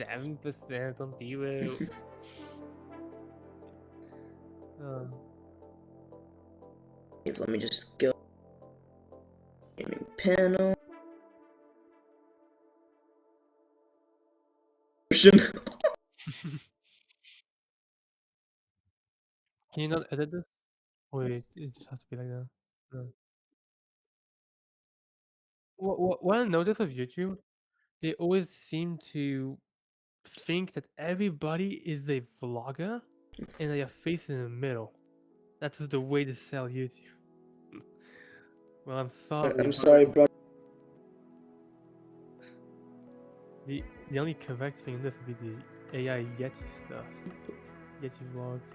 7% on Biru. Let me just go. Gaming panel. Can you not edit this? Wait, it just has to be like that. No. What I notice of YouTube, they always seem to think that everybody is a vlogger and they are face in the middle. That is the way to sell YouTube. Well, I'm sorry. I'm sorry, bro. The only correct thing in this would be the AI Yeti stuff. Yeti vlogs.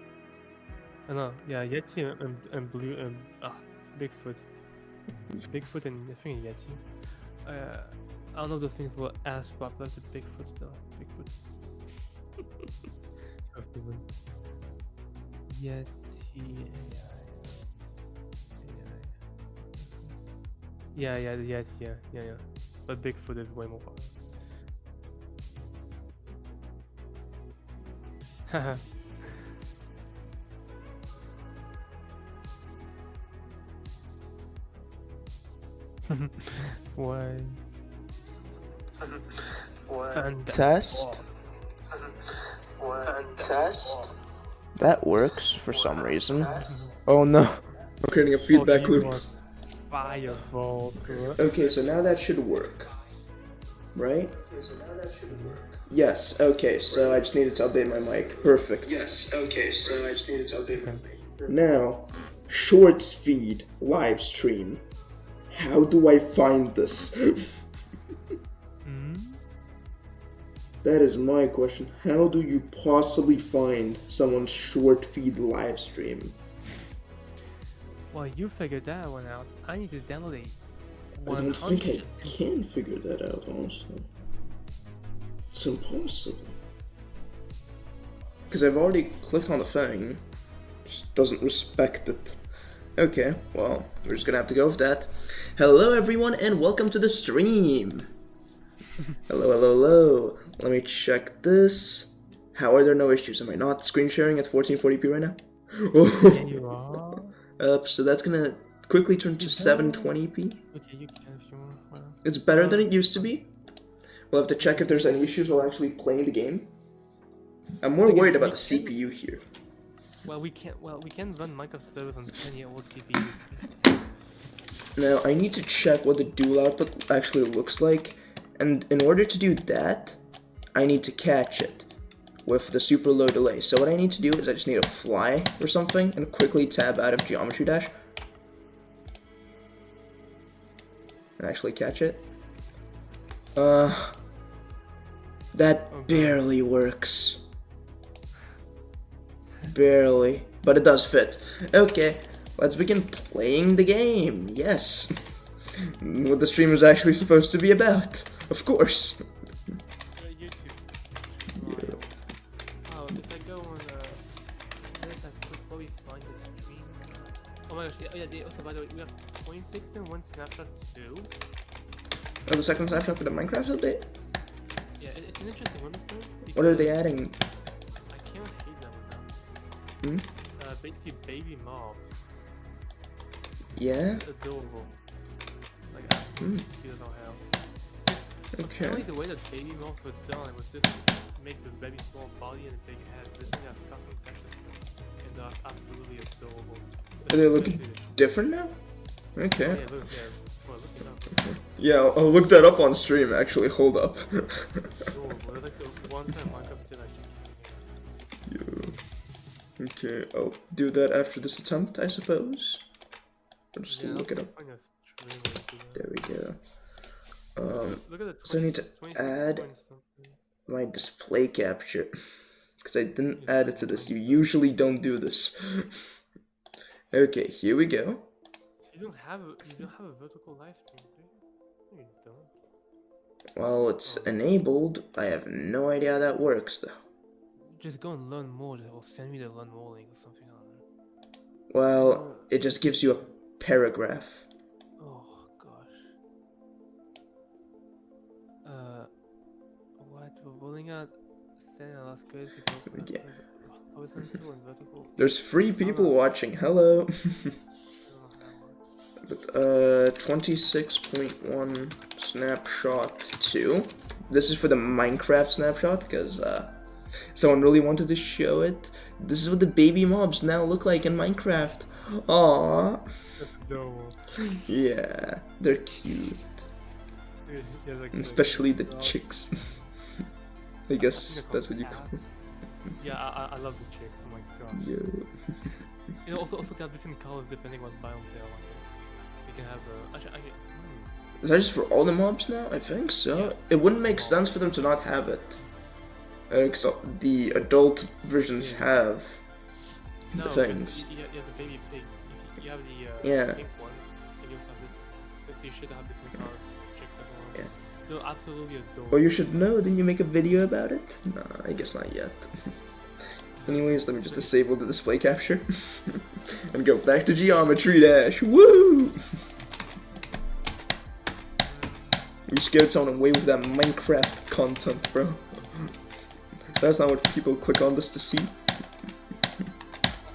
I know, yeah, Yeti and Blue and Bigfoot. Bigfoot and I think Yeti. I don't know if those things were as popular as the Bigfoot stuff. Bigfoot. So stupid. Yeti AI. Yeah, the Yeti, yeah. But Bigfoot is way more popular. Haha. Why? Test. Test. That works for some reason. Oh no. I'm creating a feedback loop. Fireball. Okay, so now that should work. Right? Yes, okay, so I just needed to update my mic. Perfect. Yes, okay, so I just needed to update my mic. Now, Shorts feed, live stream. How do I find this? That is my question. How do you possibly find someone's short feed live stream? Well, you figured that one out. I need to download it. I don't think I can figure that out, honestly. It's impossible. Because I've already clicked on the thing. Just doesn't respect it. Okay, well, we're just gonna have to go with that. Hello everyone and welcome to the stream! Hello. Let me check this. How are there no issues? Am I not screen sharing at 1440p right now? Yeah, you are. So that's gonna quickly turn to 720p. Okay, you can if you want. Well, it's better than it used to be. We'll have to check if there's any issues while actually playing the game. I'm more worried about the CPU here. Well, we can run Minecraft servers on 20-year-old CPU. Now, I need to check what the dual output actually looks like, and in order to do that, I need to catch it with the super low delay. So what I need to do is I just need to fly or something and quickly tab out of Geometry Dash and actually catch it. That barely works. Barely, but it does fit. Okay, let's begin playing the game. Yes, what the stream is actually supposed to be about, of course. YouTube. Yeah. Oh, if I go on I could probably find the stream. Oh my gosh, yeah, also by the way, we have 0.6 and 1 snapshot 2. Oh, the second snapshot for the Minecraft update? Yeah, it's an interesting one this time. What are they adding? I can't hate that one now. Basically baby mobs. Yeah? Adorable. Like, she doesn't have. Okay. Apparently the way that baby mobs were done was just make the very small body and a big head. This thing has custom textures. And they're absolutely adorable. Are they looking different now? Okay. Oh, yeah, look, well, look it up. Yeah, I'll look that up on stream actually, hold up. Adorable. It's like the one time Minecraft did actually. Okay, I'll do that after this attempt, I suppose. I'll just look it up. There we go. Look at the So I need to add my display capture. Because I didn't add it to this. You usually don't do this. Okay, here we go. You don't have a vertical live stream, do you? No, you don't. Well, it's enabled. I have no idea how that works, though. Just go and learn more, or send me the learn more link or something on there. Well, it just gives you a paragraph. Oh gosh. What? We're rolling out standing on last grade to go for it. Yeah. Horizontal and vertical. There's 3 people watching. Hello. But 26.1 snapshot 2. This is for the Minecraft snapshot because someone really wanted to show it. This is what the baby mobs now look like in Minecraft. Aww. That's adorable. Yeah, they're cute. Yeah, like, Especially the chicks. I guess that's what you call them. Yeah, I love the chicks. Oh my gosh. Yeah. You know, also they have different colors depending on biome they are on. You can have actually, Is that just for all the mobs now? I think so. Yeah. It wouldn't make sense for them to not have it. Except the adult versions have the things. You have the baby pig. You have the Yeah. pink one, and you also have this. You should have different colors. Check that one. Yeah. They're absolutely adorable. Well, you should know, then you make a video about it? Nah, I guess not yet. Anyways, let me just disable the display capture. And go back to Geometry Dash. Woo! You scared someone away with that Minecraft content, bro. That's not what people click on this to see. Now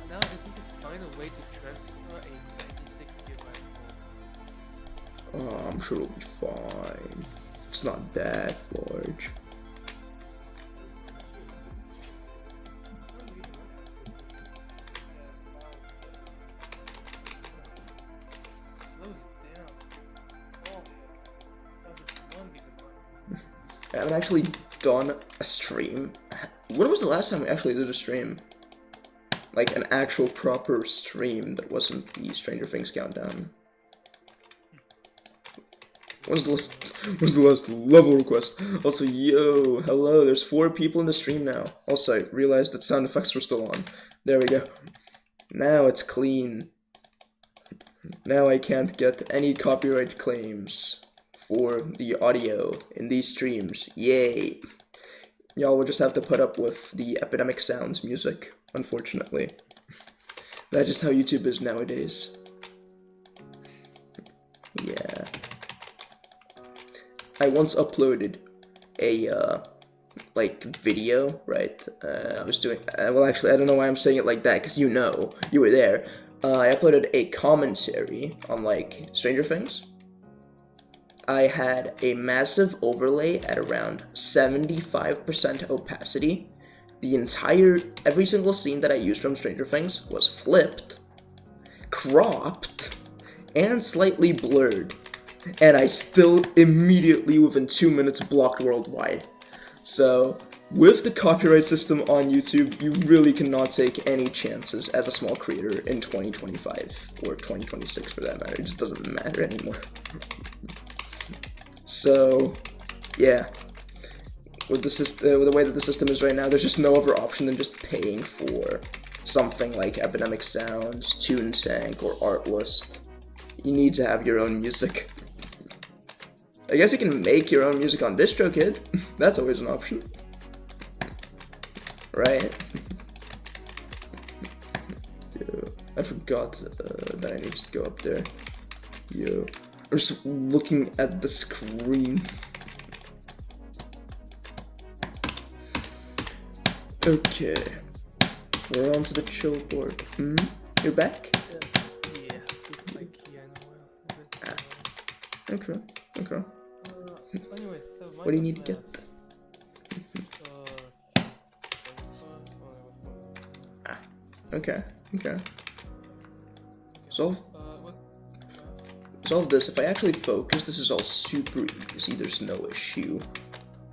I need to find a way to transfer a 96 gigabyte file. Oh, I'm sure it'll be fine. It's not that large. I haven't actually done a stream. When was the last time we actually did a stream? Like an actual proper stream that wasn't the Stranger Things countdown. When's the last level request? Also, yo, hello, there's 4 people in the stream now. Also, I realized that sound effects were still on. There we go. Now it's clean. Now I can't get any copyright claims for the audio in these streams. Yay! Y'all will just have to put up with the Epidemic Sounds music, unfortunately. That's just how YouTube is nowadays. Yeah. I once uploaded a, like, video, right? I was doing, well, actually, I don't know why I'm saying it like that, because you know, you were there. I uploaded a commentary on, like, Stranger Things. I had a massive overlay at around 75% opacity. Every single scene that I used from Stranger Things was flipped, cropped, and slightly blurred. And I still immediately, within 2 minutes, blocked worldwide. So, with the copyright system on YouTube, you really cannot take any chances as a small creator in 2025, or 2026 for that matter. It just doesn't matter anymore. So, yeah. With the way that the system is right now, there's just no other option than just paying for something like Epidemic Sounds, Toontank, or Artlist. You need to have your own music. I guess you can make your own music on DistroKid. That's always an option. Right? Yo, I forgot that I need to go up there. Yo. I'm just looking at the screen. Okay. We're on to the chill board. You're back? Yeah, it's my key, I know. Okay, okay. Anyway, so What do you need to get? Okay, okay. Solve this. If I actually focus, this is all super easy. There's no issue.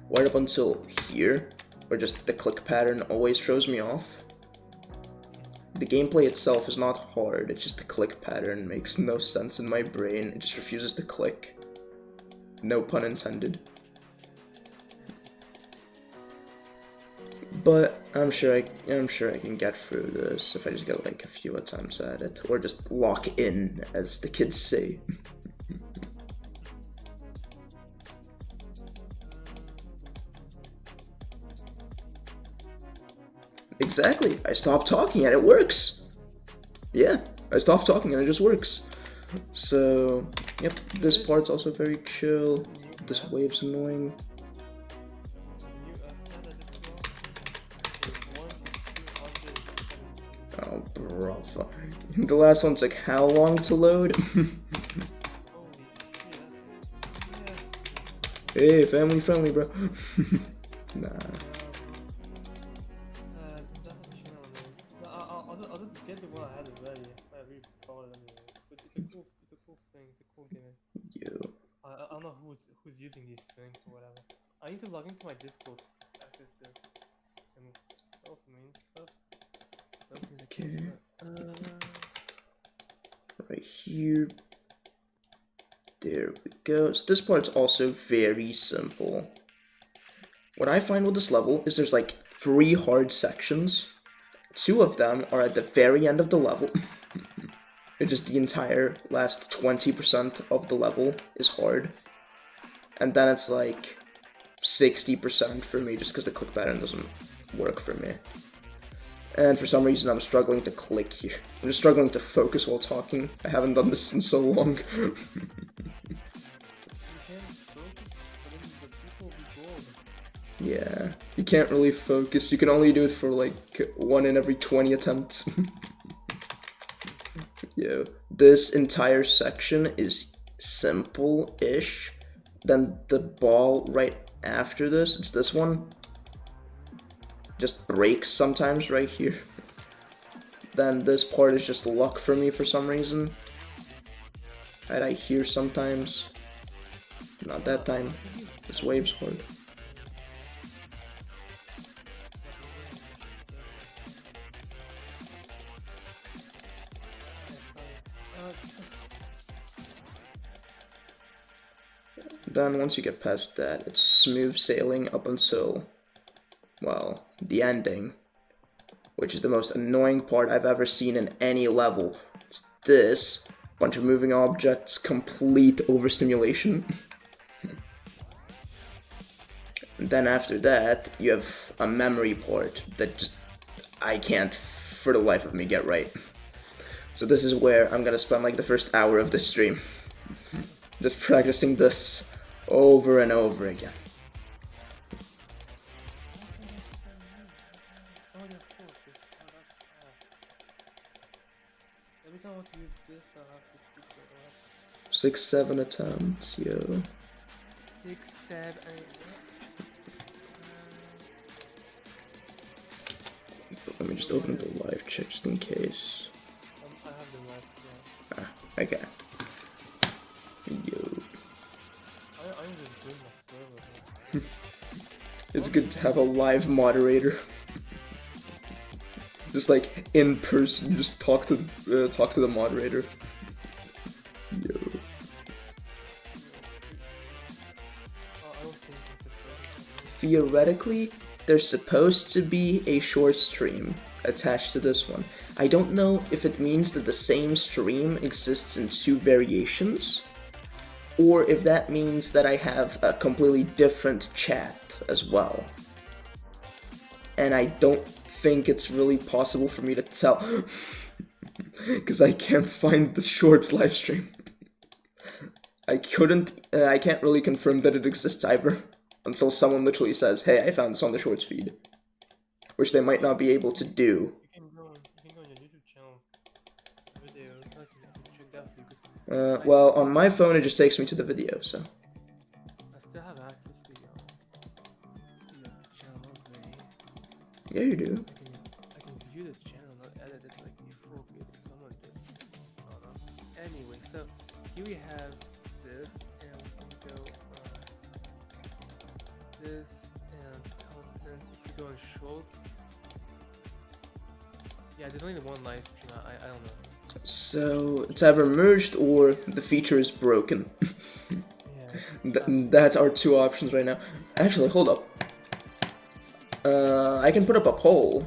Right up until here, where just the click pattern always throws me off. The gameplay itself is not hard, it's just the click pattern makes no sense in my brain. It just refuses to click. No pun intended. But I'm sure I can get through this if I just get like a few attempts at it, or just lock in, as the kids say. Exactly. I stopped talking and it works. Yeah, I stopped talking and it just works. So, yep, this part's also very chill. This wave's annoying. rough. The last one's like how long to load? Hey, family friendly, bro. Nah. I'll just get the one I had already. I already bought it anyway. But it's a cool thing. It's a cool game. Yo. I don't know who's using these things or whatever. I need to log into my Discord to access this. And that also means stuff. Okay. Right here. There we go. So this part's also very simple. What I find with this level is there's like 3 hard sections. 2 of them are at the very end of the level. It's just the entire last 20% of the level is hard. And then it's like 60% for me just because the click pattern doesn't work for me. And for some reason I'm struggling to click here. I'm just struggling to focus while talking. I haven't done this in so long. Yeah, you can't really focus. You can only do it for like 1 in every 20 attempts. Yo, this entire section is simple-ish. Then the ball right after this, it's this one, just breaks sometimes right here. Then this part is just luck for me for some reason. I hear sometimes. Not that time. This wave's hard. Then once you get past that, it's smooth sailing up until, well, the ending, which is the most annoying part I've ever seen in any level. It's this, bunch of moving objects, complete overstimulation. And then after that, you have a memory part that just, I can't for the life of me get right. So this is where I'm gonna spend like the first hour of this stream. Just practicing this over and over again. Every time I want to use this, I have to keep it 6, 7 attempts, yo. 6, 7, 8. Let me just open up the live chat just in case. I have the live, yeah. Ah, okay. Yo. I'm just doing my server. It's good to have a live moderator. Just like in person, you just talk to the moderator. Yo. Theoretically, there's supposed to be a short stream attached to this one. I don't know if it means that the same stream exists in 2 variations, or if that means that I have a completely different chat as well. And I don't think it's really possible for me to tell, because I can't find the shorts live stream. I can't really confirm that it exists either, until someone literally says, hey, I found this on the shorts feed, which they might not be able to do. You can go on your YouTube channel videos, I can check that for you. Well, on my phone it just takes me to the video, so. I still have access to your channel already. Yeah, you do. I can view the channel, not edit it like before, because someone just, I don't know. Anyway, so here we have this, and we can go this and content. If you go on shorts, yeah, there's only one live stream. I don't know. So it's either merged or the feature is broken. Yeah. That's our 2 options right now. Actually, hold up. I can put up a poll.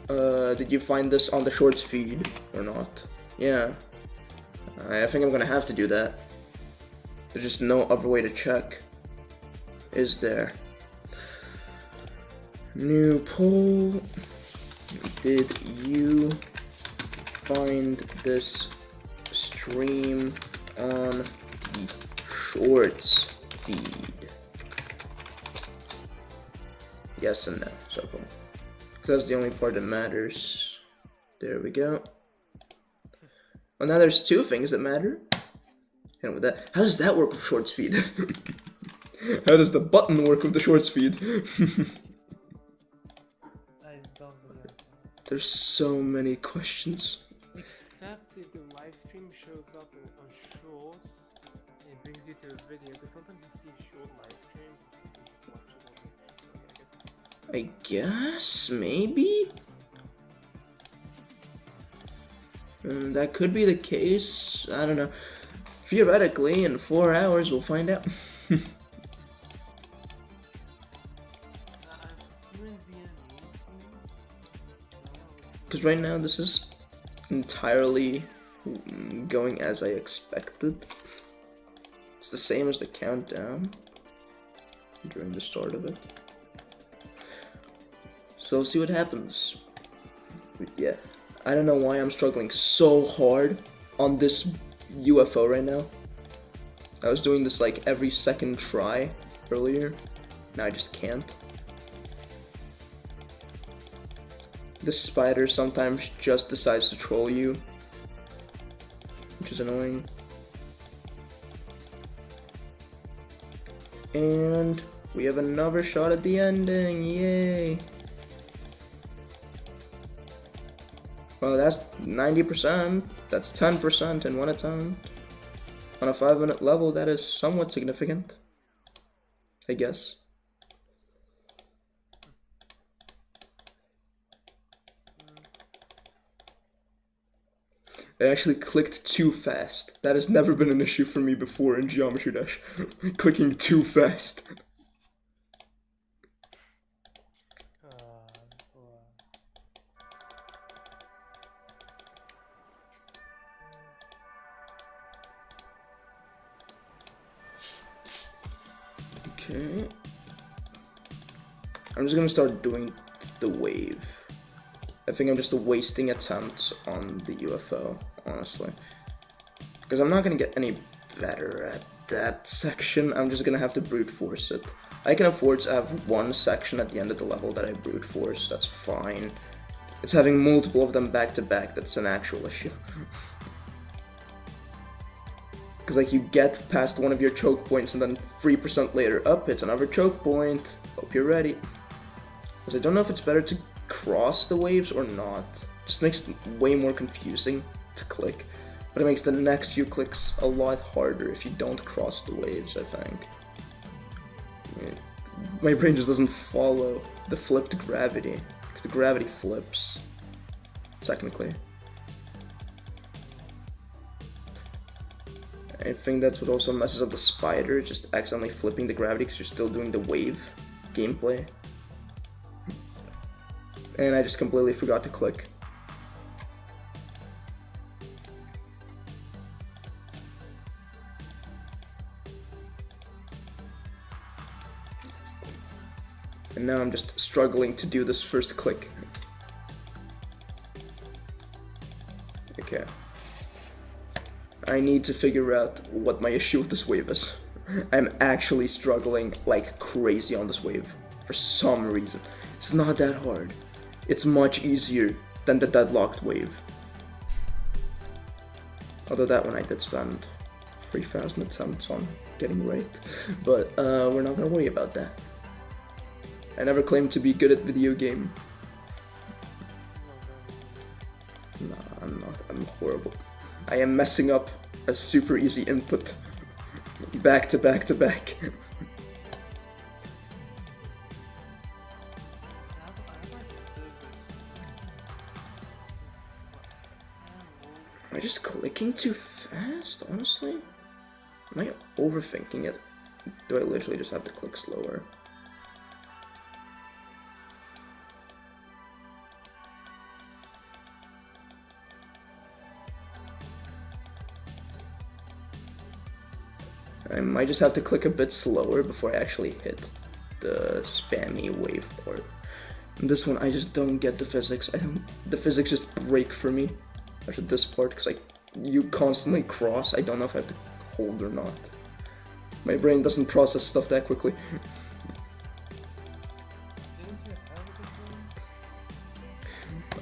Did you find this on the shorts feed or not? Yeah. I think I'm gonna have to do that. There's just no other way to check. Is there? New poll. Did you find this stream on the shorts feed? Yes and no, so cool. Because that's the only part that matters. There we go. Well, now there's two things that matter. And with that, how does that work with short speed? How does the button work with the short speed? I don't know. There's so many questions. Except if the live stream shows up on shorts, it brings you to a video. Because sometimes you see short live streams, you can just watch it on. I guess, maybe? That could be the case. I don't know. Theoretically, in 4 hours, we'll find out. Because right now, this is entirely going as I expected. It's the same as the countdown during the start of it. So, see what happens. Yeah. I don't know why I'm struggling so hard on this UFO right now. I was doing this like every second try earlier. Now I just can't. This spider sometimes just decides to troll you, which is annoying. And we have another shot at the ending, yay! Well, that's 90%, that's 10% in one attempt. On a 5-minute level, that is somewhat significant, I guess. I actually clicked too fast. That has never been an issue for me before in Geometry Dash. Clicking too fast. Okay. I'm just gonna start doing the wave. I think I'm just wasting attempts on the UFO, honestly. Because I'm not gonna get any better at that section. I'm just gonna have to brute force it. I can afford to have one section at the end of the level that I brute force, that's fine. It's having multiple of them back to back that's an actual issue. Because like you get past one of your choke points and then 3% later, up hits another choke point. Hope you're ready. Because I don't know if it's better to cross the waves or not. Just makes it way more confusing to click. But it makes the next few clicks a lot harder if you don't cross the waves, I think. My brain just doesn't follow the flipped gravity. Because the gravity flips, technically. I think that's what also messes up the spider, just accidentally flipping the gravity because you're still doing the wave gameplay. And I just completely forgot to click. And now I'm just struggling to do this first click. Okay. I need to figure out what my issue with this wave is. I'm actually struggling like crazy on this wave for some reason. It's not that hard. It's much easier than the deadlocked wave. Although that one I did spend 3,000 attempts on getting right. But we're not gonna worry about that. I never claimed to be good at video game. Nah, I'm not. I'm horrible. I am messing up a super easy input. Back to back to back. Am I just clicking too fast, honestly? Am I overthinking it? Do I literally just have to click slower? I might just have to click a bit slower before I actually hit the spammy wave part. And this one, I just don't get the physics. The physics just break for me after this part, because like you constantly cross. I don't know if I have to hold or not. My brain doesn't process stuff that quickly.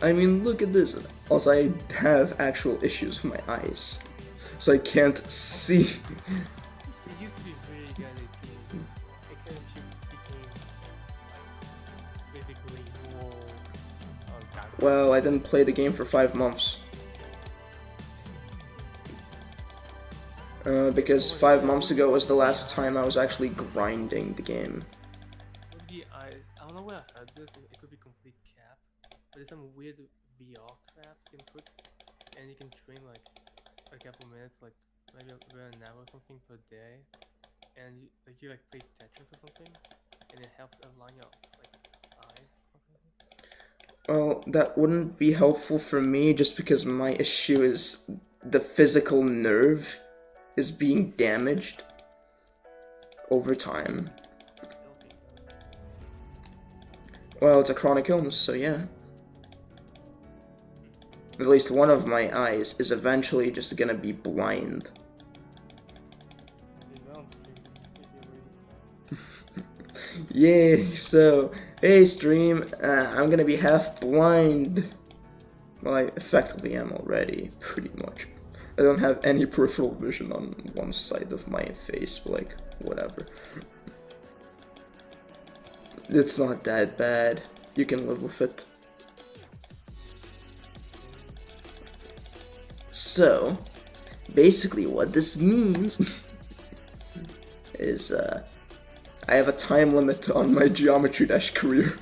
I mean, look at this. Also, I have actual issues with my eyes, so I can't see. It used to be very good at 18, except she became like physically more balanced. Well, I didn't play the game for 5 months. Because 5 months ago was the last time I was actually grinding the game. With the eyes, I don't know where I heard this. It could be complete cap, but there's some weird VR crap you can put, and you can train like a couple minutes, like maybe an hour or something per day, and you like play Tetris or something, and it helps align your like eyes or something. Well, that wouldn't be helpful for me just because my issue is the physical nerve is being damaged over time. Well, it's a chronic illness, so yeah. At least one of my eyes is eventually just gonna be blind. Yay, so, hey stream, I'm gonna be half blind. Well, I effectively am already, pretty much. I don't have any peripheral vision on one side of my face, but like, whatever. It's not that bad. You can live with it. So, basically what this means is, I have a time limit on my Geometry Dash career.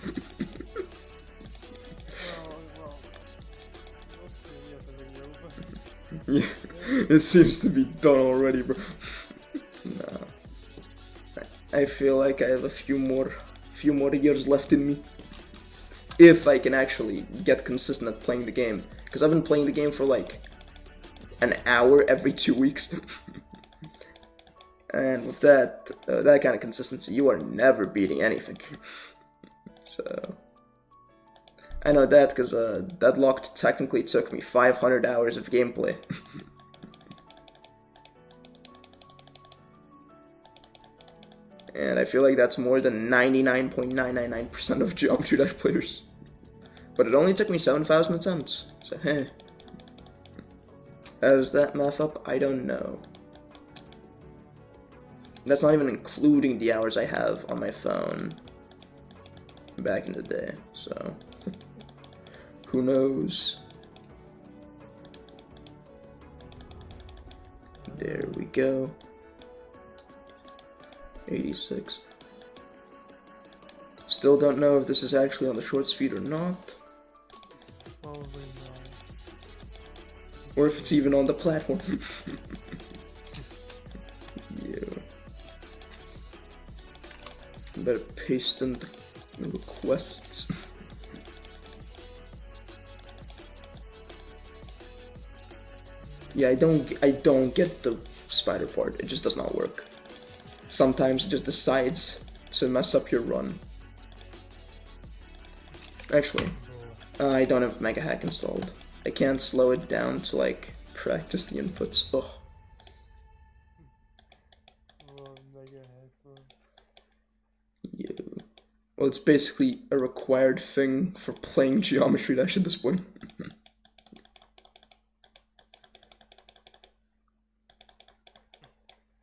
Yeah, it seems to be done already, bro. Nah. I feel like I have a few more years left in me. If I can actually get consistent at playing the game. Because I've been playing the game for like an hour every 2 weeks. And with that kind of consistency, you are never beating anything. So, I know that because Deadlocked technically took me 500 hours of gameplay. And I feel like that's more than 99.999% of Geometry Dash players. But it only took me 7,000 attempts, so hey. How does that math up? I don't know. That's not even including the hours I have on my phone back in the day, so who knows? There we go. 86. Still don't know if this is actually on the shorts feed or not. Probably not. Or if it's even on the platform. Yeah. Better paste in the requests. Yeah, I don't get the spider part. It just does not work. Sometimes it just decides to mess up your run. Actually, I don't have Mega Hack installed. I can't slow it down to like practice the inputs. Ugh. Yeah. Well, it's basically a required thing for playing Geometry Dash at this point.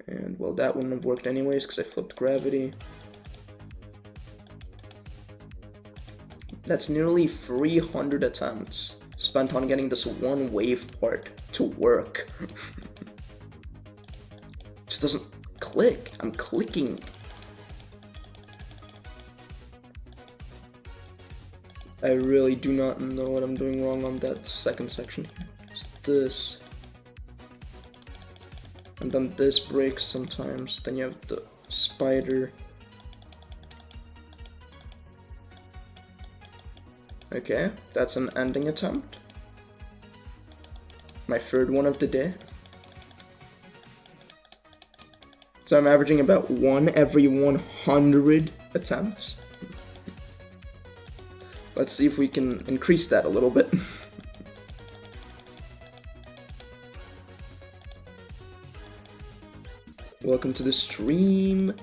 And well, that wouldn't have worked anyways because I flipped gravity. That's nearly 300 attempts spent on getting this one wave part to work. Just doesn't click. I'm clicking. I really do not know what I'm doing wrong on that second section here. It's this. And then this breaks sometimes. Then you have the spider. Okay, that's an ending attempt. My third one of the day. So I'm averaging about 1 every 100 attempts. Let's see if we can increase that a little bit. Welcome to the stream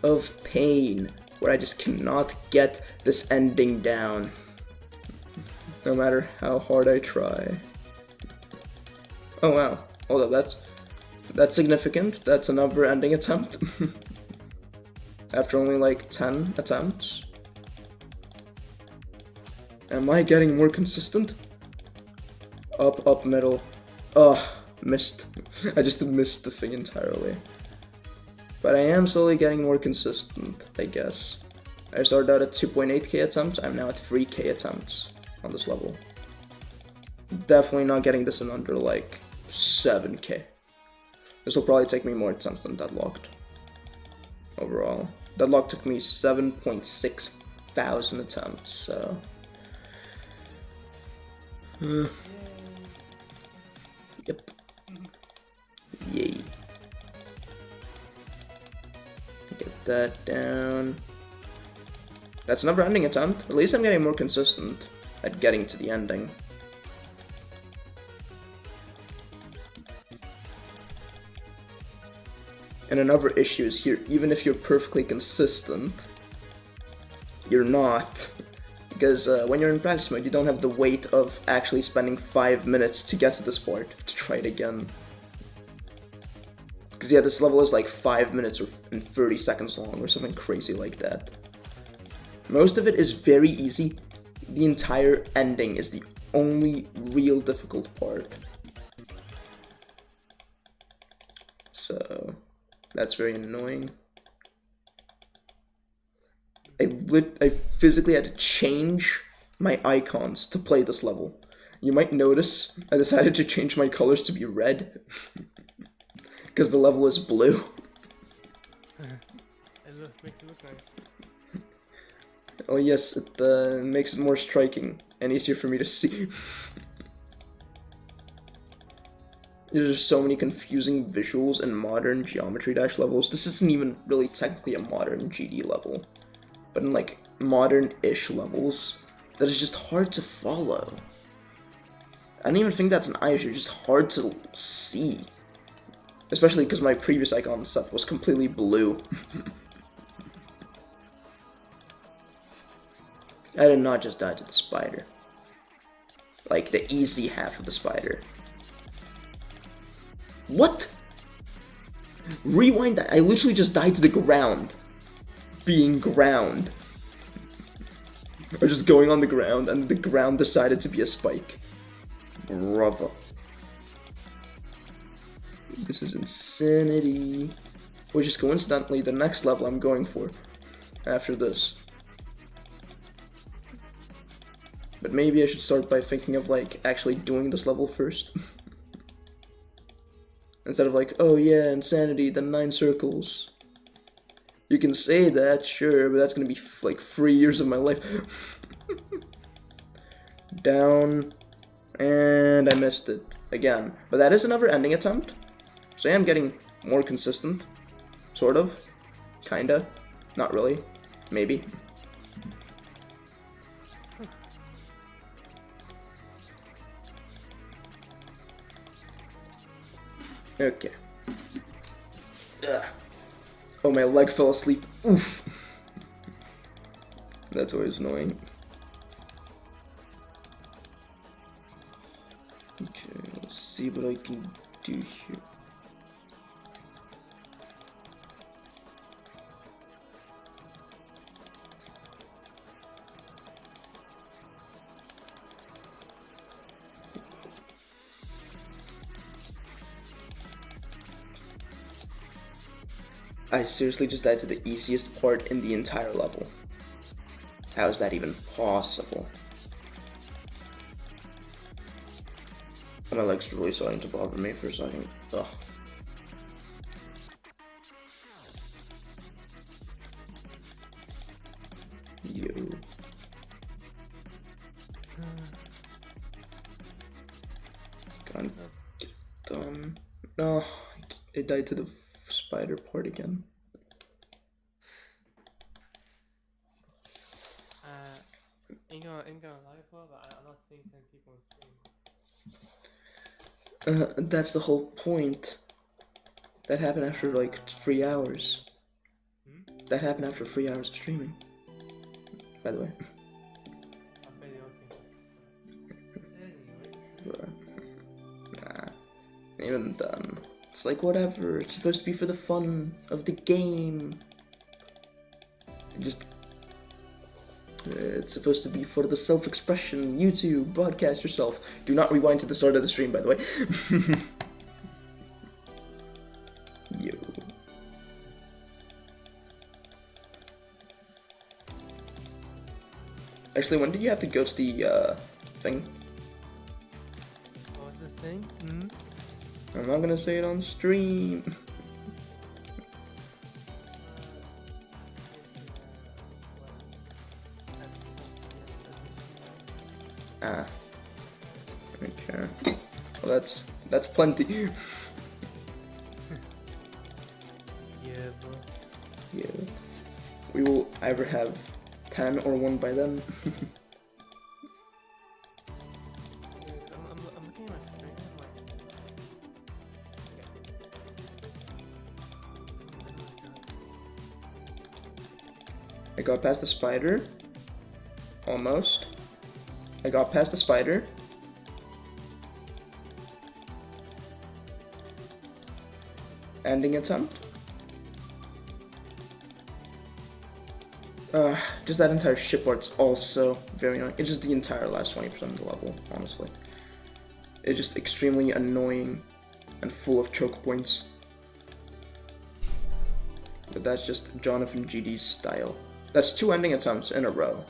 of pain, where I just cannot get this ending down. no matter how hard I try. Oh wow, hold up, that's significant. That's a never-ending attempt. After only like 10 attempts. Am I getting more consistent? Up, up, middle. Ugh, missed. I just missed the thing entirely. But I am slowly getting more consistent, I guess. I started out at 2.8k attempts, I'm now at 3k attempts on this level. Definitely not getting this in under like 7k. This will probably take me more attempts than Deadlocked. Overall. Deadlock took me 7.6 thousand attempts, so... Yep. Yay. Get that down. That's a never-ending attempt. At least I'm getting more consistent at getting to the ending. And another issue is here, even if you're perfectly consistent, you're not. Because when you're in practice mode, you don't have the weight of actually spending 5 minutes to get to this part, to try it again. Because yeah, this level is like 5 minutes and 30 seconds long, or something crazy like that. Most of it is very easy. The entire ending is the only real difficult part. So... that's very annoying. I physically had to change my icons to play this level. You might notice I decided to change my colors to be red. Because the level is blue. Makes it look nice. Oh yes, it makes it more striking and easier for me to see. There's just so many confusing visuals in modern Geometry Dash levels. This isn't even really technically a modern GD level, but in like modern-ish levels, that is just hard to follow. I don't even think that's an issue, it's just hard to see. Especially because my previous icon set was completely blue. I did not just die to the spider. Like, the easy half of the spider. What? Rewind that. I literally just died to the ground. Being ground. Or just going on the ground and the ground decided to be a spike. Bravo. This is insanity. Which is coincidentally the next level I'm going for. After this. But maybe I should start by thinking of like actually doing this level first. Instead of like, oh yeah, insanity, the 9 circles. You can say that, sure, but that's gonna be like 3 years of my life. Down, and I missed it again. But that is another ending attempt, so I am getting more consistent, sort of, kinda, not really, maybe. Okay. Ugh. Oh, my leg fell asleep. Oof. That's always annoying. Okay, let's see what I can do here. I seriously just died to the easiest part in the entire level. How is that even possible? My leg's really starting to bother me for a second. Ugh. Yo. Can't get done. No, it died to the spider part again. Ain't gonna lie, but I'm not seeing 10 people on stream. That's the whole point. That happened after like 3 hours. That happened after 3 hours of streaming. By the way. Even then, it's like whatever. It's supposed to be for the fun of the game. It's supposed to be for the self-expression. YouTube, broadcast yourself. Do not rewind to the start of the stream, by the way. Yo. Actually, when did you have to go to the thing? What was the thing? I'm not gonna say it on stream. Ah. Okay. Well, that's plenty. Yeah, bro. Yeah. We will either have 10 or 1 by then. I'm looking at my screen. I got past the spider. Almost. I got past the spider. Ending attempt. Just that entire ship part's also very annoying. It's just the entire last 20% of the level, honestly. It's just extremely annoying and full of choke points. But that's just JonathanGD's style. That's 2 ending attempts in a row.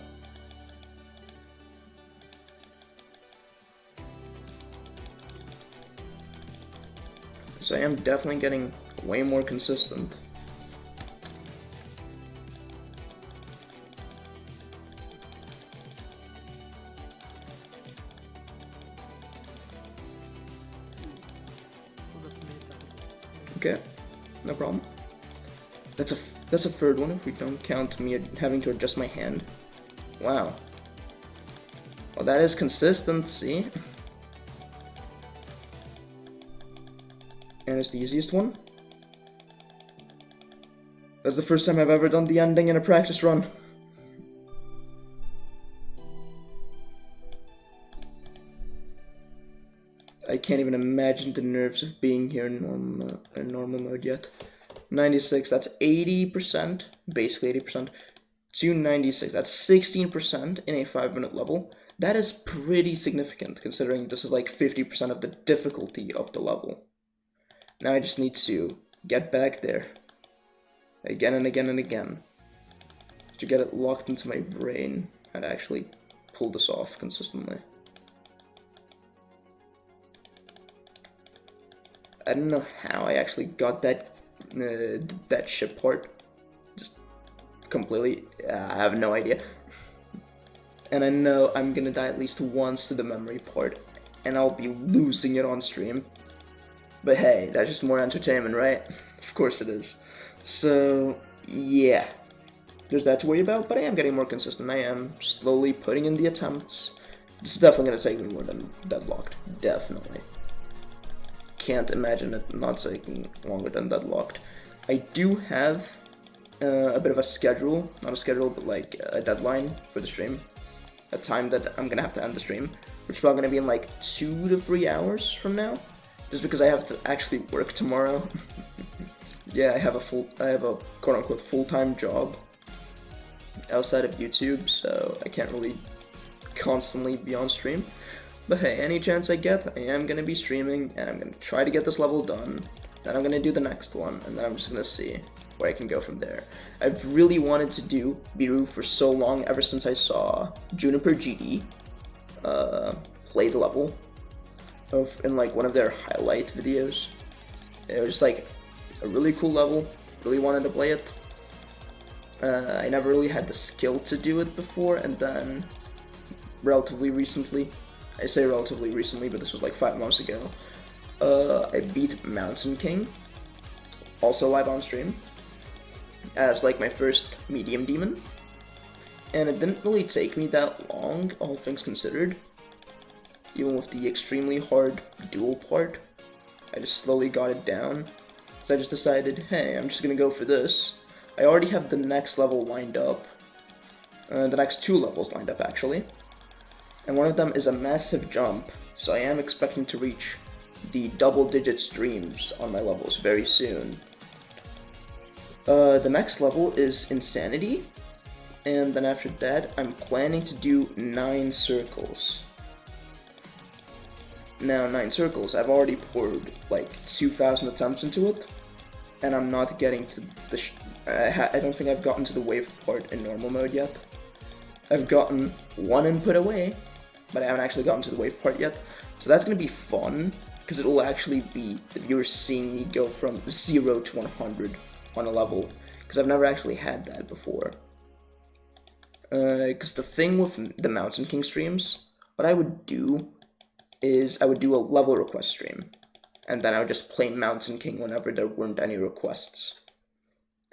So I am definitely getting way more consistent. Okay, no problem. That's a third one if we don't count me having to adjust my hand. Wow. Well, that is consistency. And it's the easiest one. That's the first time I've ever done the ending in a practice run. I can't even imagine the nerves of being here in normal mode yet. 96, that's 80%, basically 80%, to 96, that's 16% in a 5-minute level. That is pretty significant, considering this is like 50% of the difficulty of the level. Now I just need to get back there, again and again and again, to get it locked into my brain and actually pull this off consistently. I don't know how I actually got that ship part. Just completely, I have no idea. And I know I'm gonna die at least once to the memory part, and I'll be losing it on stream. But hey, that's just more entertainment, right? Of course it is. So, yeah. There's that to worry about, but I am getting more consistent. I am slowly putting in the attempts. This is definitely gonna take me more than Deadlocked. Definitely. Can't imagine it not taking longer than Deadlocked. I do have a bit of a schedule, not a schedule, but like a deadline for the stream. A time that I'm gonna have to end the stream, which is probably gonna be in like 2 to 3 hours from now, just because I have to actually work tomorrow. Yeah, I have a quote-unquote full-time job outside of YouTube, so I can't really constantly be on stream. But hey, any chance I get, I am gonna be streaming, and I'm gonna try to get this level done. Then I'm gonna do the next one, and then I'm just gonna see where I can go from there. I've really wanted to do Biru for so long, ever since I saw JunipperGD play the level in like one of their highlight videos. It was just like a really cool level. Really wanted to play it. I never really had the skill to do it before, and then relatively recently, I say relatively recently, but this was like 5 months ago, I beat Mountain King, also live on stream, as like my first medium demon, and it didn't really take me that long, all things considered. Even with the extremely hard duel part, I just slowly got it down. So I just decided, hey, I'm just gonna go for this. I already have the next level lined up, the next 2 levels lined up actually, and one of them is a massive jump, so I am expecting to reach the double-digit streams on my levels very soon. The next level is Insanity, and then after that, I'm planning to do 9 circles. Now, 9 circles, I've already poured like 2,000 attempts into it, and I'm not getting to the I don't think I've gotten to the wave part in normal mode yet. I've gotten 1 input away, but I haven't actually gotten to the wave part yet. So that's going to be fun, because it will actually be the viewers seeing me go from 0 to 100 on a level, because I've never actually had that before. Because the thing with the Mountain King streams, what I would do is I would do a level request stream, and then I would just play Mountain King whenever there weren't any requests.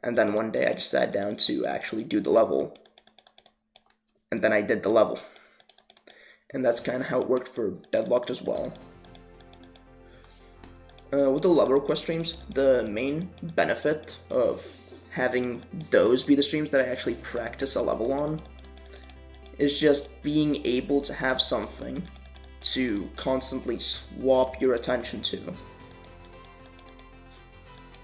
And then one day I just sat down to actually do the level, and then I did the level. And that's kind of how it worked for Deadlocked as well. With the level request streams, the main benefit of having those be the streams that I actually practice a level on is just being able to have something to constantly swap your attention to.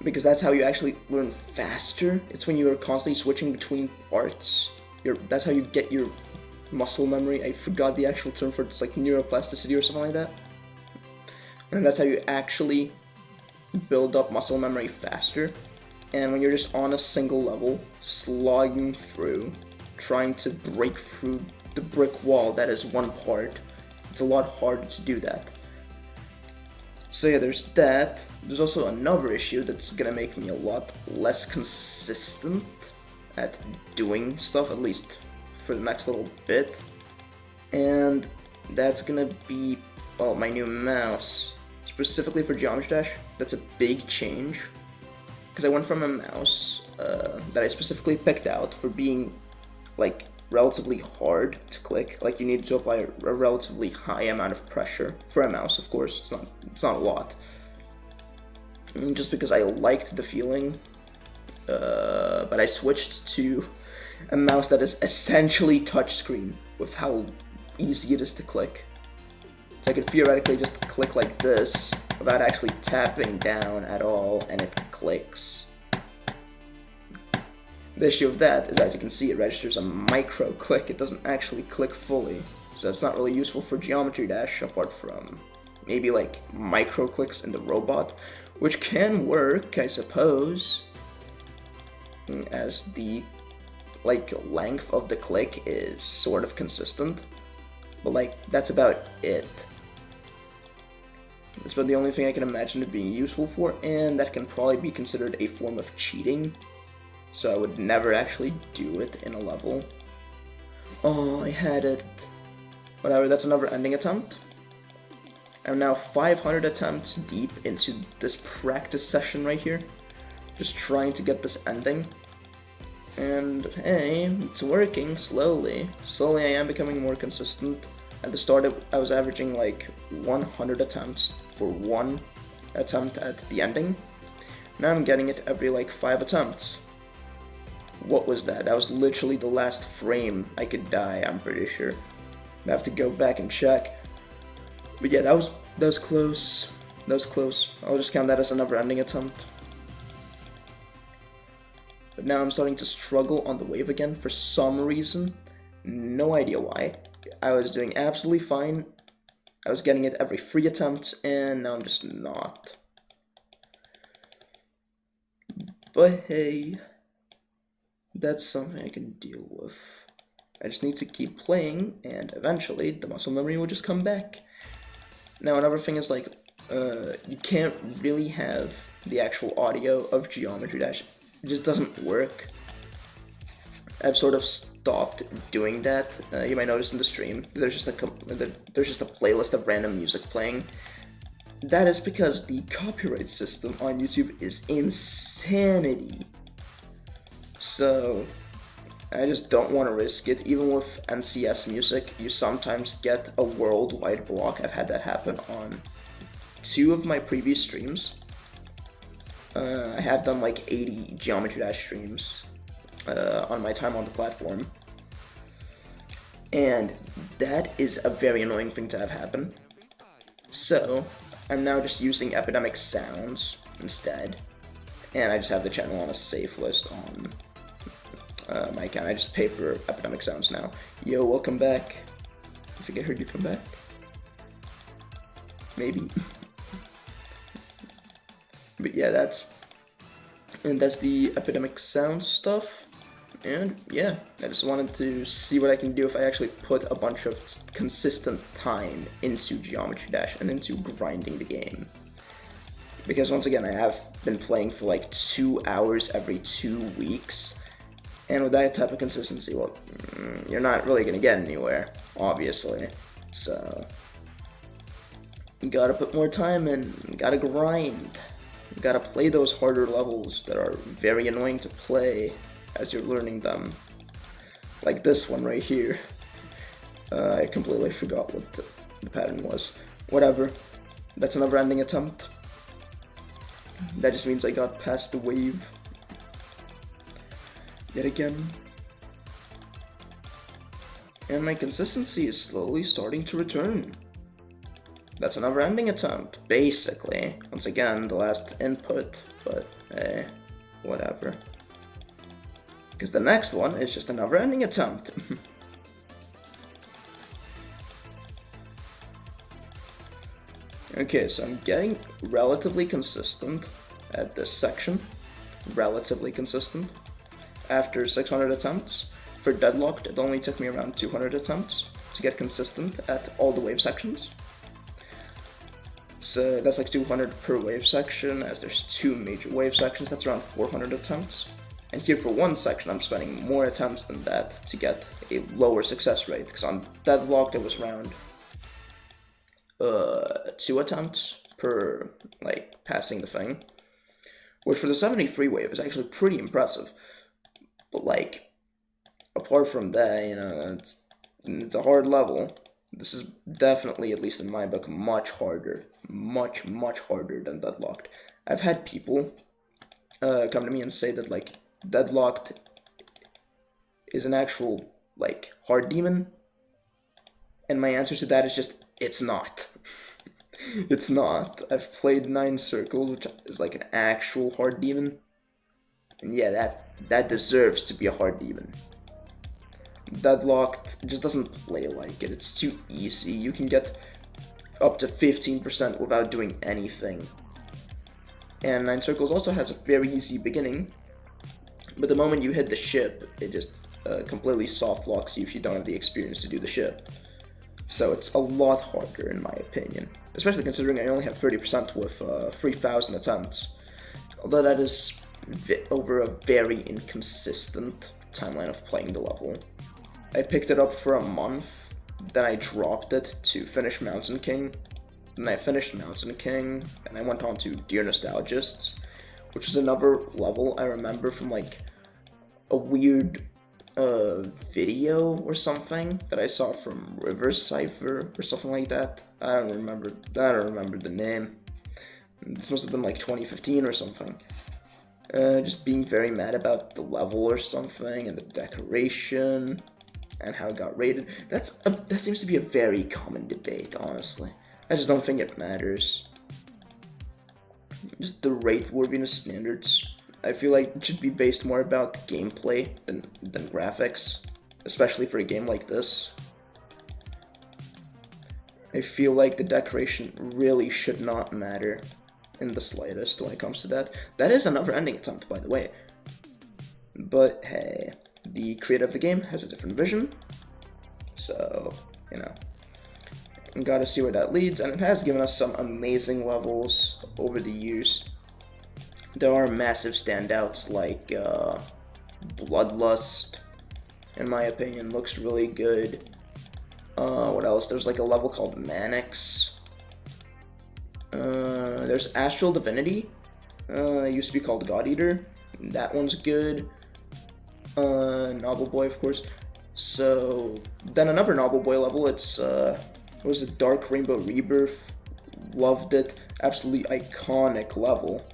Because that's how you actually learn faster. It's when you are constantly switching between parts. That's how you get your muscle memory. I forgot the actual term for it. It's like neuroplasticity or something like that. And that's how you actually build up muscle memory faster. And when you're just on a single level, slogging through, trying to break through the brick wall that is one part, it's a lot harder to do that. So yeah, there's that. There's also another issue that's gonna make me a lot less consistent at doing stuff, at least for the next little bit. And that's gonna be, well, my new mouse. Specifically for Geometry Dash, that's a big change. Because I went from a mouse that I specifically picked out for being, like, relatively hard to click. Like, you need to apply a relatively high amount of pressure for a mouse, of course. It's not a lot. And just because I liked the feeling, but I switched to a mouse that is essentially touchscreen with how easy it is to click. So I could theoretically just click like this without actually tapping down at all, and it clicks. The issue of that is, as you can see, it registers a micro click. It doesn't actually click fully, so it's not really useful for Geometry Dash apart from maybe like micro clicks in the robot, which can work, I suppose, as the length of the click is sort of consistent, but that's about it. That's about the only thing I can imagine it being useful for, and that can probably be considered a form of cheating. So I would never actually do it in a level. Oh, I had it. Whatever, that's another ending attempt. I'm now 500 attempts deep into this practice session right here. Just trying to get this ending. And hey, it's working slowly. Slowly I am becoming more consistent. At the start I was averaging like 100 attempts for one attempt at the ending. Now I'm getting it every like 5 attempts. What was that? That was literally the last frame I could die, I'm pretty sure. I have to go back and check. But yeah, that was close. That was close. I'll just count that as another ending attempt. But now I'm starting to struggle on the wave again for some reason. No idea why. I was doing absolutely fine. I was getting it every 3 attempts, and now I'm just not. But hey, that's something I can deal with. I just need to keep playing, and eventually the muscle memory will just come back. Now another thing is you can't really have the actual audio of Geometry Dash. It just doesn't work. I've sort of stopped doing that. You might notice in the stream, there's just a playlist of random music playing. That is because the copyright system on YouTube is insanity. So I just don't want to risk it. Even with NCS music, you sometimes get a worldwide block. I've had that happen on 2 of my previous streams. I have done like 80 Geometry Dash streams on my time on the platform. And that is a very annoying thing to have happen. So I'm now just using Epidemic Sounds instead. And I just have the channel on a safe list on my account. I just pay for Epidemic Sounds now. Yo, welcome back. I think I heard you come back. Maybe. But yeah, that's the Epidemic Sounds stuff. And yeah, I just wanted to see what I can do if I actually put a bunch of consistent time into Geometry Dash and into grinding the game. Because once again, I have been playing for like 2 hours every 2 weeks. And with that type of consistency, well, you're not really gonna get anywhere, obviously. So, you gotta put more time in, you gotta grind. You gotta play those harder levels that are very annoying to play as you're learning them. Like this one right here. I completely forgot what the pattern was. Whatever. That's a never-ending attempt. That just means I got past the wave. Yet again. And my consistency is slowly starting to return. That's a never-ending attempt, basically. Once again, the last input, but whatever. Because the next one is just a never-ending attempt. Okay, so I'm getting relatively consistent at this section. Relatively consistent. After 600 attempts. For Deadlocked, it only took me around 200 attempts to get consistent at all the wave sections. So that's like 200 per wave section, as there's 2 major wave sections, that's around 400 attempts. And here for one section, I'm spending more attempts than that to get a lower success rate, because on Deadlocked it was around 2 attempts per, like, passing the thing. Which for the 73 wave is actually pretty impressive. But, like, apart from that, you know, it's a hard level. This is definitely, at least in my book, much harder. Much harder than Deadlocked. I've had people come to me and say that, like, Deadlocked is an actual, like, hard demon. And my answer to that is just, it's not. It's not. I've played 9 Circles, which is like an actual hard demon. And yeah, that deserves to be a hard demon. Deadlocked just doesn't play like it. It's too easy. You can get up to 15% without doing anything. And 9 Circles also has a very easy beginning. But the moment you hit the ship, it just completely soft locks you if you don't have the experience to do the ship. So it's a lot harder in my opinion. Especially considering I only have 30% with 3,000 attempts. Although that is over a very inconsistent timeline of playing the level. I picked it up for a month, then I dropped it to finish Mountain King. Then I finished Mountain King, and I went on to Dear Nostalgists, which was another level I remember from like a weird video or something that I saw from River Cipher or something like that. I don't remember the name. This must have been like 2015 or something. Just being very mad about the level or something and the decoration and how it got rated. That seems to be a very common debate, honestly. I just don't think it matters. Just the rate worthiness standards. I feel like it should be based more about gameplay than graphics, especially for a game like this. I feel like the decoration really should not matter in the slightest when it comes to that. That is a never-ending attempt, by the way. But hey, the creator of the game has a different vision, so, you know, gotta see where that leads, and it has given us some amazing levels over the years. There are massive standouts like Bloodlust, in my opinion, looks really good. What else? There's like a level called Manix. There's Astral Divinity. It used to be called God Eater. That one's good. Novel Boy, of course. So then another Novel Boy level. It's what was it? Dark Rainbow Rebirth. Loved it. Absolutely iconic level,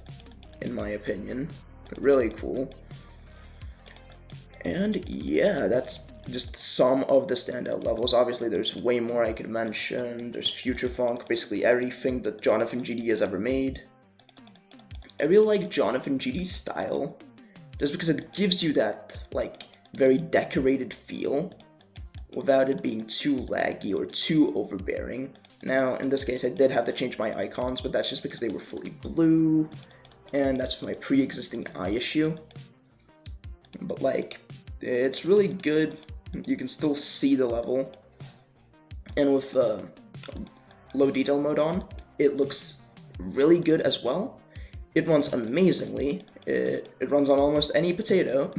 in my opinion. Really cool. And yeah, that's just some of the standout levels. Obviously, there's way more I could mention. There's Future Funk, basically everything that JonathanGD has ever made. I really like JonathanGD's style, just because it gives you that, like, very decorated feel, without it being too laggy or too overbearing. Now, in this case, I did have to change my icons, but that's just because they were fully blue, and that's my pre-existing eye issue. But, like, it's really good. You can still see the level, and with low detail mode on, it looks really good as well. It runs amazingly. It runs on almost any potato,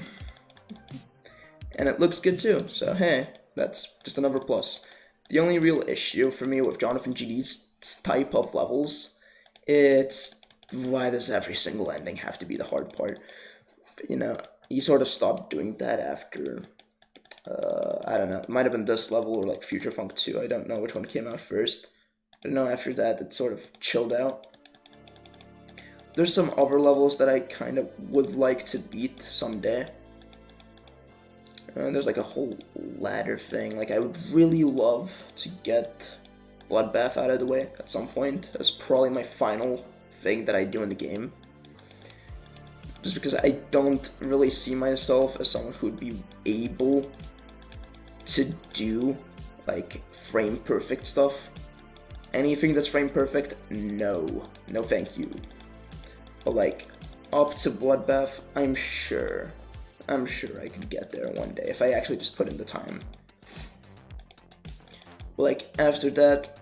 and it looks good too. So hey, that's just another plus. The only real issue for me with JonathanGD's type of levels, it's why does every single ending have to be the hard part? But, you know, he sort of stopped doing that after, I don't know, it might have been this level or like Future Funk 2, I don't know which one came out first. I don't know, after that it sort of chilled out. There's some other levels that I kind of would like to beat someday. There's like a whole ladder thing. Like, I would really love to get Bloodbath out of the way at some point. That's probably my final thing that I do in the game. Just because I don't really see myself as someone who would be able to do, like, frame perfect stuff. Anything that's frame perfect, no. No thank you. But, like, up to Bloodbath, I'm sure I could get there one day if I actually just put in the time. But, like, after that,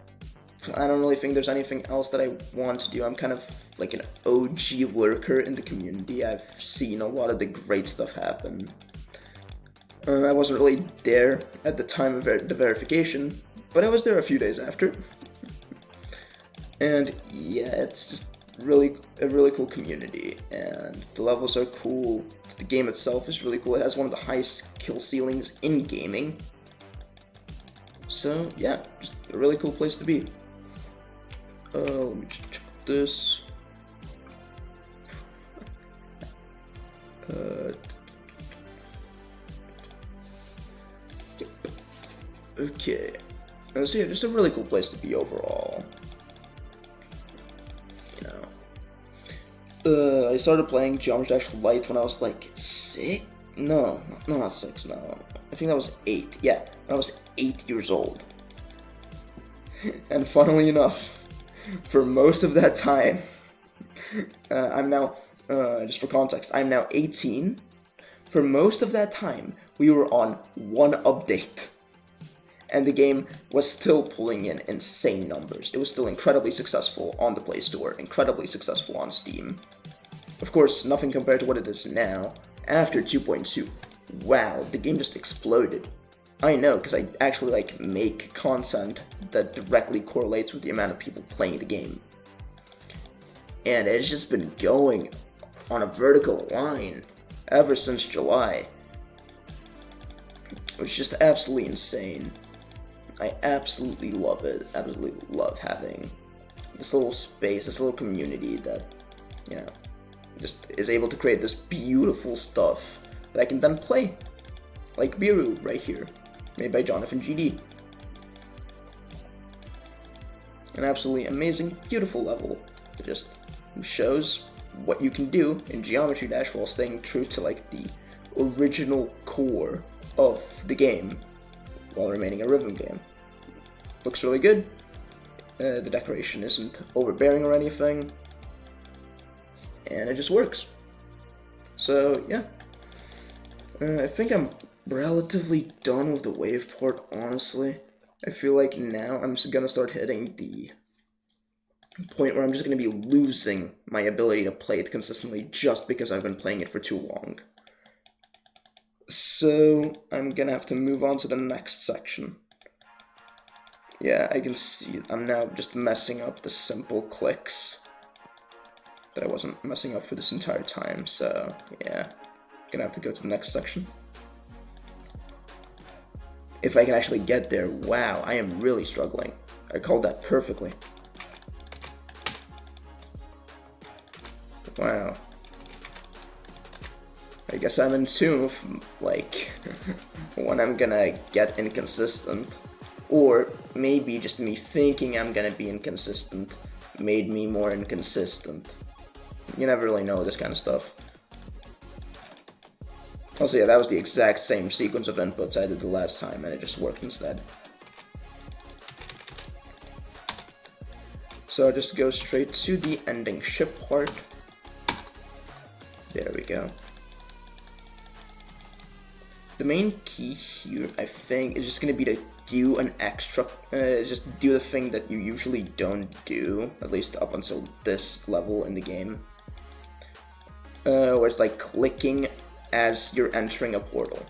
I don't really think there's anything else that I want to do. I'm kind of like an OG lurker in the community. I've seen a lot of the great stuff happen. I wasn't really there at the time of the verification, but I was there a few days after. And yeah, it's just a really cool community, and the levels are cool. The game itself is really cool. It has one of the highest kill ceilings in gaming. So yeah, just a really cool place to be. Let me just check this. Okay. So yeah, just a really cool place to be overall. I started playing Geometry Dash Lite when I was like 6? No, not 6, no. I think that was 8. Yeah, when I was 8 years old. And funnily enough, for most of that time, I'm now, just for context, I'm now 18. For most of that time, we were on one update. And the game was still pulling in insane numbers. It was still incredibly successful on the Play Store, incredibly successful on Steam. Of course, nothing compared to what it is now, after 2.2. Wow, the game just exploded. I know, because I actually, like, make content that directly correlates with the amount of people playing the game. And it's just been going on a vertical line ever since July. It was just absolutely insane. I absolutely love it. Absolutely love having this little space, this little community that, you know, just is able to create this beautiful stuff that I can then play. Like Biru right here, made by JonathanGD. An absolutely amazing, beautiful level that just shows what you can do in Geometry Dash while staying true to, like, the original core of the game while remaining a rhythm game. Looks really good. The decoration isn't overbearing or anything, and it just works. So yeah, I think I'm relatively done with the wave part, honestly. I feel like now I'm just gonna start hitting the point where I'm just gonna be losing my ability to play it consistently just because I've been playing it for too long. So I'm gonna have to move on to the next section. Yeah, I can see I'm now just messing up the simple clicks that I wasn't messing up for this entire time, so yeah, gonna have to go to the next section. If I can actually get there, wow, I am really struggling. I called that perfectly. Wow. I guess I'm in tune with, like, when I'm gonna get inconsistent. Or maybe just me thinking I'm gonna be inconsistent made me more inconsistent. You never really know this kind of stuff. Also, yeah, that was the exact same sequence of inputs I did the last time, and it just worked instead. So I'll just go straight to the ending ship part. There we go. The main key here, I think, is just going to be to do an extra, just do the thing that you usually don't do, at least up until this level in the game. Where it's like clicking as you're entering a portal.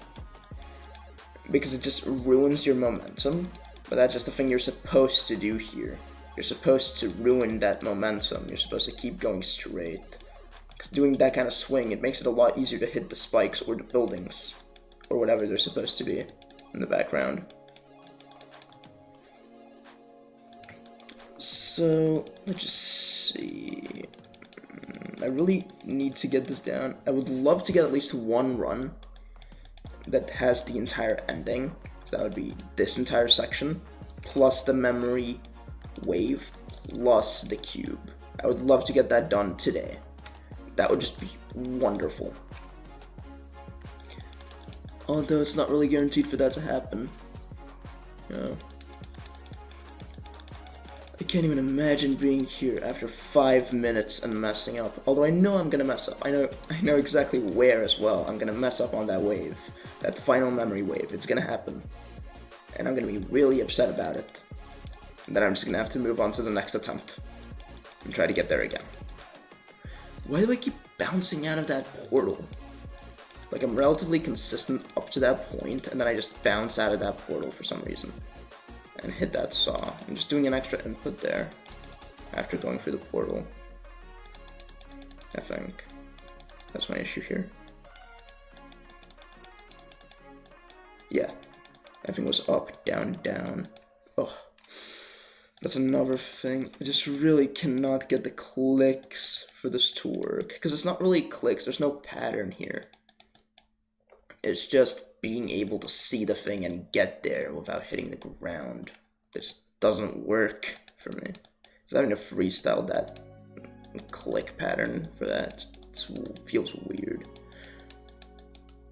Because it just ruins your momentum, but that's just the thing you're supposed to do here. You're supposed to ruin that momentum, you're supposed to keep going straight. Because doing that kind of swing, it makes it a lot easier to hit the spikes or the buildings. Or whatever they're supposed to be in the background. So, let's just see. I really need to get this down. I would love to get at least one run that has the entire ending. So that would be this entire section, plus the memory wave, plus the cube. I would love to get that done today. That would just be wonderful. Although it's not really guaranteed for that to happen. I can't even imagine being here after 5 minutes and messing up. Although I know I'm gonna mess up. I know exactly where as well. I'm gonna mess up on that wave. That final memory wave. It's gonna happen. And I'm gonna be really upset about it. And then I'm just gonna have to move on to the next attempt. And try to get there again. Why do I keep bouncing out of that portal? Like, I'm relatively consistent up to that point, and then I just bounce out of that portal for some reason. And hit that saw. I'm just doing an extra input there after going through the portal. I think that's my issue here. Yeah, everything was up, down, down. Oh, that's another thing. I just really cannot get the clicks for this to work. Because it's not really clicks, there's no pattern here. It's just being able to see the thing and get there without hitting the ground. This doesn't work for me. Just having to freestyle that click pattern for that feels weird.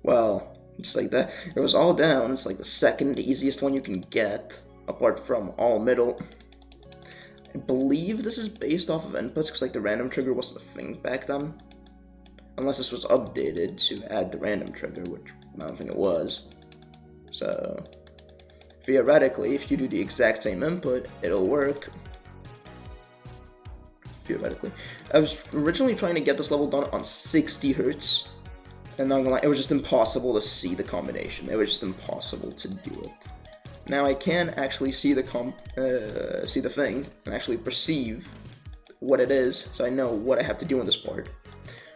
Well, just like that. It was all down. It's like the second easiest one you can get, apart from all middle. I believe this is based off of inputs, because like the random trigger wasn't a thing back then. Unless this was updated to add the random trigger, which I don't think it was. So, theoretically, if you do the exact same input, it'll work. Theoretically. I was originally trying to get this level done on 60 Hz. And not gonna lie, it was just impossible to see the combination. It was just impossible to do it. Now I can actually see the thing, and actually perceive what it is, so I know what I have to do in this part.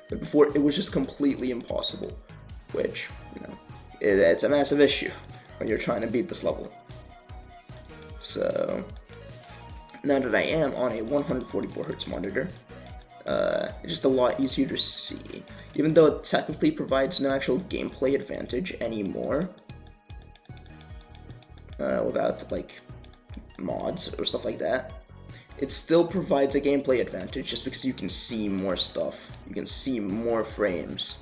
But before, it was just completely impossible, which, you know, it's a massive issue when you're trying to beat this level. So, now that I am on a 144Hz monitor, it's just a lot easier to see. Even though it technically provides no actual gameplay advantage anymore, without, like, mods or stuff like that. It still provides a gameplay advantage just because you can see more stuff. You can see more frames.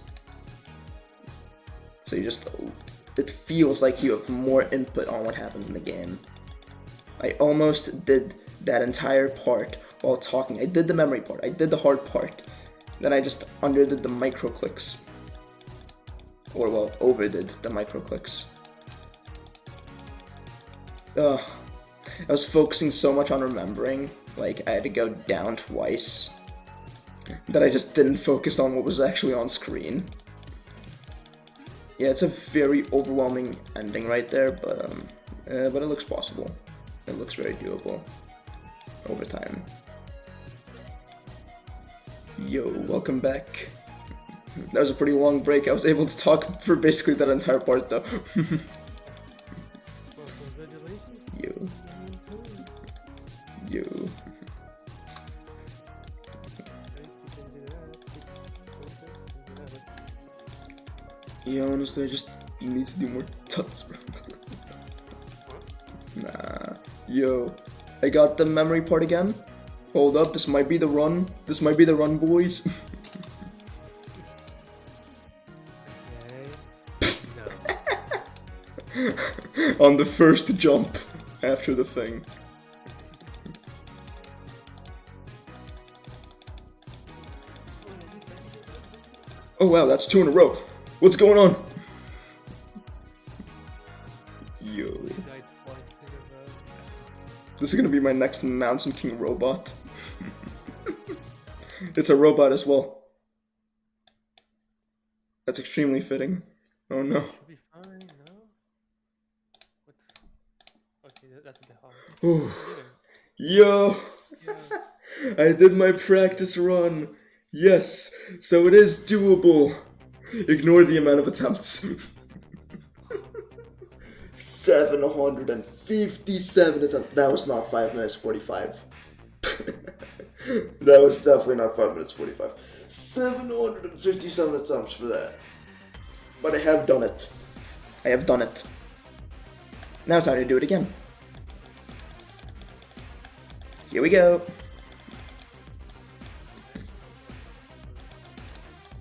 So it feels like you have more input on what happens in the game. I almost did that entire part while talking. I did the memory part, I did the hard part. Then I just underdid the micro clicks. Or, well, overdid the micro clicks. I was focusing so much on remembering, like I had to go down twice, that I just didn't focus on what was actually on screen. Yeah, it's a very overwhelming ending right there, but it looks possible. It looks very doable over time. Yo, welcome back. That was a pretty long break. I was able to talk for basically that entire part though. Yo. Yeah, honestly, you need to do more tuts, bro. Nah. Yo, I got the memory part again. Hold up, this might be the run. This might be the run, boys. No. On the first jump after the thing. Oh wow, that's 2 in a row. What's going on? Yo. This is gonna be my next Mountain King robot. It's a robot as well. That's extremely fitting. Oh no. Should be fine, no? Okay, that's a bit hard. Ooh. Yo! Yeah. I did my practice run. Yes, so it is doable. Ignore the amount of attempts. 757 attempts. That was not 5 minutes 45. That was definitely not 5 minutes 45. 757 attempts for that. But I have done it. I have done it. Now it's time to do it again. Here we go.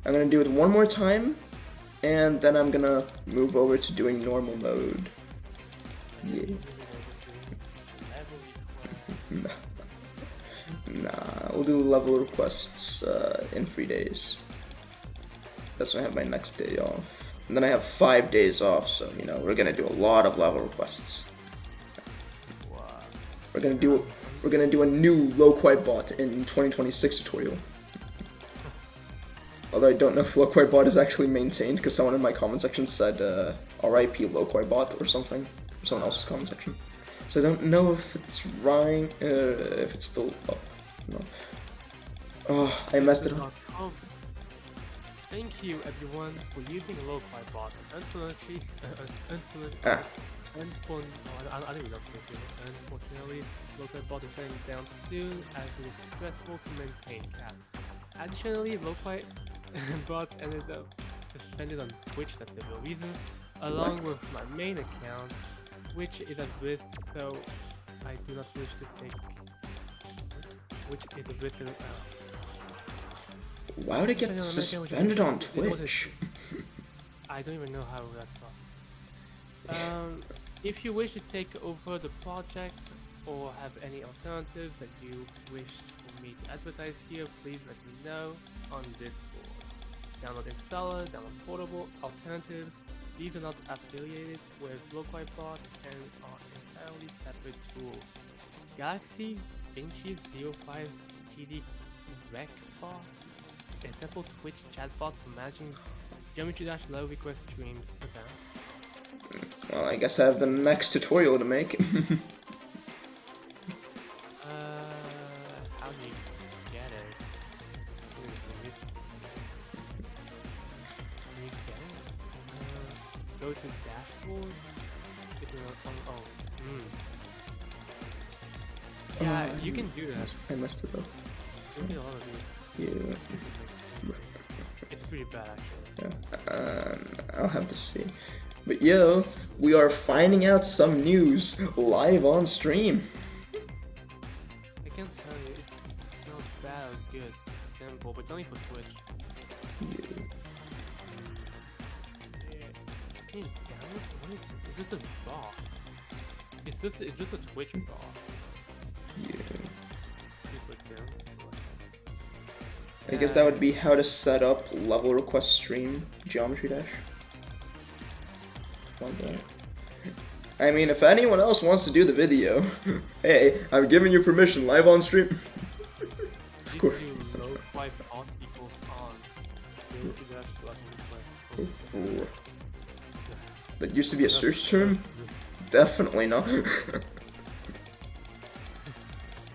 I'm gonna do it one more time, and then I'm gonna move over to doing normal mode. Yeah. Nah, we'll do level requests in 3 days. That's when I have my next day off. And then I have 5 days off, so you know we're gonna do a lot of level requests. We're gonna do a new low-quite bot in 2026 tutorial. Although I don't know if low-quite bot is actually maintained, because someone in my comment section said RIP low-quite bot or something, from someone else's comment section. So I don't know if it's right, if it's still up. No. Oh, I messed it up. Thank you everyone for using low-quite bot. Unfortunately, low-quite bot is shutting down soon as it is stressful to maintain caps. Additionally, low-quite bot ended up suspended on Twitch, that's the real reason, along with my main account, which is at risk, so I do not wish to take, which is a risk. Why would it get suspended on Twitch? I don't even know how that's possible. If you wish to take over the project or have any alternatives that you wish for me to advertise here, please let me know on Discord. Download installer, download portable, alternatives. These are not affiliated with low-quite bot and are entirely separate tools. Galaxy Vinci 05 GD Rec bot, a simple Twitch chatbot for managing geometry-low request streams. Okay. Well, I guess I have the next tutorial to make. How do you get it? Can you get it? Go to dashboard. Yeah, you can do that. I messed it up. You can do all of these. Yeah. It's pretty bad actually. Yeah. I'll have to see. But yo, we are finding out some news live on stream. I can't tell you, it's not bad or good. It's simple, but it's only for Twitch. Yeah. Can you download? What is this? Is this a bot? It's just a Twitch bot. Yeah. Super dumb. I guess that would be how to set up level request stream geometry dash. Like that. I mean, if anyone else wants to do the video, hey, I'm giving you permission live on stream. Of course. Low-quite bot equals on. Ooh. That used to be a search term? Definitely not.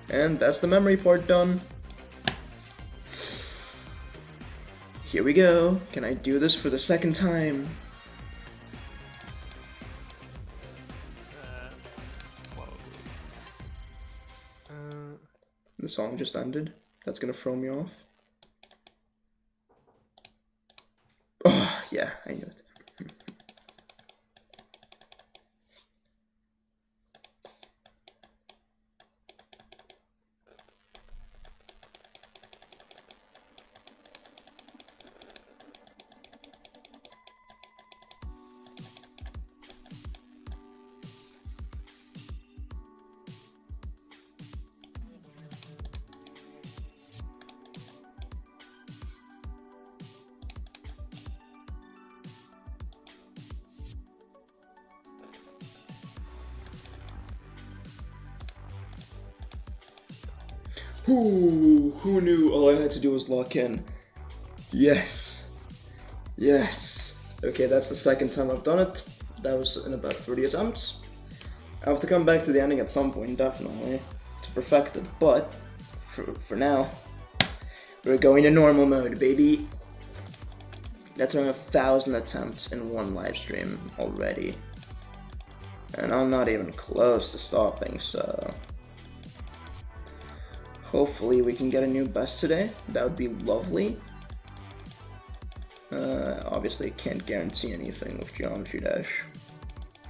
And that's the memory part done. Here we go. Can I do this for the second time? The song just ended. That's gonna throw me off. Oh, yeah, I knew it. Who knew all I had to do was lock in? Yes. Yes. Okay, that's the second time I've done it. That was in about 30 attempts. I have to come back to the ending at some point, definitely, to perfect it, but for now, we're going to normal mode, baby. That's around 1,000 attempts in one live stream already. And I'm not even close to stopping, so hopefully we can get a new best today. That would be lovely. Obviously can't guarantee anything with Geometry Dash,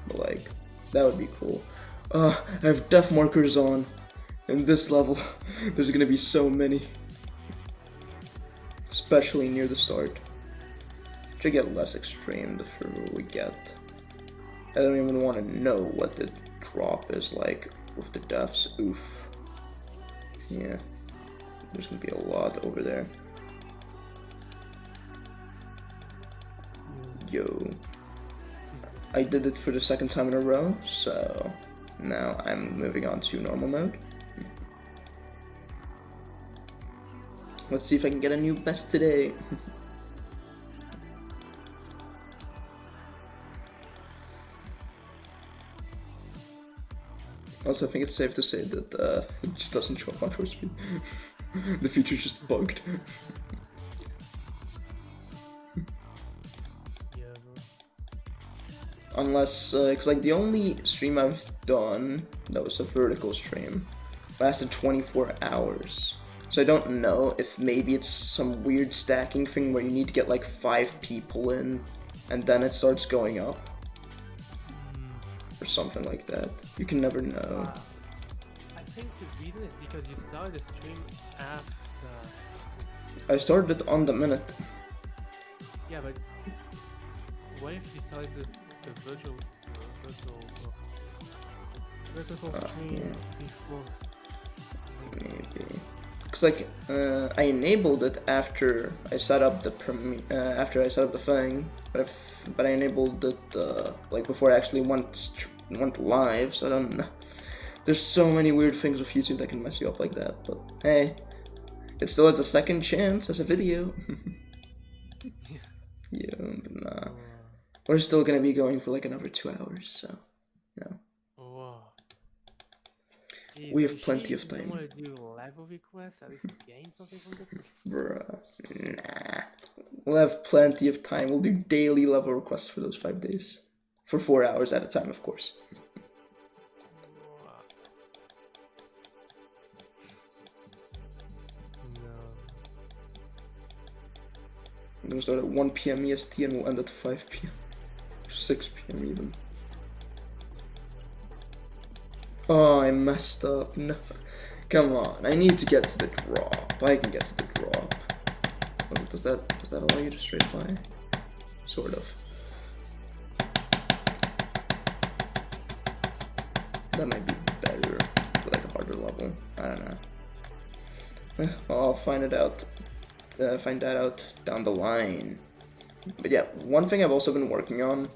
but like, that would be cool. I have def markers on. In this level, there's gonna be so many. Especially near the start. Should get less extreme the further we get. I don't even want to know what the drop is like with the defs. Oof. Yeah. There's gonna be a lot over there. Yo. I did it for the second time in a row, so now I'm moving on to normal mode. Let's see if I can get a new best today. Also, I think it's safe to say that it just doesn't show up on Twitch speed. The feature's just bugged. Unless, cause like the only stream I've done that was a vertical stream lasted 24 hours. So I don't know if maybe it's some weird stacking thing where you need to get like 5 people in and then it starts going up. Or something like that. You can never know. I think the reason is because you started the stream after. I started it on the minute. Yeah, but what if you started the virtual stream before? Maybe. Cause like I enabled it after I set up the thing, but I enabled it like before I actually went live. So I don't know. There's so many weird things with YouTube that can mess you up like that. But hey, it still has a second chance as a video. Yeah, but nah. We're still gonna be going for like another 2 hours, so no. Jeez, We have plenty of time. You want to do level requests? At least gain something from this? Bruh, nah. We'll have plenty of time. We'll do daily level requests for those 5 days. For 4 hours at a time, of course. No. I'm gonna start at 1 PM EST and we'll end at 5 PM. 6 PM even. Oh, I messed up. No. Come on, I need to get to the drop. I can get to the drop. Oh, does that allow you to straight fly? Sort of. That might be better for like a harder level. I don't know. I'll find it out. Find that out down the line. But yeah, one thing I've also been working on.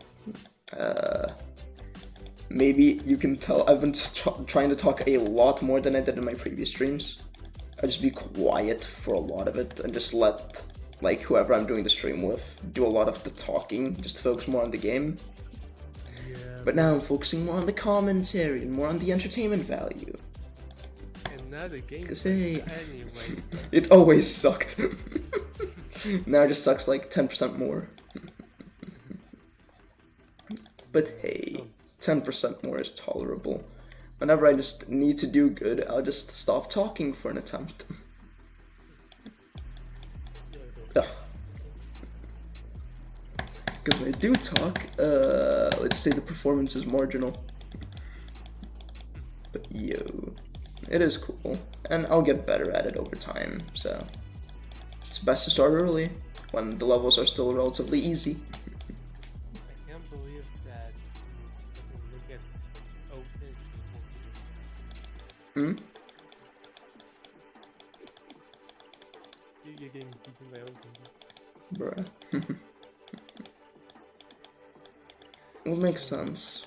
Maybe you can tell I've been trying to talk a lot more than I did in my previous streams. I'll just be quiet for a lot of it and just let like whoever I'm doing the stream with do a lot of the talking, just to focus more on the game. Yeah. But now I'm focusing more on the commentary and more on the entertainment value. And now the game Cause hey, anyway. it always sucked. Now it just sucks like 10% more. But hey, 10% more is tolerable. Whenever I just need to do good, I'll just stop talking for an attempt. Because when I do talk, let's say the performance is marginal. But yo, it is cool. And I'll get better at it over time, so it's best to start early, when the levels are still relatively easy. I can't believe that you look at open. You're getting beaten by open. Bruh. It would make sense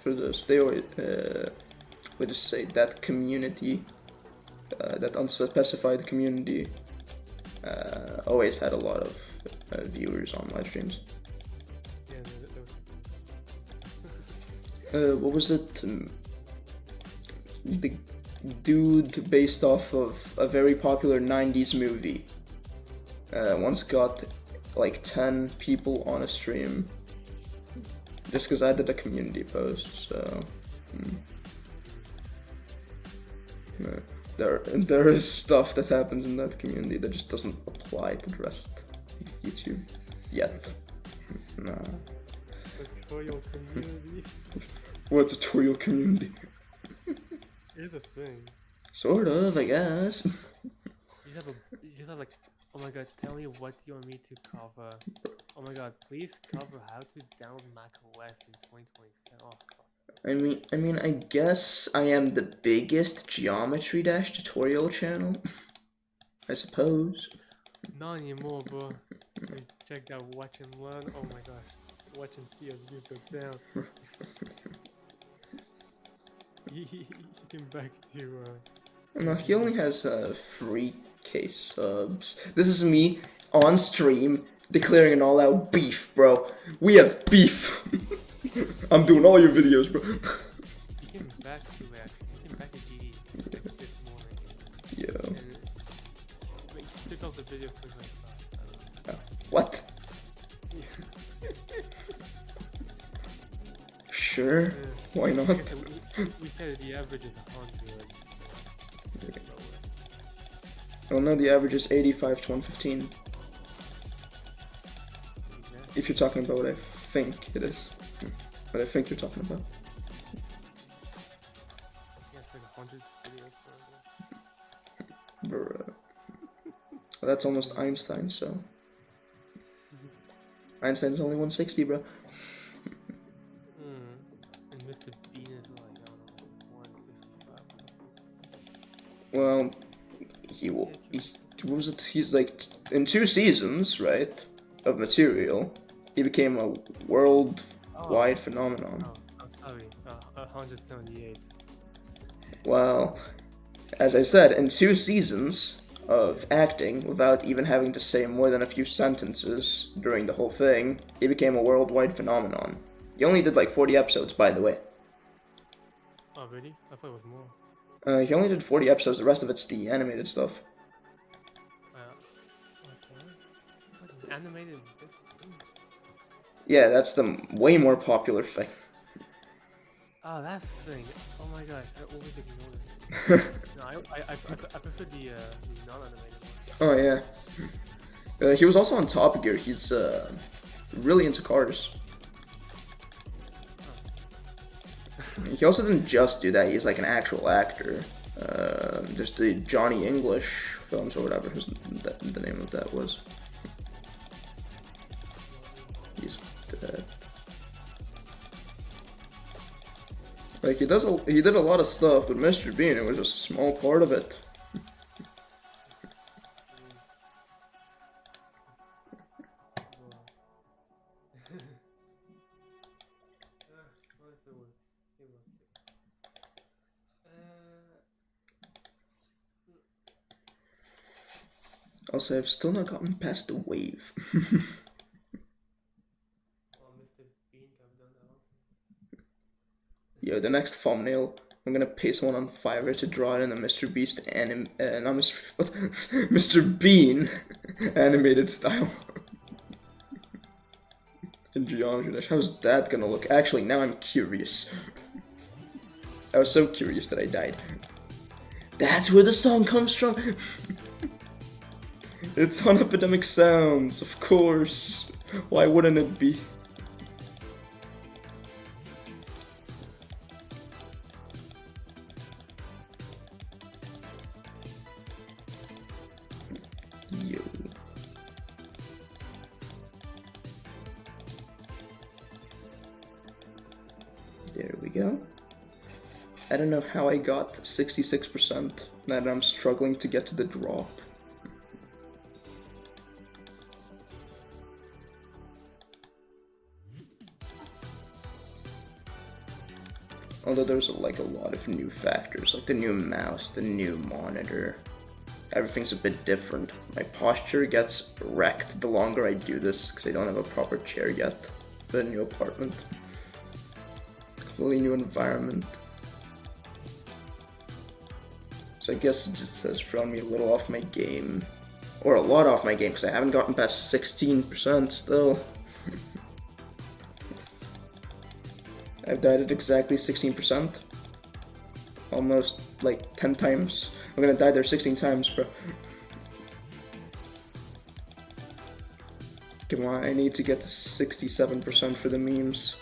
for this. They always, let's just say that community that unspecified community always had a lot of viewers on live streams. Yeah, What was it? The dude based off of a very popular 90s movie once got like 10 people on a stream just because I did a community post, so there is stuff that happens in that community that just doesn't apply to the rest of YouTube yet. Nah. tutorial community. What tutorial community? Here's the thing. Sort of, I guess. You just have like, oh my god, tell me what you want me to cover. Oh my god, please cover how to download macOS in 2027. Oh fuck. I mean, I guess I am the biggest Geometry Dash tutorial channel. I suppose. Not anymore, bro. Check out Watch and Learn. Oh my gosh. Watch and see as views go down. He came back to No, he only has 3K subs. This is me on stream declaring an all-out beef, bro. We have beef. I'm doing all your videos, bro. He came back to he came back to GD like this morning. Yeah. And he took off the video for like 5. What? Sure. Why not? We said the average is 100. Oh no, the average is 85 to 115. If you're talking about what I think it is. What I think you're talking about. Yeah, it's like 100 videos Bruh. Well, that's almost Einstein, so. Einstein's only 160, bro. And Mr. Bean is like, I don't know, 155. Well, what was it? He's like, in 2 seasons, right, of material, he became a worldwide phenomenon. Oh, sorry, 178. Well, as I said, in 2 seasons of acting, without even having to say more than a few sentences during the whole thing, he became a worldwide phenomenon. He only did like 40 episodes, by the way. Oh, really? I thought it was more. He only did 40 episodes, the rest of it's the animated stuff. Okay. Animated? Yeah, that's the way more popular thing. Oh, that thing. Oh my gosh, I always ignore it. No, I prefer the non-animated one. Oh yeah. He was also on Top Gear. He's really into cars. He also didn't just do that. He's like an actual actor. Just the Johnny English films or whatever the name of that was. He's dead. Like he did a lot of stuff, but Mr. Bean, it was just a small part of it. Also, I've still not gotten past the wave. Yo, the next thumbnail, I'm gonna pay someone on Fiverr to draw it in a Mr. Beast not Mr. Bean animated style. In Geometry Dash. How's that gonna look? Actually, now I'm curious. I was so curious that I died. That's where the song comes from! It's on Epidemic Sounds, of course. Why wouldn't it be? Yo. There we go. I don't know how I got 66%, now that I'm struggling to get to the drop. Although there's like a lot of new factors, like the new mouse, the new monitor. Everything's a bit different. My posture gets wrecked the longer I do this because I don't have a proper chair yet for the new apartment. Completely new environment. So I guess it just has thrown me a little off my game. Or a lot off my game because I haven't gotten past 16% still. I've died at exactly 16%. Almost like 10 times. I'm gonna die there 16 times, bro. Come on, I need to get to 67% for the memes.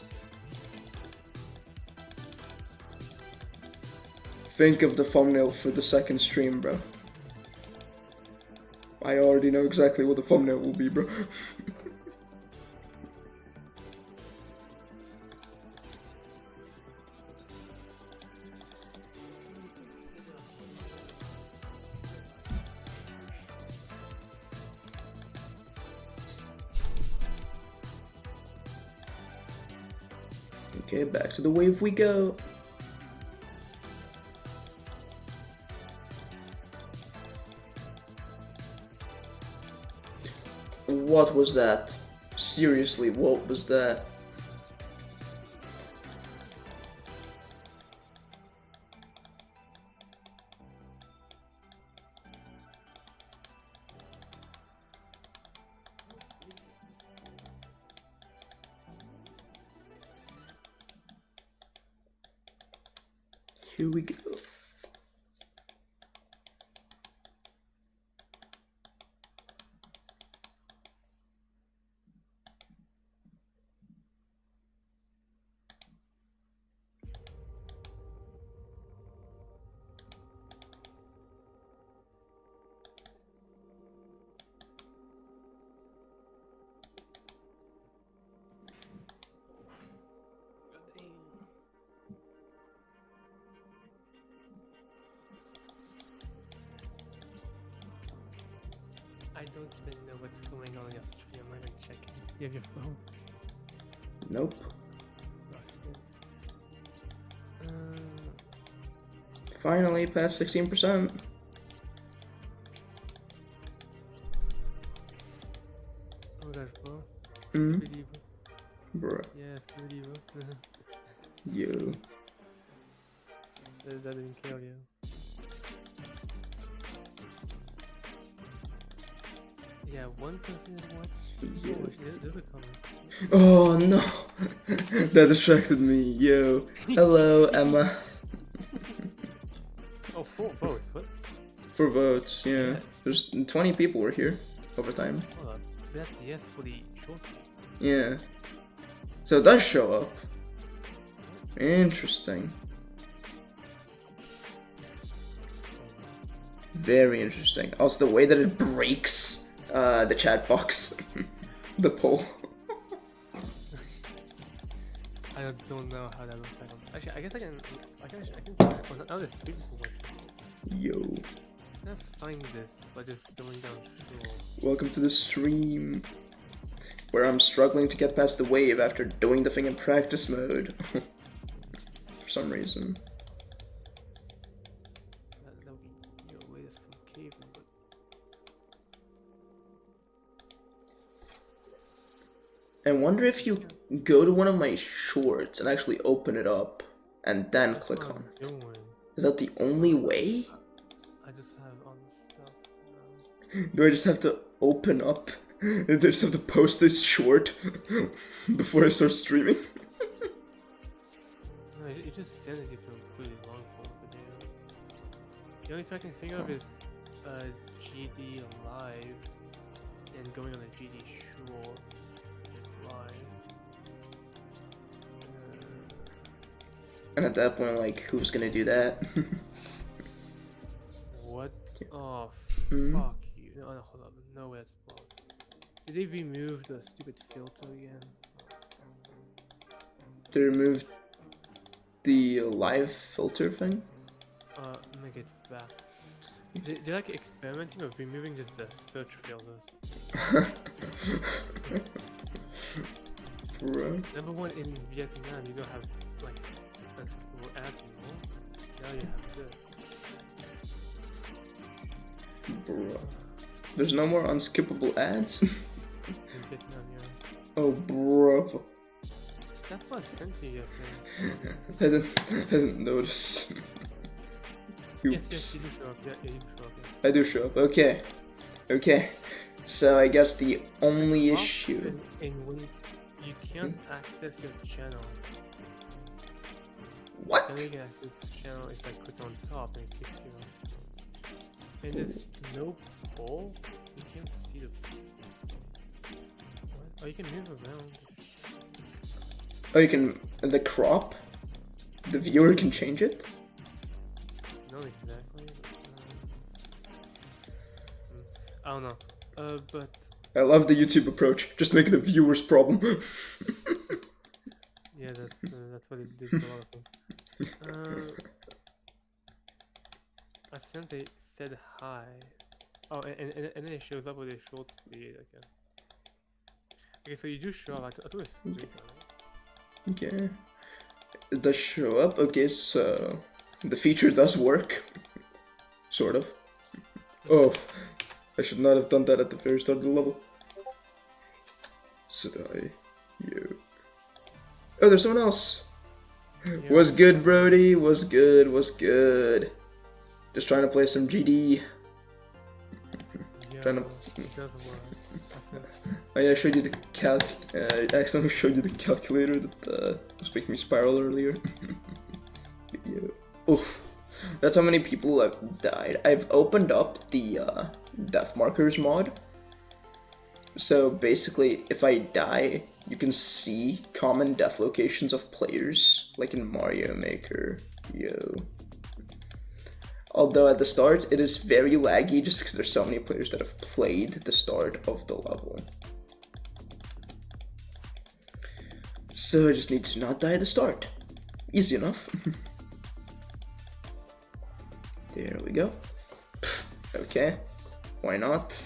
Think of the thumbnail for the second stream, bro. I already know exactly what the thumbnail will be, bro. Okay, back to the wave we go. What was that? Seriously, what was that? Here we go. I don't even know what's going on your stream. I'm gonna check it. You have your phone? Nope. Finally past 16%. Oh gosh, bro. Mm-hmm. Pretty, bro. Bro. Yes, pretty, bro. Yo. That didn't kill you. Yeah, 1% watch. Yeah. Oh, there's a comment. Oh no. That distracted me. Yo. Hello, Emma. Oh, 4 votes. What? 4 votes, yeah. There's 20 people were here over time. Hold on. That's yes for the short. Yeah. So it does show up. Interesting. Very interesting. Also, the way that it breaks the chat box, the poll. I don't know how that looks like. Actually, I guess I can. Oh, now there's 3 people watching. Yo. I can't find this by just going down scroll. Welcome to the stream, where I'm struggling to get past the wave after doing the thing in practice mode. For some reason. That would be your latest from cave, but I wonder if you go to one of my shorts and actually open it up and then click on it. Is that the only way? I just have all the stuff. Do I just have to open up? Do I just have to post this short before I start streaming? No, it just sends you to a completely long form video. The only thing I can think of is GD live and going on a GD short live. And at that point, like, who's gonna do that? What? Oh, Mhm. fuck you. No, hold up. No, it's blocked. Did they remove the stupid filter again? They removed the live filter thing? Make it back. They're like experimenting with removing just the search filters. Bro. Number one, in Vietnam, you don't have like Now you have this. Bruh. There's no more unskippable ads? You get none, yeah. Oh, bruh. That's what I sent to you, I didn't notice. Yes, Oops. you do show up. Yeah, you do show up. Yeah. I do show up. Okay. Okay. So I guess the only issue. And when you can't access your channel. What? The only way you can access the channel is like click on top and it kicks you. And there's no poll. You can't see the. What? Oh, you can move around. Oh, you can. The crop? The viewer can change it? Not exactly. I don't know. But I love the YouTube approach. Just make it the viewer's problem. yeah, that's what it did for a lot of things. I think they said hi. Oh, and then it shows up with a short video again. Okay, so you do show up. I thought it was free, right? Okay. It does show up. Okay, so the feature does work. Sort of. Oh, I should not have done that at the very start of the level. Should I? You. Oh, there's someone else. Yeah. What's good, Brody? What's good? What's good? Just trying to play some GD. Yeah, Trying to. it does work. I showed you the I accidentally showed you the calculator that was making me spiral earlier. Yeah. Oof. That's how many people have died. I've opened up the death markers mod. So basically, if I die, you can see common death locations of players, like in Mario Maker. Yo. Although at the start, it is very laggy just because there's so many players that have played the start of the level. So I just need to not die at the start. Easy enough. There we go. Okay, why not?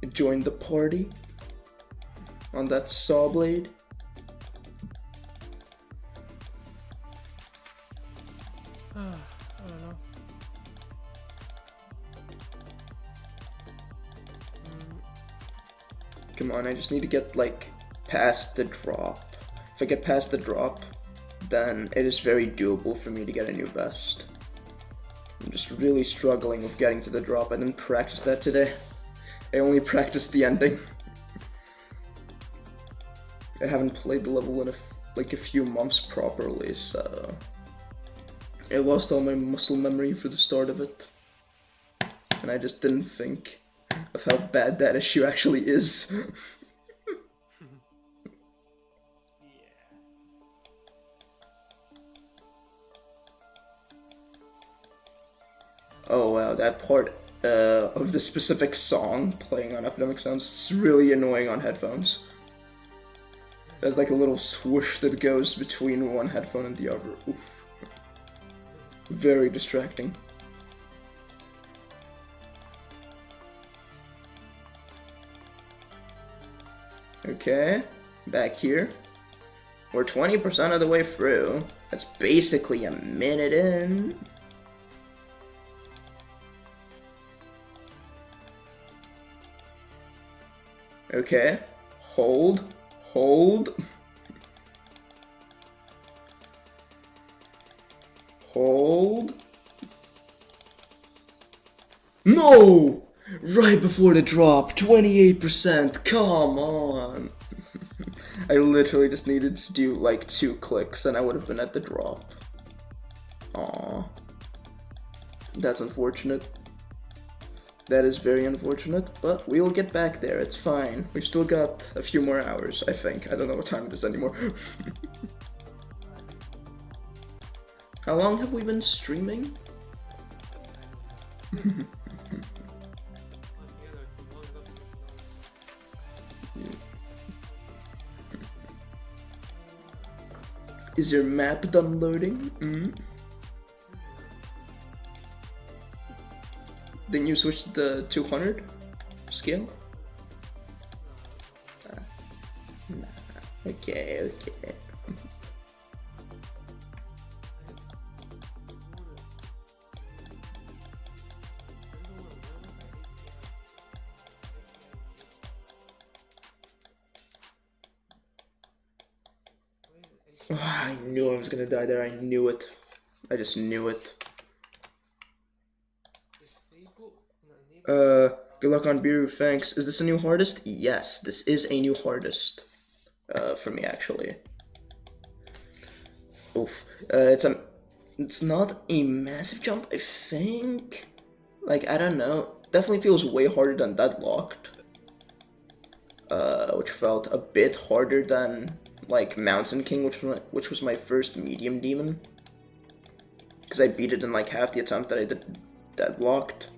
Join the party on that saw blade. I don't know. Come on, I just need to get like past the drop. If I get past the drop, then it is very doable for me to get a new best. I'm just really struggling with getting to the drop. I didn't practice that today. I only practiced the ending. I haven't played the level in like a few months properly, so I lost all my muscle memory for the start of it. And I just didn't think of how bad that issue actually is. Oh wow, that part of the specific song playing on Epidemic sounds really annoying on headphones. There's like a little swoosh that goes between one headphone and the other. Oof. Very distracting. Okay, back here. We're 20% of the way through. That's basically a minute in. Okay, hold. Hold. No! Right before the drop, 28%, come on. I literally just needed to do like 2 clicks and I would have been at the drop. Aww. That's unfortunate. That is very unfortunate, but we will get back there, it's fine. We've still got a few more hours, I think. I don't know what time it is anymore. How long have we been streaming? Is your map done loading? Then you switch to the 200 scale? Okay. I knew I was gonna die there. I knew it. I just knew it. Good luck on Biru, thanks. Is this a new hardest? Yes, this is a new hardest. For me, actually. Oof. It's not a massive jump, I think. Like, I don't know. Definitely feels way harder than Deadlocked. Which felt a bit harder than, like, Mountain King, which was my first medium demon. Because I beat it in, like, half the attempt that I did Deadlocked.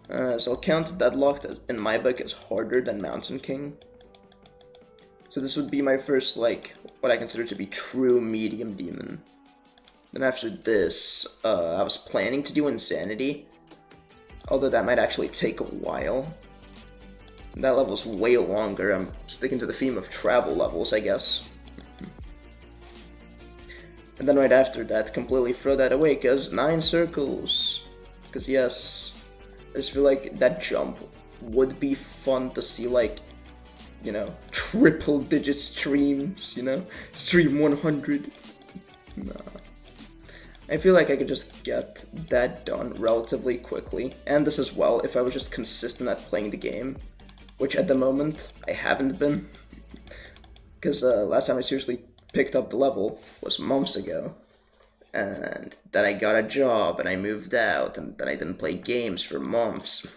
So I'll count Deadlocked as, in my book, as harder than Mountain King. So this would be my first, like, what I consider to be true medium demon. Then after this, I was planning to do Insanity. Although that might actually take a while. That level's way longer. I'm sticking to the theme of travel levels, I guess. And then right after that, completely throw that away, because 9 circles. Because yes, I just feel like that jump would be fun to see, like, you know, triple digit streams, you know? Stream 100. Nah. I feel like I could just get that done relatively quickly. And this as well, if I was just consistent at playing the game. Which at the moment, I haven't been. Because last time I seriously picked up the level was months ago. And then I got a job and I moved out. And then I didn't play games for months.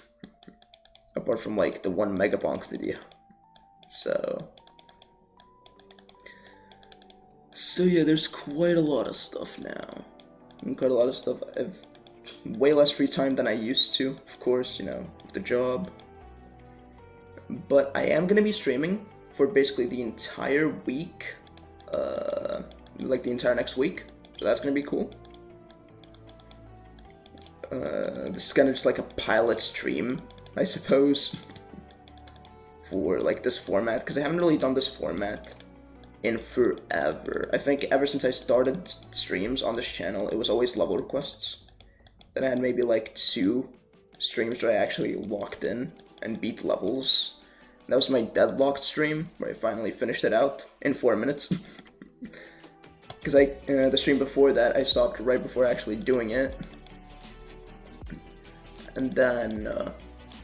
Apart from like the one Megabonk video. So yeah, there's quite a lot of stuff now. Quite a lot of stuff. I have way less free time than I used to, of course, you know, the job. But I am gonna be streaming for basically the entire week, like the entire next week. So that's gonna be cool. This is kind of just like a pilot stream, I suppose, for like this format, because I haven't really done this format in forever. I think ever since I started streams on this channel, it was always level requests. Then I had maybe like 2 streams where I actually locked in and beat levels. That was my Deadlocked stream, where I finally finished it out in 4 minutes. Because the stream before that, I stopped right before actually doing it. And then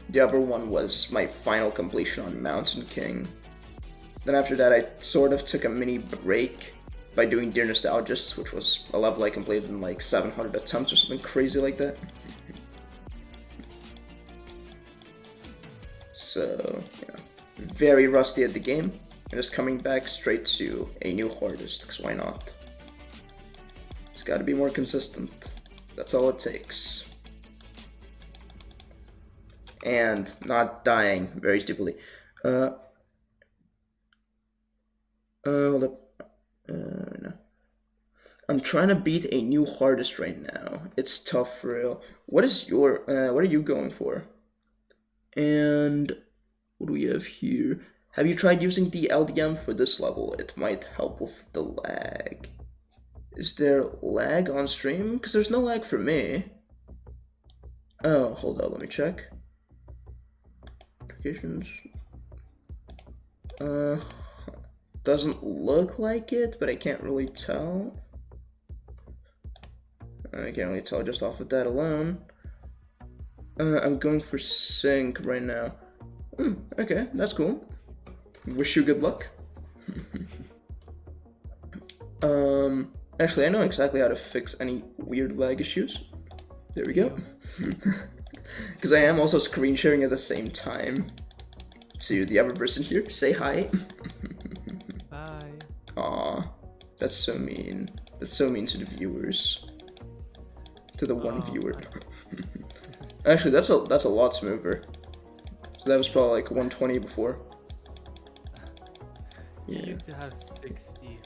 the other one was my final completion on Mountain King. Then after that, I sort of took a mini break by doing Dear Nostalgists, which was a level I completed in like 700 attempts or something crazy like that. So, yeah, very rusty at the game, and just coming back straight to a new hardest, because why not? Just gotta be more consistent. That's all it takes. And not dying very stupidly. Hold up. No. I'm trying to beat a new hardest right now. It's tough for real. What is your, what are you going for? And what do we have here? Have you tried using the LDM for this level? It might help with the lag. Is there lag on stream? Because there's no lag for me. Oh, hold on, let me check. Notifications. Doesn't look like it, but I can't really tell. I can't really tell just off of that alone. I'm going for sync right now. Okay, that's cool. Wish you good luck. Actually, I know exactly how to fix any weird lag issues. There we go. Because I am also screen sharing at the same time to the other person here. Say hi. Bye. Aw, that's so mean. That's so mean to the viewers. To the one viewer. Actually, that's a lot smoother. So that was probably like 120 before. You used to have 60.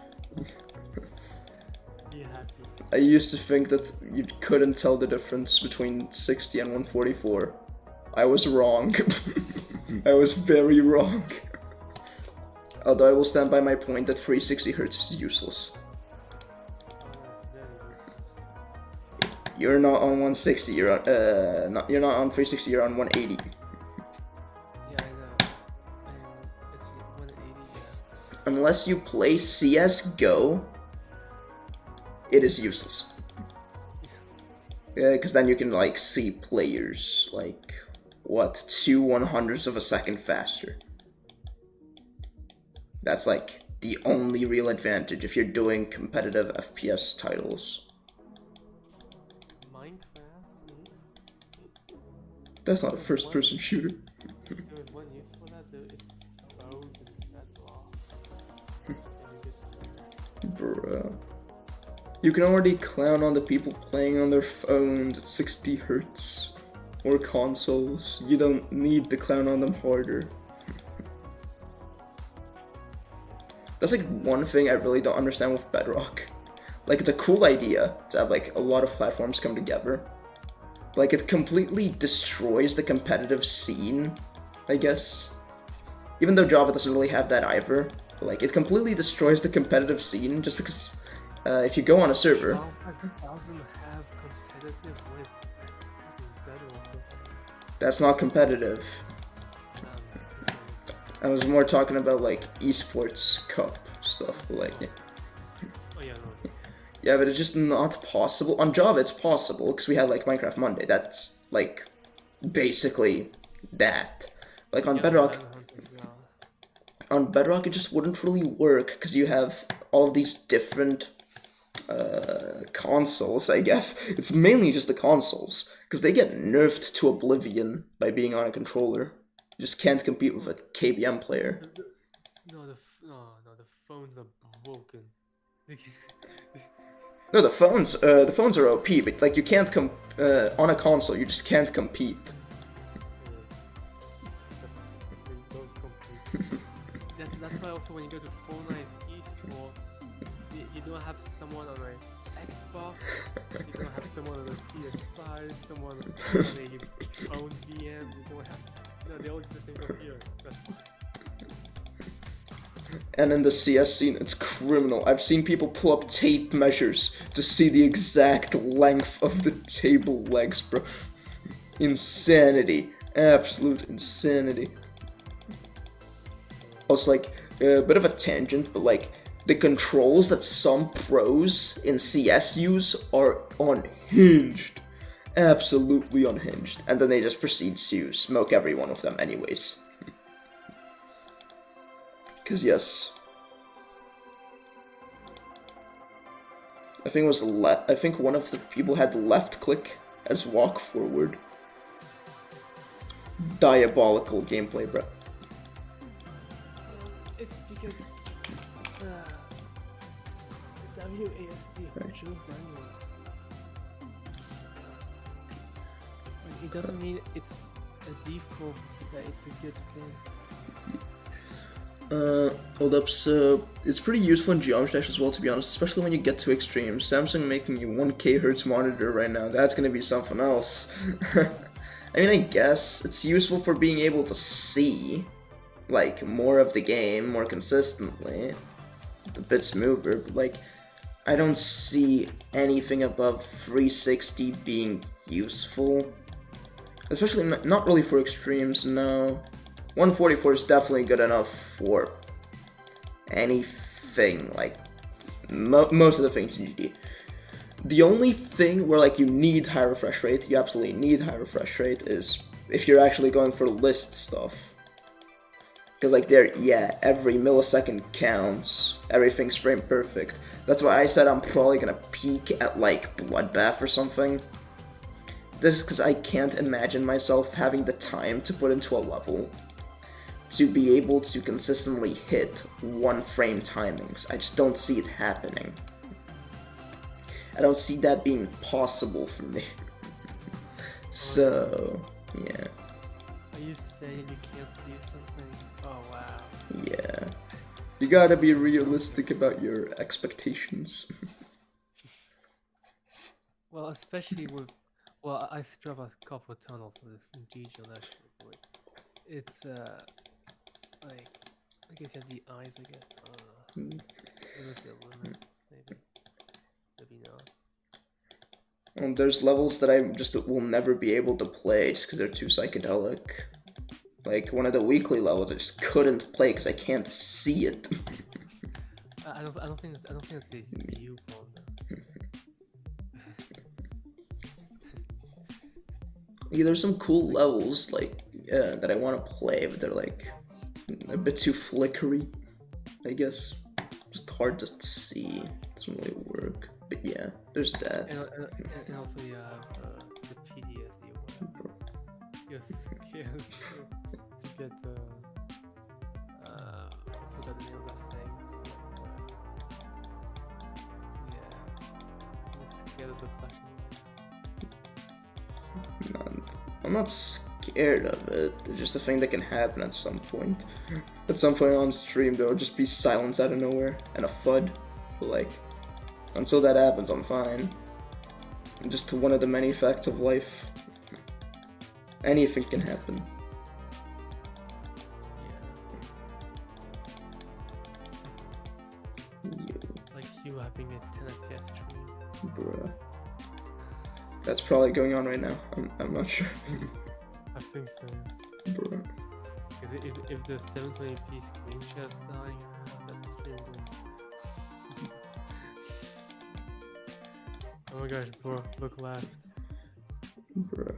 Be happy. I used to think that you couldn't tell the difference between 60 and 144. I was wrong. I was very wrong. Although I will stand by my point that 360 Hz is useless. You're not on 160. You're on you're not on 360. You're on 180. Yeah, I know. It's 180. Yeah. On unless you play CS:GO, it is useless. Yeah, because then you can like see players like what 2/100ths of a second faster. That's like the only real advantage if you're doing competitive FPS titles. Minecraft? That's not a first-person shooter. There was one use for that, though. It's frozen. That's all. Bruh. You can already clown on the people playing on their phones at 60 Hz or consoles. You don't need to clown on them harder. That's like one thing I really don't understand with Bedrock. Like, it's a cool idea to have like a lot of platforms come together. Like, it completely destroys the competitive scene, I guess. Even though Java doesn't really have that either. But like, it completely destroys the competitive scene just because if you go on a server... Java doesn't have competitive with Bedrock. That's not competitive. I was more talking about like esports cup stuff, but like Oh yeah, no. yeah, but it's just not possible. On Java it's possible because we have like Minecraft Monday. That's like basically that. Like on Bedrock, it just wouldn't really work because you have all of these different consoles, I guess. It's mainly just the consoles because they get nerfed to oblivion by being on a controller. You just can't compete with a KBM player. No, the phones are broken. No, the phones are OP, but like you can't on a console, you just can't compete. That's why also when you go to Fortnite esports, you don't have someone on an Xbox, you don't have someone on a PS5, someone on a own VM, you don't have. No, they all do the same computer. And in the CS scene, it's criminal. I've seen people pull up tape measures to see the exact length of the table legs, bro. Insanity. Absolute insanity. Also, like, a bit of a tangent, but like, the controls that some pros in CS use are unhinged. Absolutely unhinged. And then they just proceed to smoke every one of them anyways. Because yes, I think it was I think one of the people had left click as walk forward. Diabolical gameplay, bro. It's because WASD chose Daniel. It doesn't mean it's a default that it's a good thing. Hold up, so it's pretty useful in Geometry Dash as well, to be honest, especially when you get to extremes. Samsung making a 1K Hertz monitor right now, that's gonna be something else. I mean, I guess it's useful for being able to see, like, more of the game more consistently. It's a bit smoother, but like, I don't see anything above 360 being useful. Especially not really for extremes, no. 144 is definitely good enough for anything, like most of the things in GD. The only thing where like you need high refresh rate, you absolutely need high refresh rate, is if you're actually going for list stuff. Because like there, yeah, every millisecond counts, everything's frame perfect. That's why I said I'm probably gonna peak at like Bloodbath or something. This is because I can't imagine myself having the time to put into a level to be able to consistently hit 1 frame timings. I just don't see it happening. I don't see that being possible for me. So, yeah. Are you saying you can't do something? Oh wow. Yeah. You gotta be realistic about your expectations. Well, especially with... Well, I struck a couple of tunnels for this regional actually. It's like, I guess you have the eyes, I guess. Maybe the limits, maybe not. And there's levels that I just will never be able to play just because they're too psychedelic. Like one of the weekly levels I just couldn't play because I can't see it. I don't think it's a you problem though. Yeah, there's some cool levels like that I want to play, but they're like a bit too flickery, I guess. Just hard to see. Doesn't really work. But yeah, there's that. And also you have the PTSD one. You're scared to get forgot the name of that thing. Yeah, you're scared of the flashing lights. I'm not scared of it. It's just a thing that can happen at some point. At some point on stream, there will just be silence out of nowhere and a FUD. But like, until that happens, I'm fine. Just one of the many facts of life. Anything can happen. Yeah. Like you having a 10 FPS stream. Bruh. That's probably going on right now. I'm not sure. I think so. Bruh. Because if the 720p screen shot's dying, that's stream going. Oh my gosh, bro, look left. Bruh.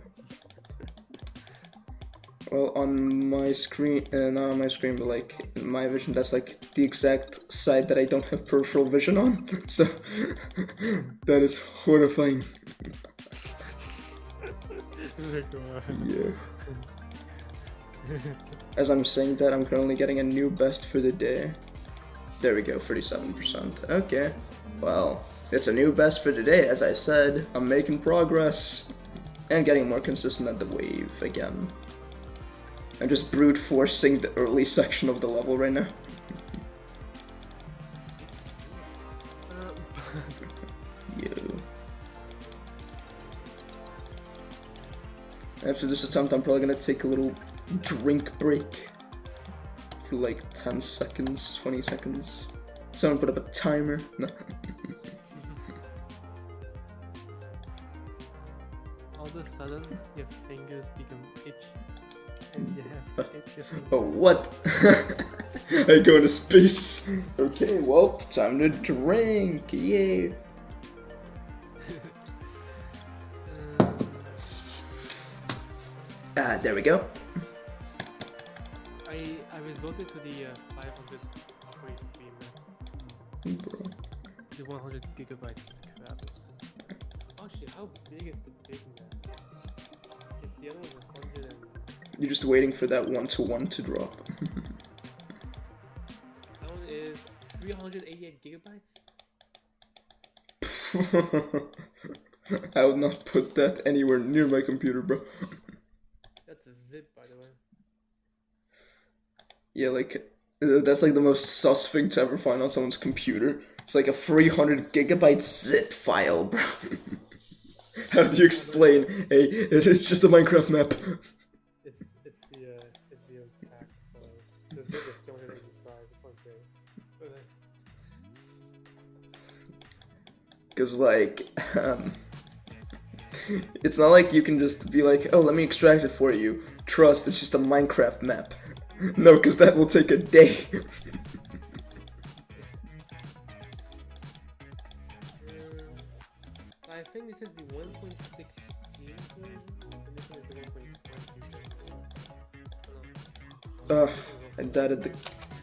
Well, on my screen, not on my screen, but like in my vision, that's like the exact side that I don't have peripheral vision on. So that is horrifying. Yeah. As I'm saying that, I'm currently getting a new best for the day. There we go, 37%. Okay. Well, it's a new best for today, as I said. I'm making progress. And getting more consistent at the wave again. I'm just brute forcing the early section of the level right now. Yo. After this attempt, I'm probably gonna take a little drink break for like 10 seconds, 20 seconds. Someone put up a timer. No. All of a sudden, your fingers become itchy. And you have to itch your fingers. Oh, what? I go into space. Okay, well, time to drink. Yay. There we go. I resorted to the 500 free Bro. the 100 gigabyte crap. Actually, how big is the big map? If the other was 100 and... You're just waiting for that 1-to-1 to drop. That one is 388 gigabytes? I would not put that anywhere near my computer, bro. That's a zip, by the way. Yeah, like, that's like the most sus thing to ever find on someone's computer. It's like a 300 gigabyte zip file, bro. How do you explain? Hey, it's just a Minecraft map. It's the unpacked file. The zip is 285. It's okay. Because like, it's not like you can just be like, oh, let me extract it for you. Trust, it's just a Minecraft map. No, because that will take a day. I think this is the 1.16 version, and this one is the 1.20 version. I died at the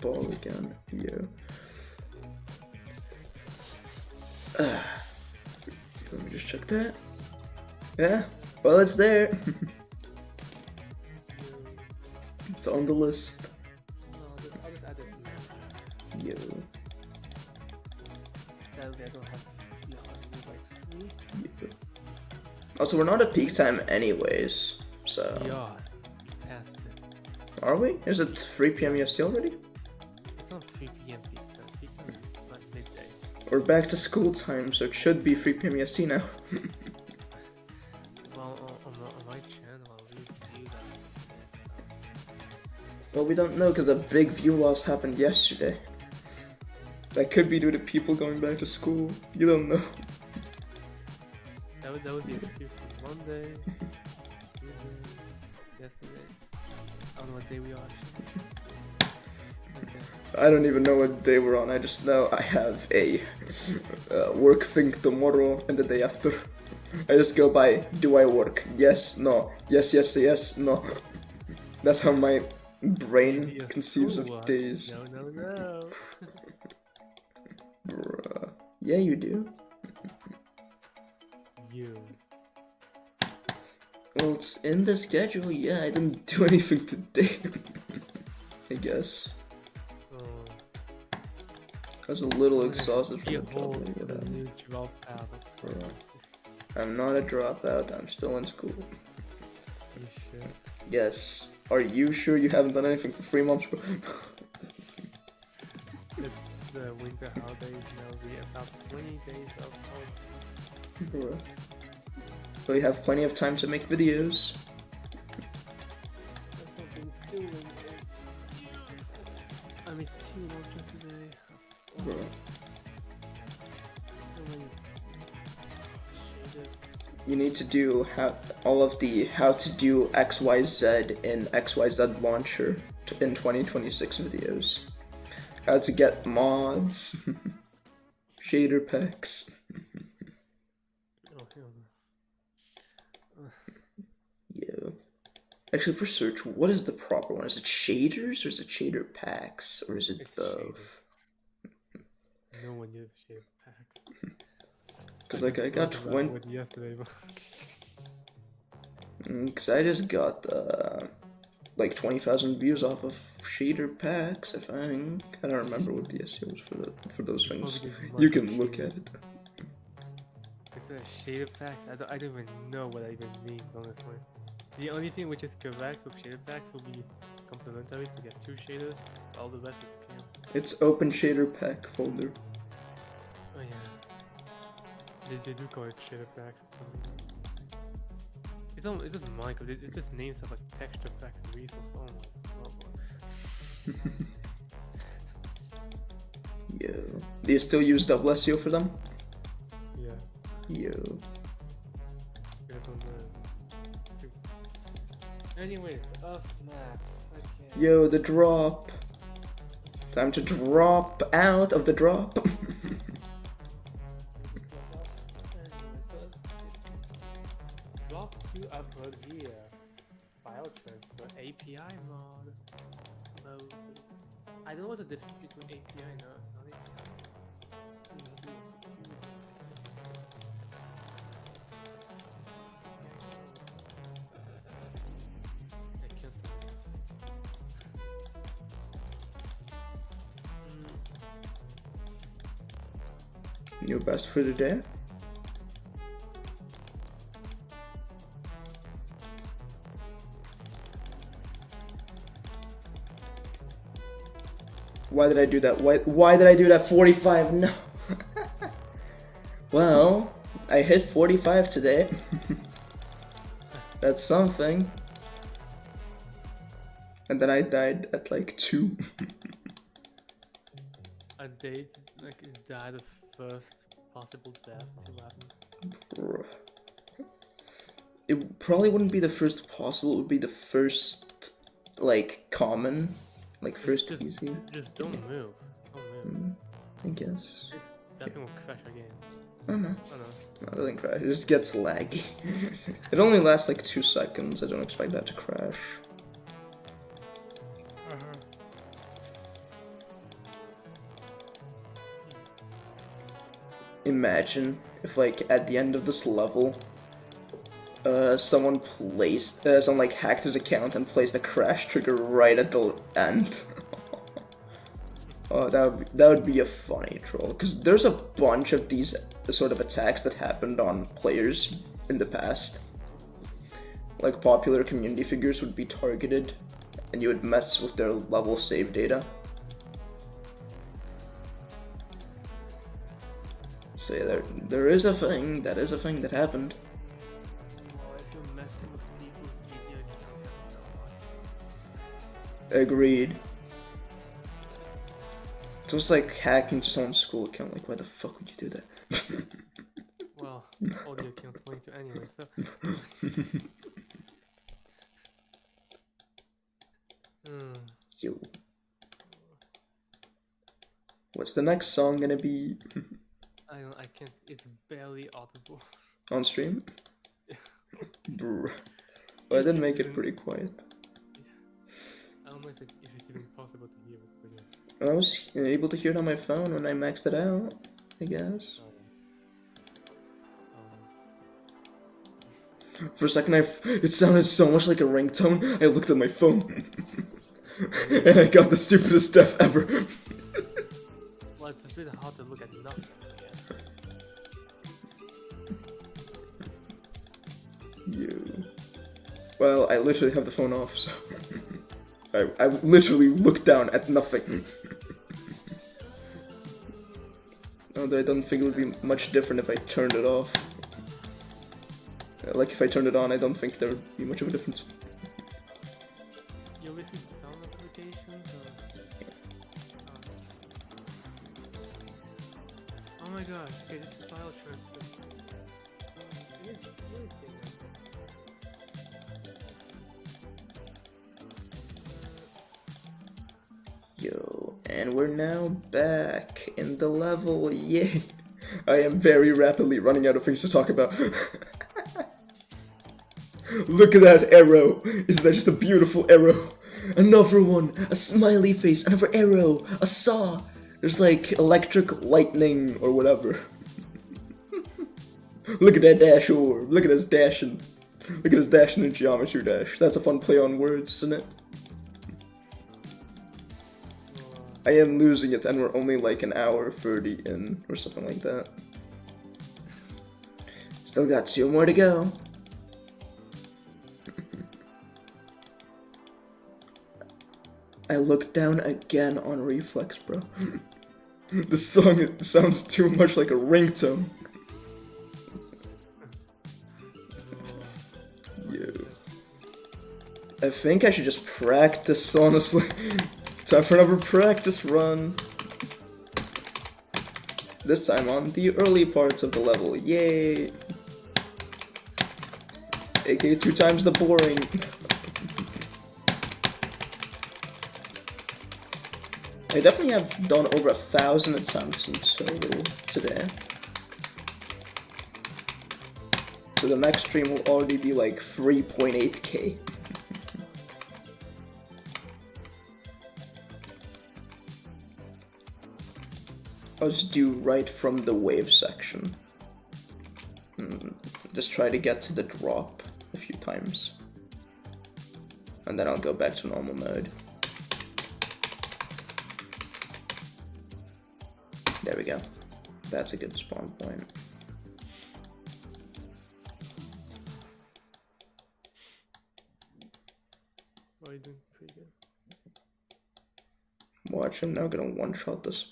ball again. Yeah. Let me just check that. Yeah, well, it's there. It's on the list. I'll just add this. Yo. Sadly, I don't have 300 gigabytes free. Yeah. Also, we're not at peak time anyways, so... We are past it. Are we? Is it 3 PM EST already? It's not 3 PM peak time. Peak time is like midday. We're back to school time, so it should be 3 PM EST now. Well, on my channel, I'll review that. Well, we don't know because the big view loss happened yesterday. That could be due to people going back to school. You don't know. That would be a excuse for Monday, Tuesday, yesterday. I don't know what day we are. I don't even know what day we're on. I just know I have a work thing tomorrow and the day after. I just go by, do I work? Yes, no. Yes, yes, yes, no. That's how my brain conceives of days. No. Bruh. Yeah, you do. You. Well, it's in the schedule. Yeah, I didn't do anything today. I guess. I was a little exhausted from the Behold traveling, the but new dropout of bruh. I'm not a dropout. I'm still in school. You sure? Yes. Are you sure you haven't done anything for 3 months, bro? It's the winter holidays now. We have about 20 days of home. Bruh. So you have plenty of time to make videos. That's what we're doing. I made 2 launches today. Bruh. So many shaded. You need to do all of the how to do XYZ in XYZ launcher in 2026 videos. How to get mods, shader packs. Oh, hell no. Yeah. Actually, for search, what is the proper one? Is it shaders or is it shader packs or is it It's both? No one uses shader packs. Because like I got yesterday, but because I just got like 20,000 views off of shader packs. I think I don't remember what the SEO was for those things. You can look at it. It's a shader packs. I don't even know what that even means, honestly. The only thing which is correct with shader packs will be complementary to get 2 shaders. All the rest is scam. It's open shader pack folder. Oh yeah. They do call it shader packs. It doesn't mind because it just names stuff like texture packs and resource. Oh my god. Yo. Do you still use double SEO for them? Yeah. Yo. Anyways, map. Okay. Yo, the drop. Time to drop out of the drop. Drop to upload here. File transfer API mod. Load. I don't know what the difference between API and not API. I can't. Your best for today? Why did I do that? Why did I do that? 45? No. Well, I hit 45 today. That's something. And then I died at like 2. A date like died of first possible death. See what happens. Bruh. It probably wouldn't be the first possible. It would be the first, like, common, like first easy. Just don't move. Don't move. I guess. That thing will crash again. I don't know. Oh no. No, it doesn't crash. It just gets laggy. It only lasts like 2 seconds. I don't expect that to crash. Imagine if, like, at the end of this level, someone like hacked his account and placed a crash trigger right at the end. Oh, that would be a funny troll. Because there's a bunch of these sort of attacks that happened on players in the past. Like, popular community figures would be targeted, and you would mess with their level save data. So yeah, there is a thing. That is a thing that happened. Oh, if you're messing with people's GDI accounts, Agreed. It's just like hacking to someone's school account. Like, why the fuck would you do that? well, all the accounts linked to anyway, so. Yo. What's the next song gonna be? I can't. It's barely audible. On stream? Brr. Well, I did make it pretty quiet. I don't know if it's even possible to hear it. But yeah. I was able to hear it on my phone when I maxed it out, I guess. For a second, it sounded so much like a ringtone. I looked at my phone, and I got the stupidest death ever. Well, it's a bit hard to look at nothing. You. Well, I literally have the phone off, so I literally looked down at nothing. Although I don't think it would be much different if I turned it off. Like if I turned it on, I don't think there would be much of a difference. You receive sound notifications or... Oh my gosh, okay, this is file transfer. Yo, and we're now back in the level, yay! I am very rapidly running out of things to talk about. Look at that arrow! Isn't that just a beautiful arrow? Another one! A smiley face! Another arrow! A saw! There's like electric lightning or whatever. Look at that dash orb! Look at us dashing! Look at us dashing in Geometry Dash. That's a fun play on words, isn't it? I am losing it, and we're only like an hour 30 in, or something like that. Still got 2 more to go. I looked down again on Reflex, bro. The song sounds too much like a ringtone. Yeah. I think I should just practice, honestly. Time for another practice run. This time on the early parts of the level, yay! aka 2 times the boring. I definitely have done over 1,000 attempts in total today. So the next stream will already be like 3.8k. I'll just do right from the wave section. Just try to get to the drop a few times. And then I'll go back to normal mode. There we go. That's a good spawn point. What are you doing? Pretty good. Watch, I'm now gonna one-shot this.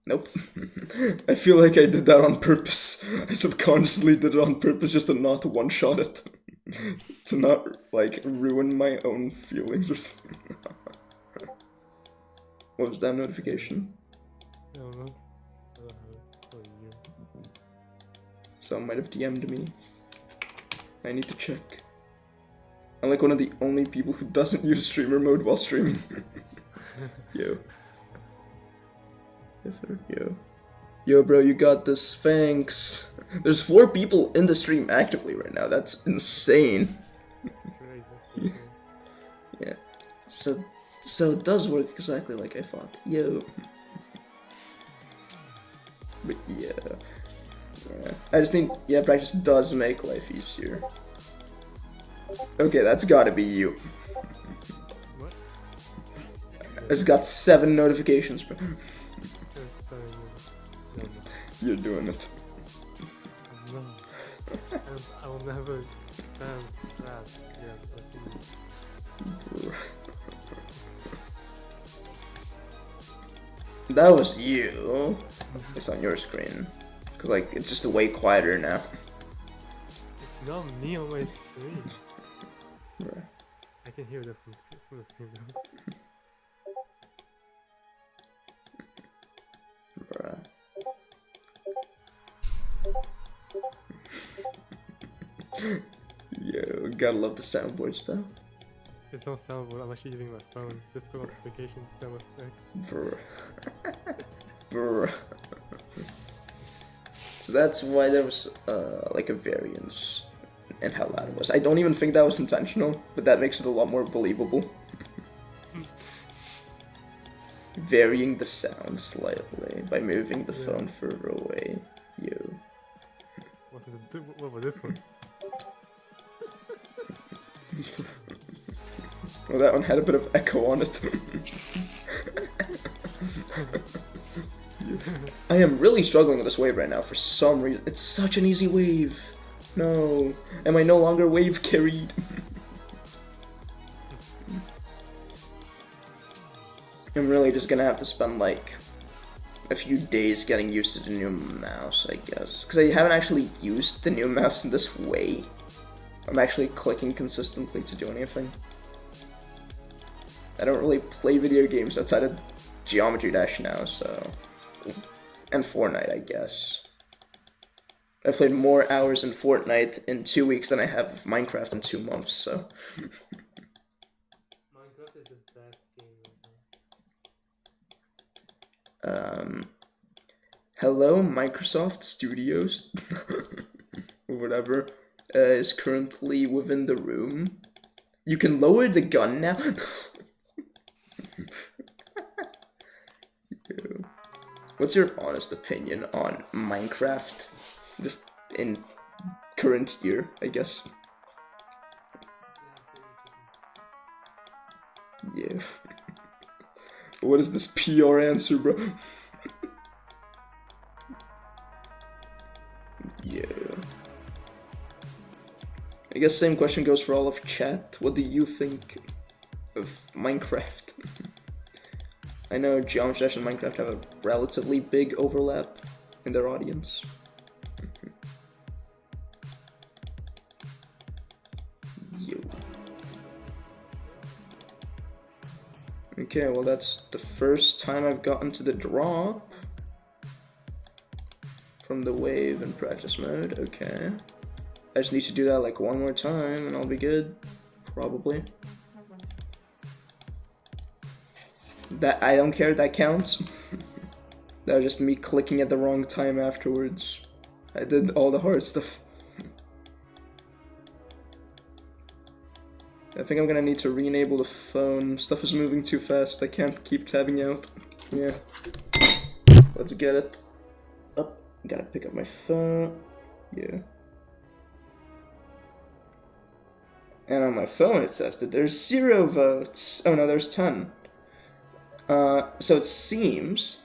Nope. I feel like I did that on purpose. I subconsciously did it on purpose just to not one-shot it. To not, like, ruin my own feelings or something. What was that notification? I don't know. I don't have it for you. Someone might have DM'd me. I need to check. I'm like one of the only people who doesn't use streamer mode while streaming. Yo. Yo. Yo, bro, you got this. Thanks. There's 4 people in the stream actively right now. That's insane. Crazy. Yeah. So it does work exactly like I thought. Yo. But yeah. I just think, practice does make life easier. Okay, that's gotta be you. What? I just got 7 notifications, bro. You're doing it. No. I will never stand that. Yeah, That was you. It's on your screen. Cause like, it's just way quieter now. it's not me on my screen. Bruh. I can hear that from the screen now. Bruh. Yo, gotta love the soundboard stuff. It's not soundboard, I'm actually using my phone. Discord notifications sound effect. Bruh. Bruh. So that's why there was like a variance in how loud it was. I don't even think that was intentional, but that makes it a lot more believable. Varying the sound slightly by moving the phone further away. Yo. What was this one? Well, that one had a bit of echo on it. I am really struggling with this wave right now for some reason. It's such an easy wave. No. Am I no longer wave carried? I'm really just gonna have to spend like a few days getting used to the new mouse, I guess. Because I haven't actually used the new mouse in this way. I'm actually clicking consistently to do anything. I don't really play video games outside of Geometry Dash now, so... And Fortnite, I guess. I've played more hours in Fortnite in 2 weeks than I have of Minecraft in 2 months, so... Minecraft is the best game Hello, Microsoft Studios, or whatever, is currently within the room. You can lower the gun now? What's your honest opinion on Minecraft? Just in current year, I guess. Yeah. What is this PR answer, bro? Yeah. I guess same question goes for all of chat. What do you think of Minecraft? I know Geometry Dash and Minecraft have a relatively big overlap in their audience. Yo. Okay, well that's the first time I've gotten to the drop from the wave in practice mode. Okay. I just need to do that like one more time and I'll be good. Probably. That I don't care if that counts. That was just me clicking at the wrong time afterwards. I did all the hard stuff. I think I'm gonna need to re-enable the phone. Stuff is moving too fast. I can't keep tabbing out. Yeah. Let's get it. Up. Gotta pick up my phone. Yeah. And on my phone it says that there's 0 votes. Oh no, there's 10. So it seems...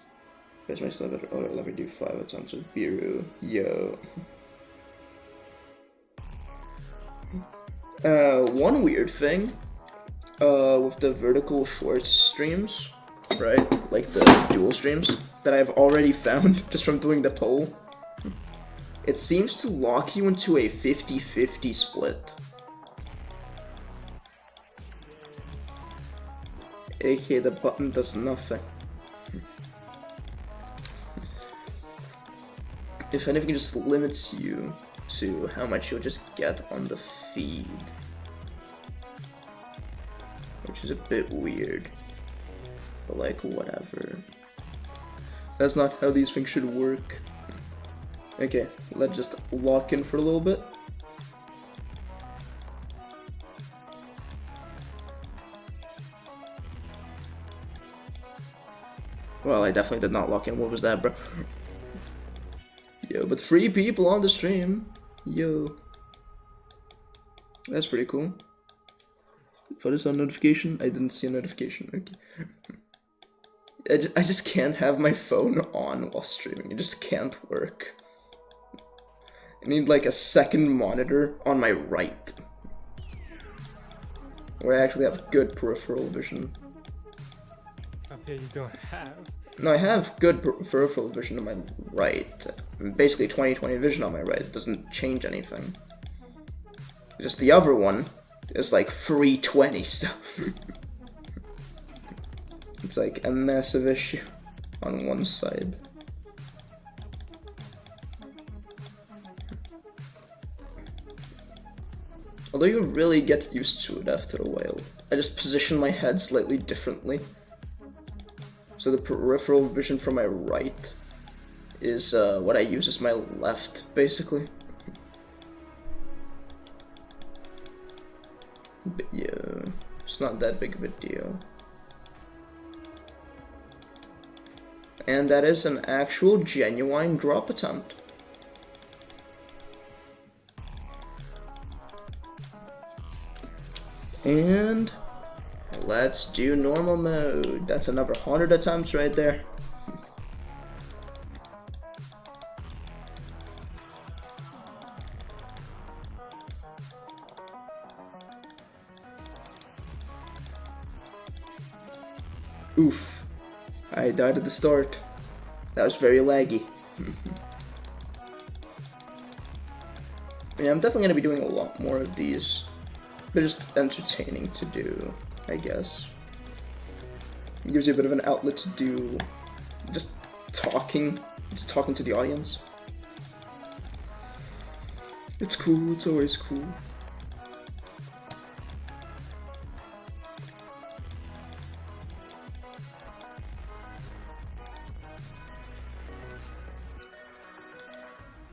Where's my stuff? Oh, let me do 5 votes on to Biru. Yo. One weird thing, with the vertical shorts streams, right? Like the dual streams, that I've already found just from doing the poll. It seems to lock you into a 50-50 split. aka the button does nothing. If anything, it just limits you to how much you'll just get on the feed, which is a bit weird, but like whatever. That's not how these things should work. Okay, let's just lock in for a little bit. Well, I definitely did not lock in. What was that, bro? Yo, but 3 people on the stream. Yo. That's pretty cool. For this on notification? I didn't see a notification. Okay. I just can't have my phone on while streaming. It just can't work. I need like a second monitor on my right, where I actually have good peripheral vision. Up here you don't have. No, I have good peripheral vision on my right. Basically 20/20 vision on my right. It doesn't change anything. Just the other one is like 320, so it's like a massive issue on one side. Although you really get used to it after a while. I just position my head slightly differently. So the peripheral vision from my right is what I use as my left, basically. But yeah, it's not that big of a deal. And that is an actual genuine drop attempt. And let's do normal mode. That's another 100 attempts right there. Oof. I died at the start. That was very laggy. Yeah, I'm definitely going to be doing a lot more of these. They're just entertaining to do, I guess. It gives you a bit of an outlet to do just talking to the audience. It's cool, it's always cool.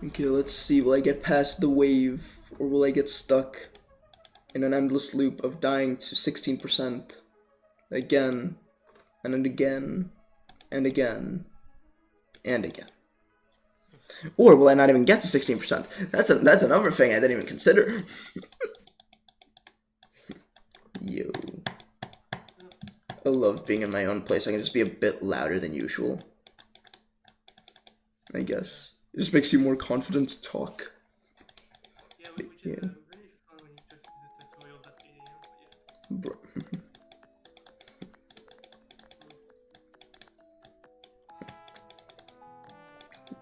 Okay, let's see, will I get past the wave, or will I get stuck in an endless loop of dying to 16% again, and then again, and again, and again? Or will I not even get to 16%? That's another thing I didn't even consider. Yo. I love being in my own place. I can just be a bit louder than usual, I guess. It just makes you more confident to talk. Yeah, which is really fun when you just do the tutorials at 8 AM. Bro.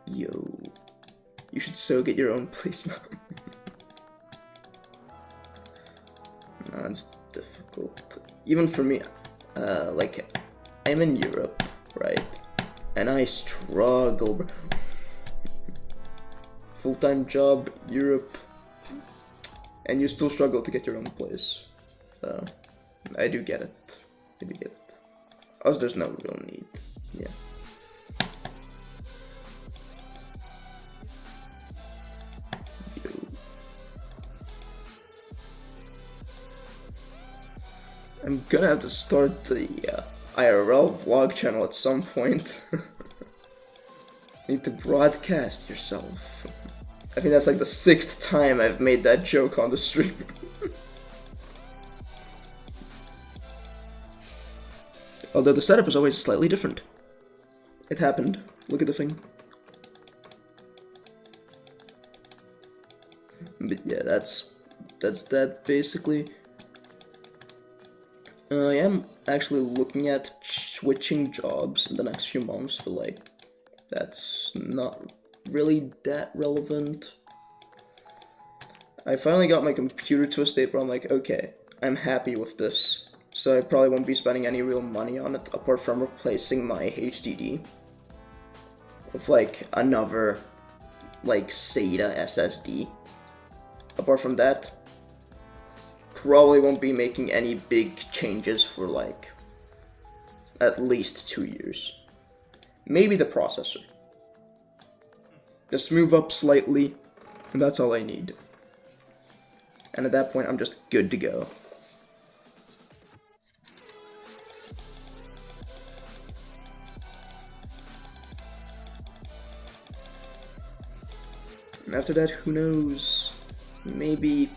Yo. You should so get your own place now. No, it's difficult. Even for me, like, I'm in Europe, right? And I struggle, bro. Full-time job, Europe, and you still struggle to get your own place. So, I do get it. I do get it. Also, there's no real need. Yeah. Yo. I'm gonna have to start the IRL vlog channel at some point. Need to broadcast yourself. I think that's like the 6th time I've made that joke on the stream. Although the setup is always slightly different. It happened. Look at the thing. But yeah, that's that basically. I am actually looking at switching jobs in the next few months, but like, that's not really that relevant. I finally got my computer to a state where I'm like, okay, I'm happy with this, so I probably won't be spending any real money on it apart from replacing my HDD with like another like SATA SSD. Apart from that, probably won't be making any big changes for like at least 2 years. Maybe the processor. Just move up slightly, and that's all I need. And at that point, I'm just good to go. And after that, who knows? Maybe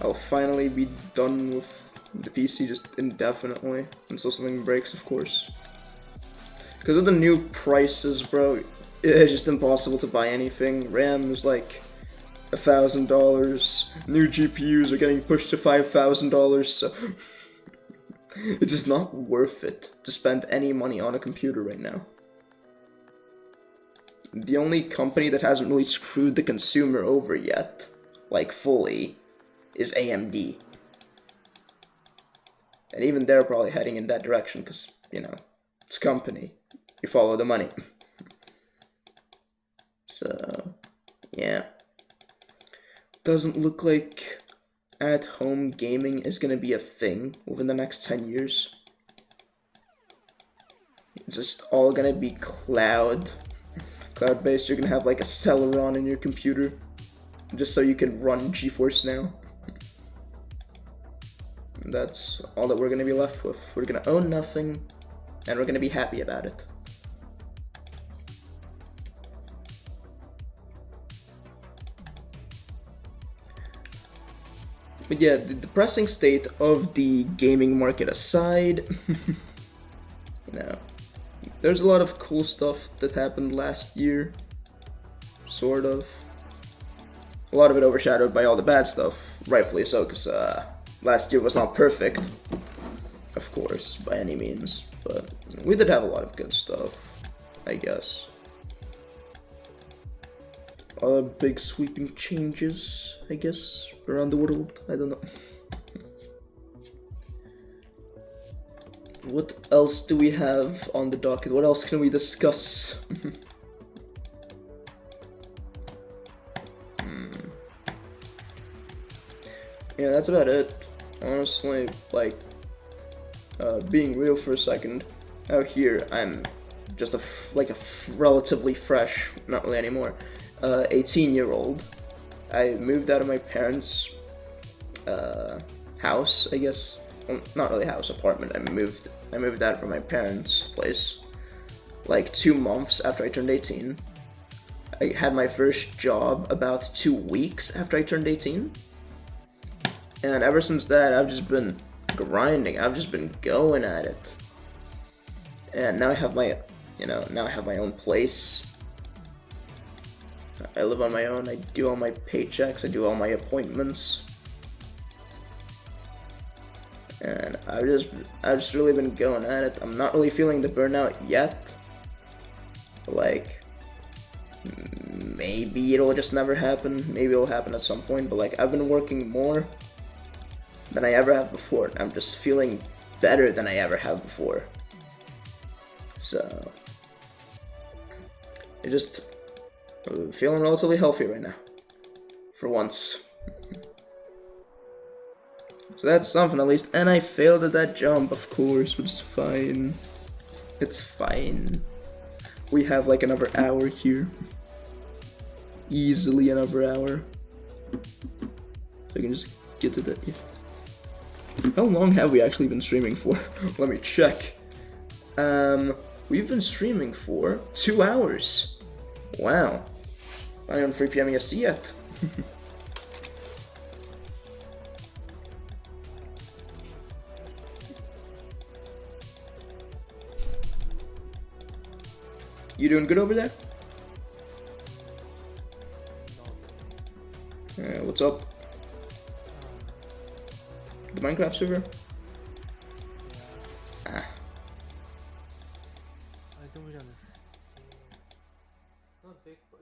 I'll finally be done with the PC just indefinitely, until something breaks, of course. Because of the new prices, bro, it's just impossible to buy anything. RAM is like $1,000. New GPUs are getting pushed to $5,000, so it's just not worth it to spend any money on a computer right now. The only company that hasn't really screwed the consumer over yet, like fully, is AMD. And even they're probably heading in that direction because, you know, it's a company. You follow the money. So, yeah. Doesn't look like at-home gaming is going to be a thing within the next 10 years. It's just all gonna be cloud-based. You're gonna have like a Celeron in your computer, just so you can run GeForce Now. And that's all that we're gonna be left with. We're gonna own nothing, and we're gonna be happy about it. But yeah, the depressing state of the gaming market aside, you know, there's a lot of cool stuff that happened last year, sort of. A lot of it overshadowed by all the bad stuff, rightfully so, because last year was not perfect, of course, by any means, but we did have a lot of good stuff, I guess. A lot of big sweeping changes, I guess, around the world. I don't know. What else do we have on the docket? What else can we discuss? Yeah, that's about it. Honestly, like, being real for a second, out here I'm just a relatively fresh, not really anymore, 18-year-old. I moved out of my parents' house, I guess. Well, not really house, apartment. I moved out from my parents' place like 2 months after I turned 18. I had my first job about 2 weeks after I turned 18. And ever since that, I've just been grinding. I've just been going at it. And now I have my, now I have my own place. I live on my own. I do all my paychecks. I do all my appointments. And I've just really been going at it. I'm not really feeling the burnout yet. Like, maybe it'll just never happen. Maybe it'll happen at some point. But like, I've been working more than I ever have before. I'm just feeling better than I ever have before. So, just feeling relatively healthy right now, for once. So that's something at least. And I failed at that jump, of course, which is fine. It's fine. We have like another hour here. Easily another hour. So I can just get to that. Yeah. How long have we actually been streaming for? Let me check. We've been streaming for 2 hours. Wow. Not on 3 PM EST yet. You doing good over there? What's up? The Minecraft server? Ah. I don't really understand. Not big, but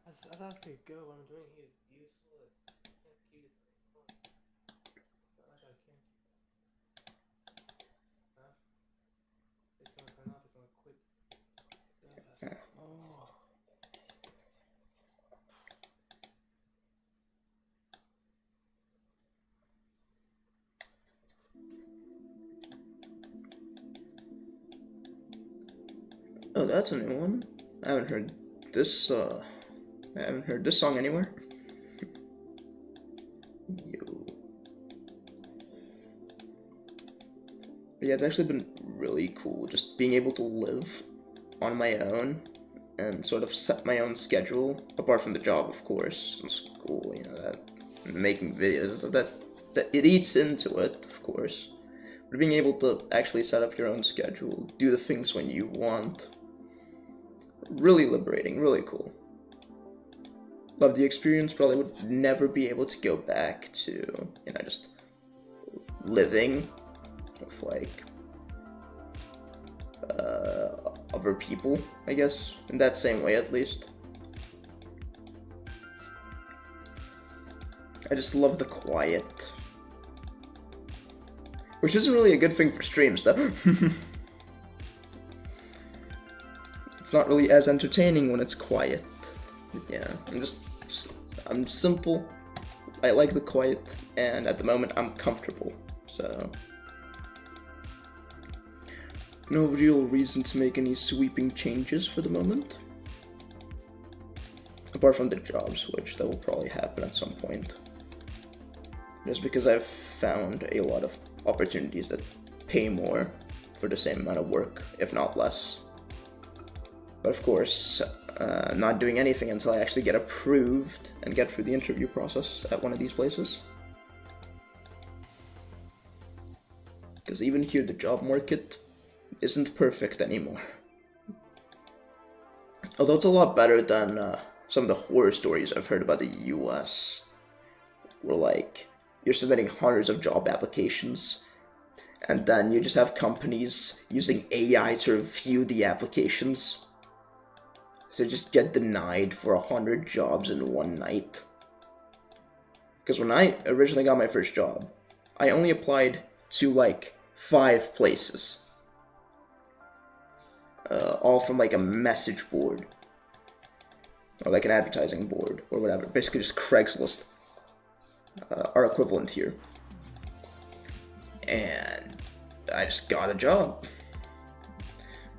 as I have to go, what I'm doing here is useless. I can't keep this thing. Actually, I can't. It's gonna turn off, it's gonna quit. Oh. Oh, that's a new one. I haven't heard this song anywhere. Yo. But yeah, it's actually been really cool just being able to live on my own and sort of set my own schedule, apart from the job, of course, and school, that making videos and stuff, that it eats into it, of course. But being able to actually set up your own schedule, do the things when you want, really liberating, really cool. Love the experience. Probably would never be able to go back to, just living with like other people, I guess, in that same way at least. I just love the quiet, which isn't really a good thing for streams though. It's not really as entertaining when it's quiet. But yeah, I'm simple. I like the quiet, and at the moment I'm comfortable. So no real reason to make any sweeping changes for the moment. Apart from the job switch, that will probably happen at some point. Just because I've found a lot of opportunities that pay more for the same amount of work, if not less. But of course, not doing anything until I actually get approved and get through the interview process at one of these places. Because even here, the job market isn't perfect anymore. Although it's a lot better than some of the horror stories I've heard about the US, where like you're submitting hundreds of job applications and then you just have companies using AI to review the applications, so you just get denied for 100 jobs in one night. Because when I originally got my first job, I only applied to like 5 places, all from like a message board or like an advertising board or whatever, basically just Craigslist, our equivalent here. And I just got a job.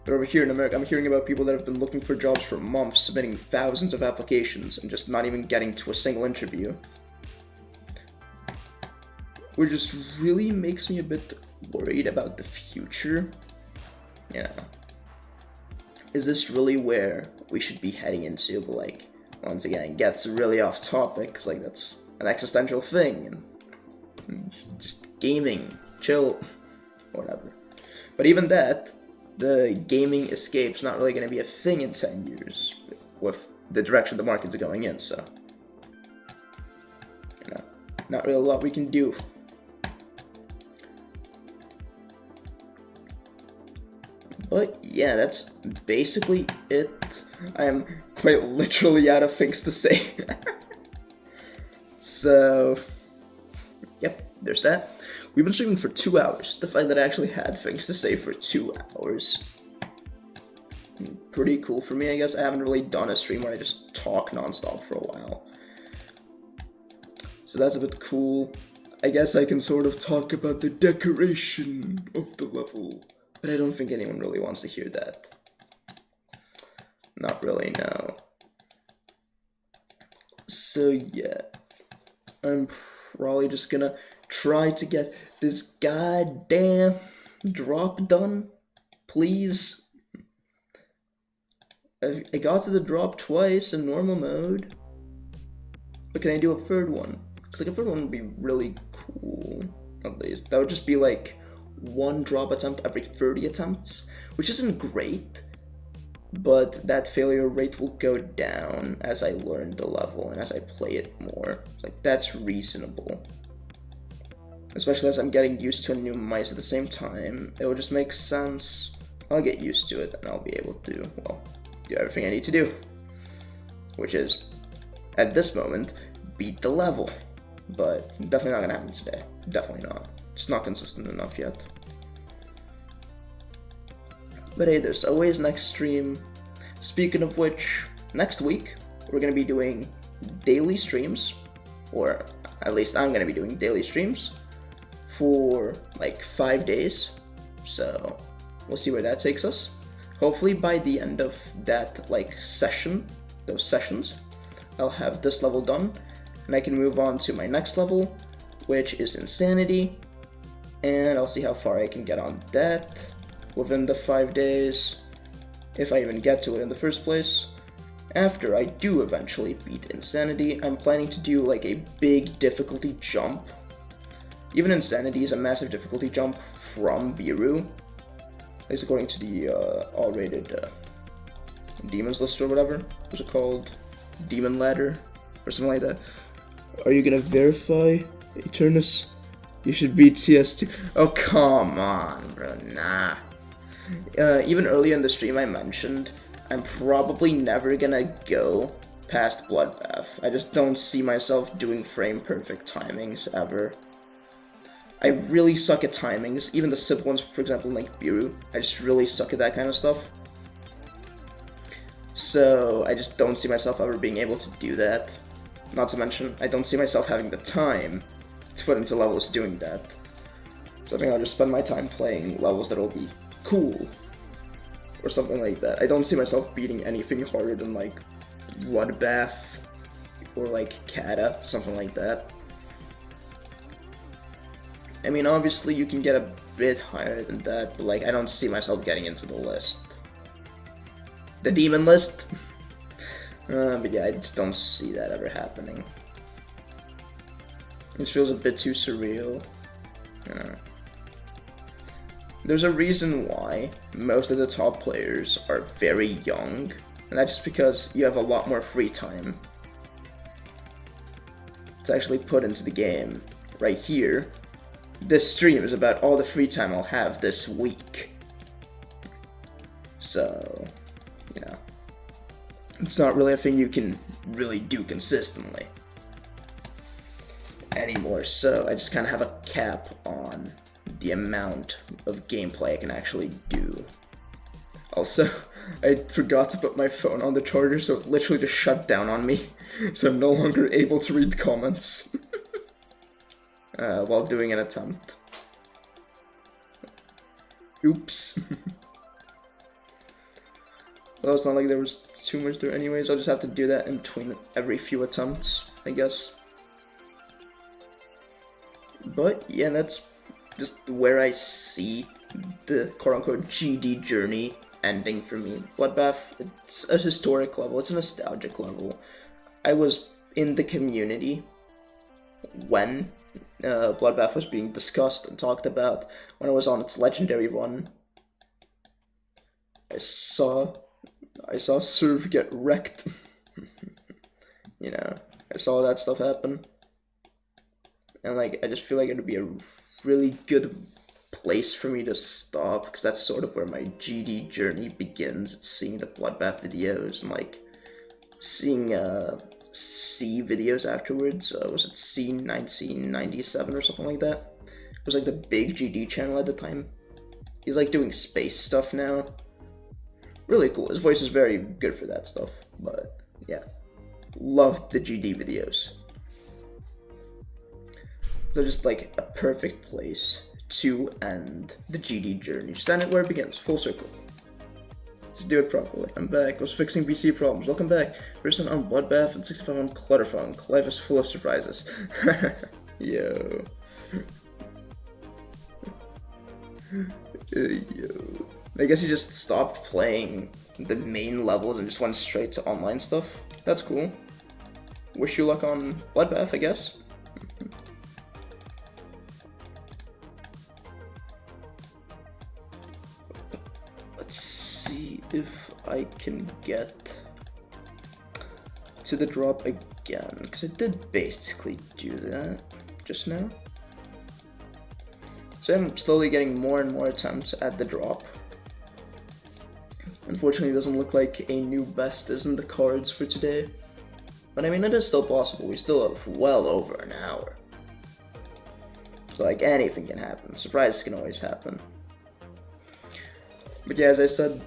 But over here in America, I'm hearing about people that have been looking for jobs for months, submitting thousands of applications and just not even getting to a single interview. Which just really makes me a bit worried about the future. Yeah. Is this really where we should be heading into? But like, once again, it gets really off topic, because like that's an existential thing, and just gaming, chill, whatever. But even that, the gaming escape's not really going to be a thing in 10 years with the direction the market's going in, so you know, not really a lot we can do. But yeah, that's basically it. I am quite literally out of things to say. So, yep, there's that. We've been streaming for 2 hours. The fact that I actually had things to say for 2 hours. Pretty cool for me, I guess. I haven't really done a stream where I just talk nonstop for a while. So that's a bit cool. I guess I can sort of talk about the decoration of the level. But I don't think anyone really wants to hear that. Not really, no. So yeah, I'm probably just gonna try to get this goddamn drop done, please. I got to the drop twice in normal mode, but can I do a third one? Because like a third one would be really cool, at least. That would just be like 1 drop attempt every 30 attempts, which isn't great, but that failure rate will go down as I learn the level and as I play it more. Like, that's reasonable. Especially as I'm getting used to a new mice at the same time, it will just make sense. I'll get used to it and I'll be able to, well, do everything I need to do. Which is, at this moment, beat the level. But definitely not gonna happen today. Definitely not. It's not consistent enough yet. But hey, there's always next stream. Speaking of which, next week, we're gonna be doing daily streams, or at least I'm gonna be doing daily streams for like 5 days. So we'll see where that takes us. Hopefully by the end of that like session, those sessions, I'll have this level done and I can move on to my next level, which is Insanity, and I'll see how far I can get on that within the 5 days, if I even get to it in the first place. After I do eventually beat Insanity, I'm planning to do like a big difficulty jump. Even Insanity is a massive difficulty jump from Biru, at least according to the all-rated demons list or whatever. What's it called? Demon ladder or something like that. Are you gonna verify, Eternus? You should beat TS2. Oh, come on, bro, nah. Even earlier in the stream I mentioned, I'm probably never gonna go past Bloodbath. I just don't see myself doing frame perfect timings ever. I really suck at timings, even the simple ones, for example, like Biru. I just really suck at that kind of stuff. So I just don't see myself ever being able to do that. Not to mention, I don't see myself having the time to put into levels doing that. So I think I'll just spend my time playing levels that'll be cool. Or something like that. I don't see myself beating anything harder than like Bloodbath or like Kata, something like that. I mean, obviously you can get a bit higher than that, but like I don't see myself getting into the list. The demon list? But yeah, I just don't see that ever happening. It feels a bit too surreal. There's a reason why most of the top players are very young, and that's just because you have a lot more free time to actually put into the game. Right here, this stream is about all the free time I'll have this week. So, yeah. It's not really a thing you can really do consistently anymore, so I just kind of have a cap on the amount of gameplay I can actually do. Also, I forgot to put my phone on the charger, so it literally just shut down on me, so I'm no longer able to read comments while doing an attempt. Oops. Well, it's not like there was too much there anyways. I'll just have to do that in between every few attempts, I guess. But yeah, that's just where I see the quote-unquote GD journey ending for me. Bloodbath, it's a historic level, it's a nostalgic level. I was in the community when Bloodbath was being discussed and talked about, when it was on its legendary run. I saw Serve get wrecked. You know, I saw that stuff happen. And like, I just feel like it would be a really good place for me to stop, because that's sort of where my GD journey begins. It's seeing the Bloodbath videos and like seeing C videos afterwards. Was it C1997 or something like that? It was like the big GD channel at the time. He's like doing space stuff now. Really cool. His voice is very good for that stuff. But yeah, loved the GD videos. So just like a perfect place to end the GD journey. Just end it where it begins, full circle. Just do it properly. I'm back. I was fixing BC problems. Welcome back. First on Bloodbath and 65 on Clutterfunk. Life is full of surprises. Yo. Yo. I guess you just stopped playing the main levels and just went straight to online stuff. That's cool. Wish you luck on Bloodbath, I guess. Let's see if I can get to the drop again, because I did basically do that just now. So I'm slowly getting more and more attempts at the drop. Unfortunately, it doesn't look like a new best is in the cards for today. But I mean, it is still possible. We still have well over an hour. So like, anything can happen. Surprises can always happen. But yeah, as I said,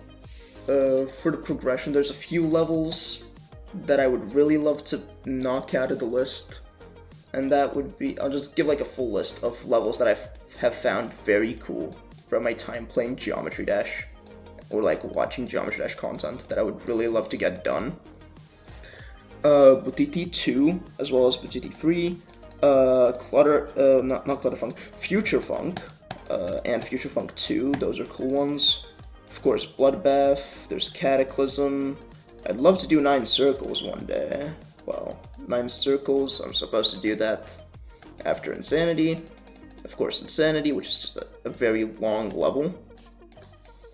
for the progression, there's a few levels that I would really love to knock out of the list. And that would be, I'll just give like a full list of levels that I have found very cool from my time playing Geometry Dash, or like watching Geometry Dash content that I would really love to get done. Butiti 2, as well as Butiti 3, not Clutterfunk, Future Funk, and Future Funk 2, those are cool ones. Of course, Bloodbath, there's Cataclysm. I'd love to do 9 Circles one day. Well, 9 Circles, I'm supposed to do that after Insanity. Of course, Insanity, which is just a very long level.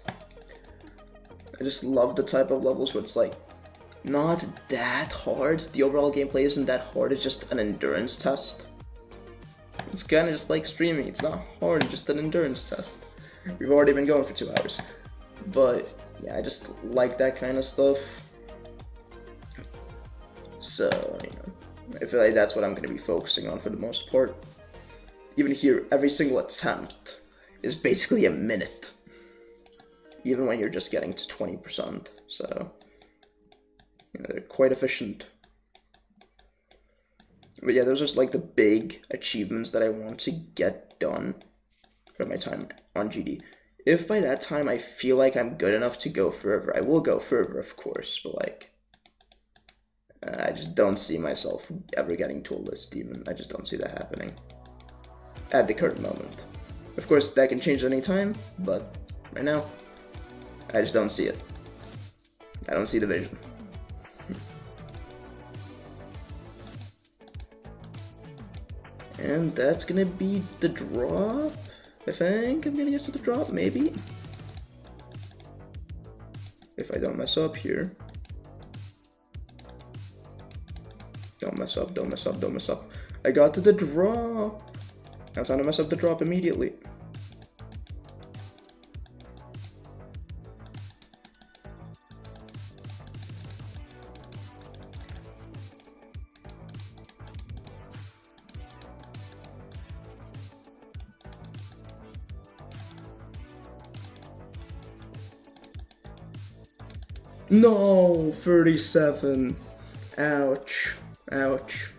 I just love the type of levels where it's like not that hard. The overall gameplay isn't that hard, it's just an endurance test. It's kind of just like streaming. It's not hard, just an endurance test. We've already been going for 2 hours. But yeah, I just like that kind of stuff. So, you know, I feel like that's what I'm going to be focusing on for the most part. Even here, every single attempt is basically a minute. Even when you're just getting to 20%. So, you know, they're quite efficient. But yeah, those are like the big achievements that I want to get done for my time on GD. if by that time I feel like I'm good enough to go further, I will go further, of course, but like, I just don't see myself ever getting to a list even. I just don't see that happening at the current moment. Of course, that can change at any time, but right now, I just don't see it. I don't see the vision. And that's gonna be the drop. I think I'm gonna get to the drop, maybe. If I don't mess up here. Don't mess up, don't mess up, don't mess up. I got to the drop. Now it's time to mess up the drop immediately. No, 37. Ouch. Ouch.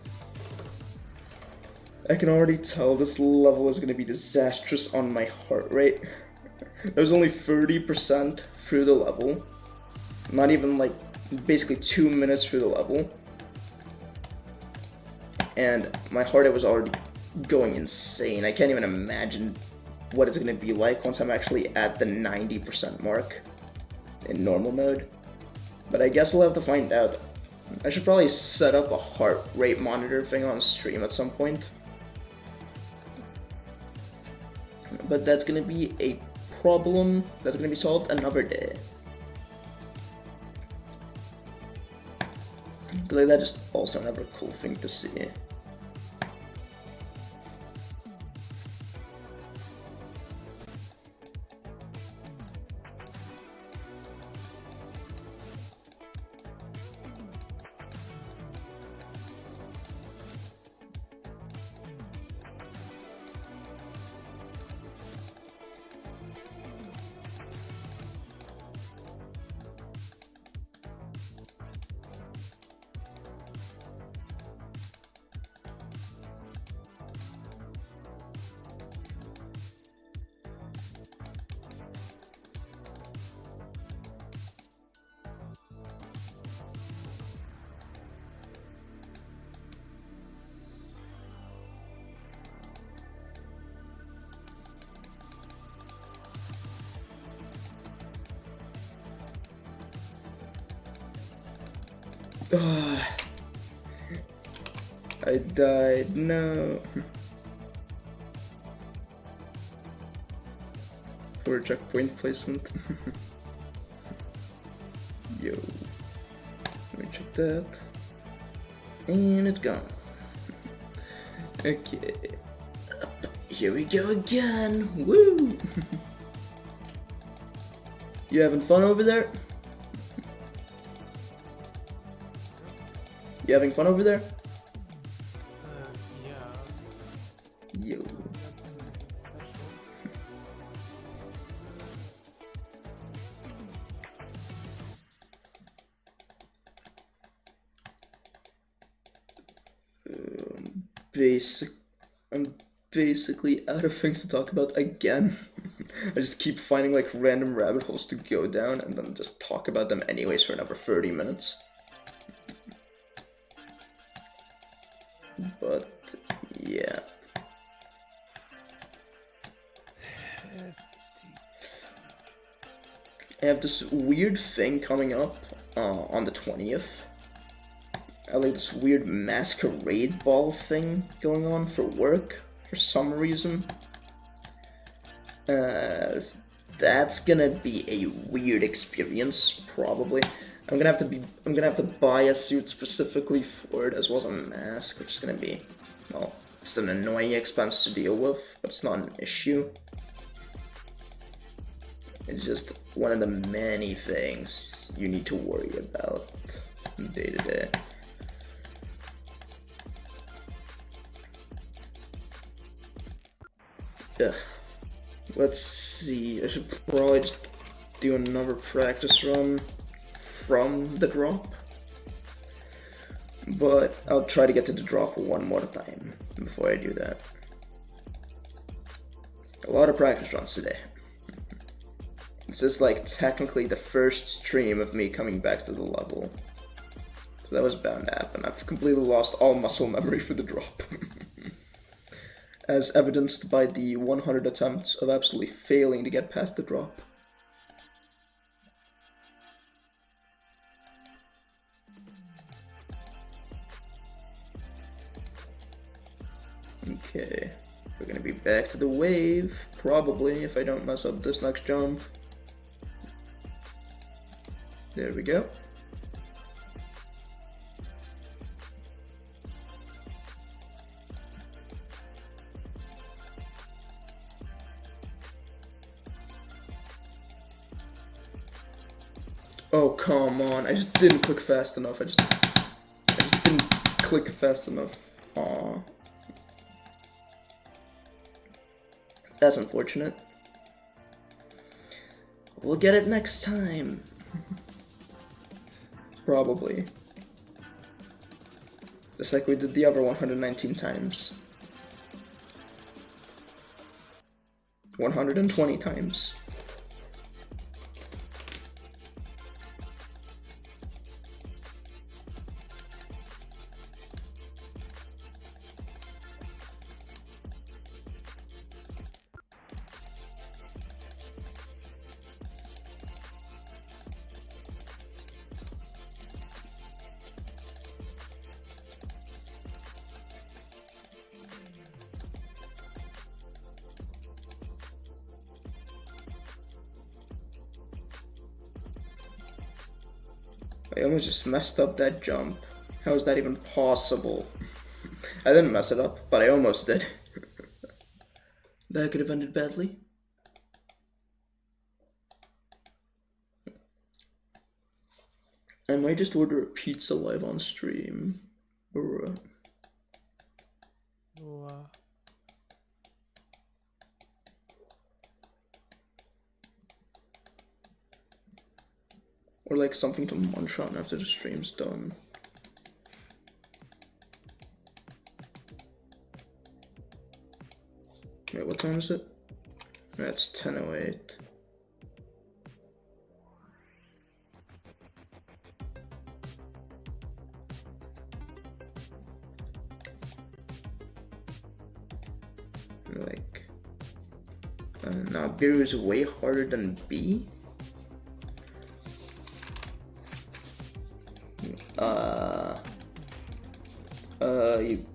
I can already tell this level is going to be disastrous on my heart rate. I was only 30% through the level. Not even like basically 2 minutes through the level. And my heart rate was already going insane. I can't even imagine what it's going to be like once I'm actually at the 90% mark in normal mode. But I guess I'll have to find out. I should probably set up a heart rate monitor thing on stream at some point. But that's gonna be a problem that's gonna be solved another day. Like, that's just also another cool thing to see. I died, no. Poor checkpoint placement. Yo. Let me check that. And it's gone. Okay. Here we go again. Woo! You having fun over there? You having fun over there? Yeah. Yo. I'm basically out of things to talk about again. I just keep finding like random rabbit holes to go down and then just talk about them anyways for another 30 minutes. But yeah. I have this weird thing coming up on the 20th. I have like this weird masquerade ball thing going on for work for some reason. That's gonna be a weird experience, probably. I'm gonna have to buy a suit specifically for it, as well as a mask, which is gonna be, well, it's an annoying expense to deal with, but it's not an issue. It's just one of the many things you need to worry about day to day. Ugh. Let's see, I should probably just do another practice run from the drop. But I'll try to get to the drop one more time before I do that. A lot of practice runs today. This is like technically the first stream of me coming back to the level. So that was bound to happen. I've completely lost all muscle memory for the drop. As evidenced by the 100 attempts of absolutely failing to get past the drop. Okay, we're gonna be back to the wave, probably, if I don't mess up this next jump. There we go. Oh, come on, I just didn't click fast enough. I just didn't click fast enough. Aww. That's unfortunate. We'll get it next time. Probably. Just like we did the other 119 times. 120 times. I almost just messed up that jump. How is that even possible? I didn't mess it up, but I almost did. That could have ended badly. I might just order a pizza live on stream. Or like something to munch on after the stream's done. Wait, what time is it? That's 10:08. Like, now Biru is way harder than B.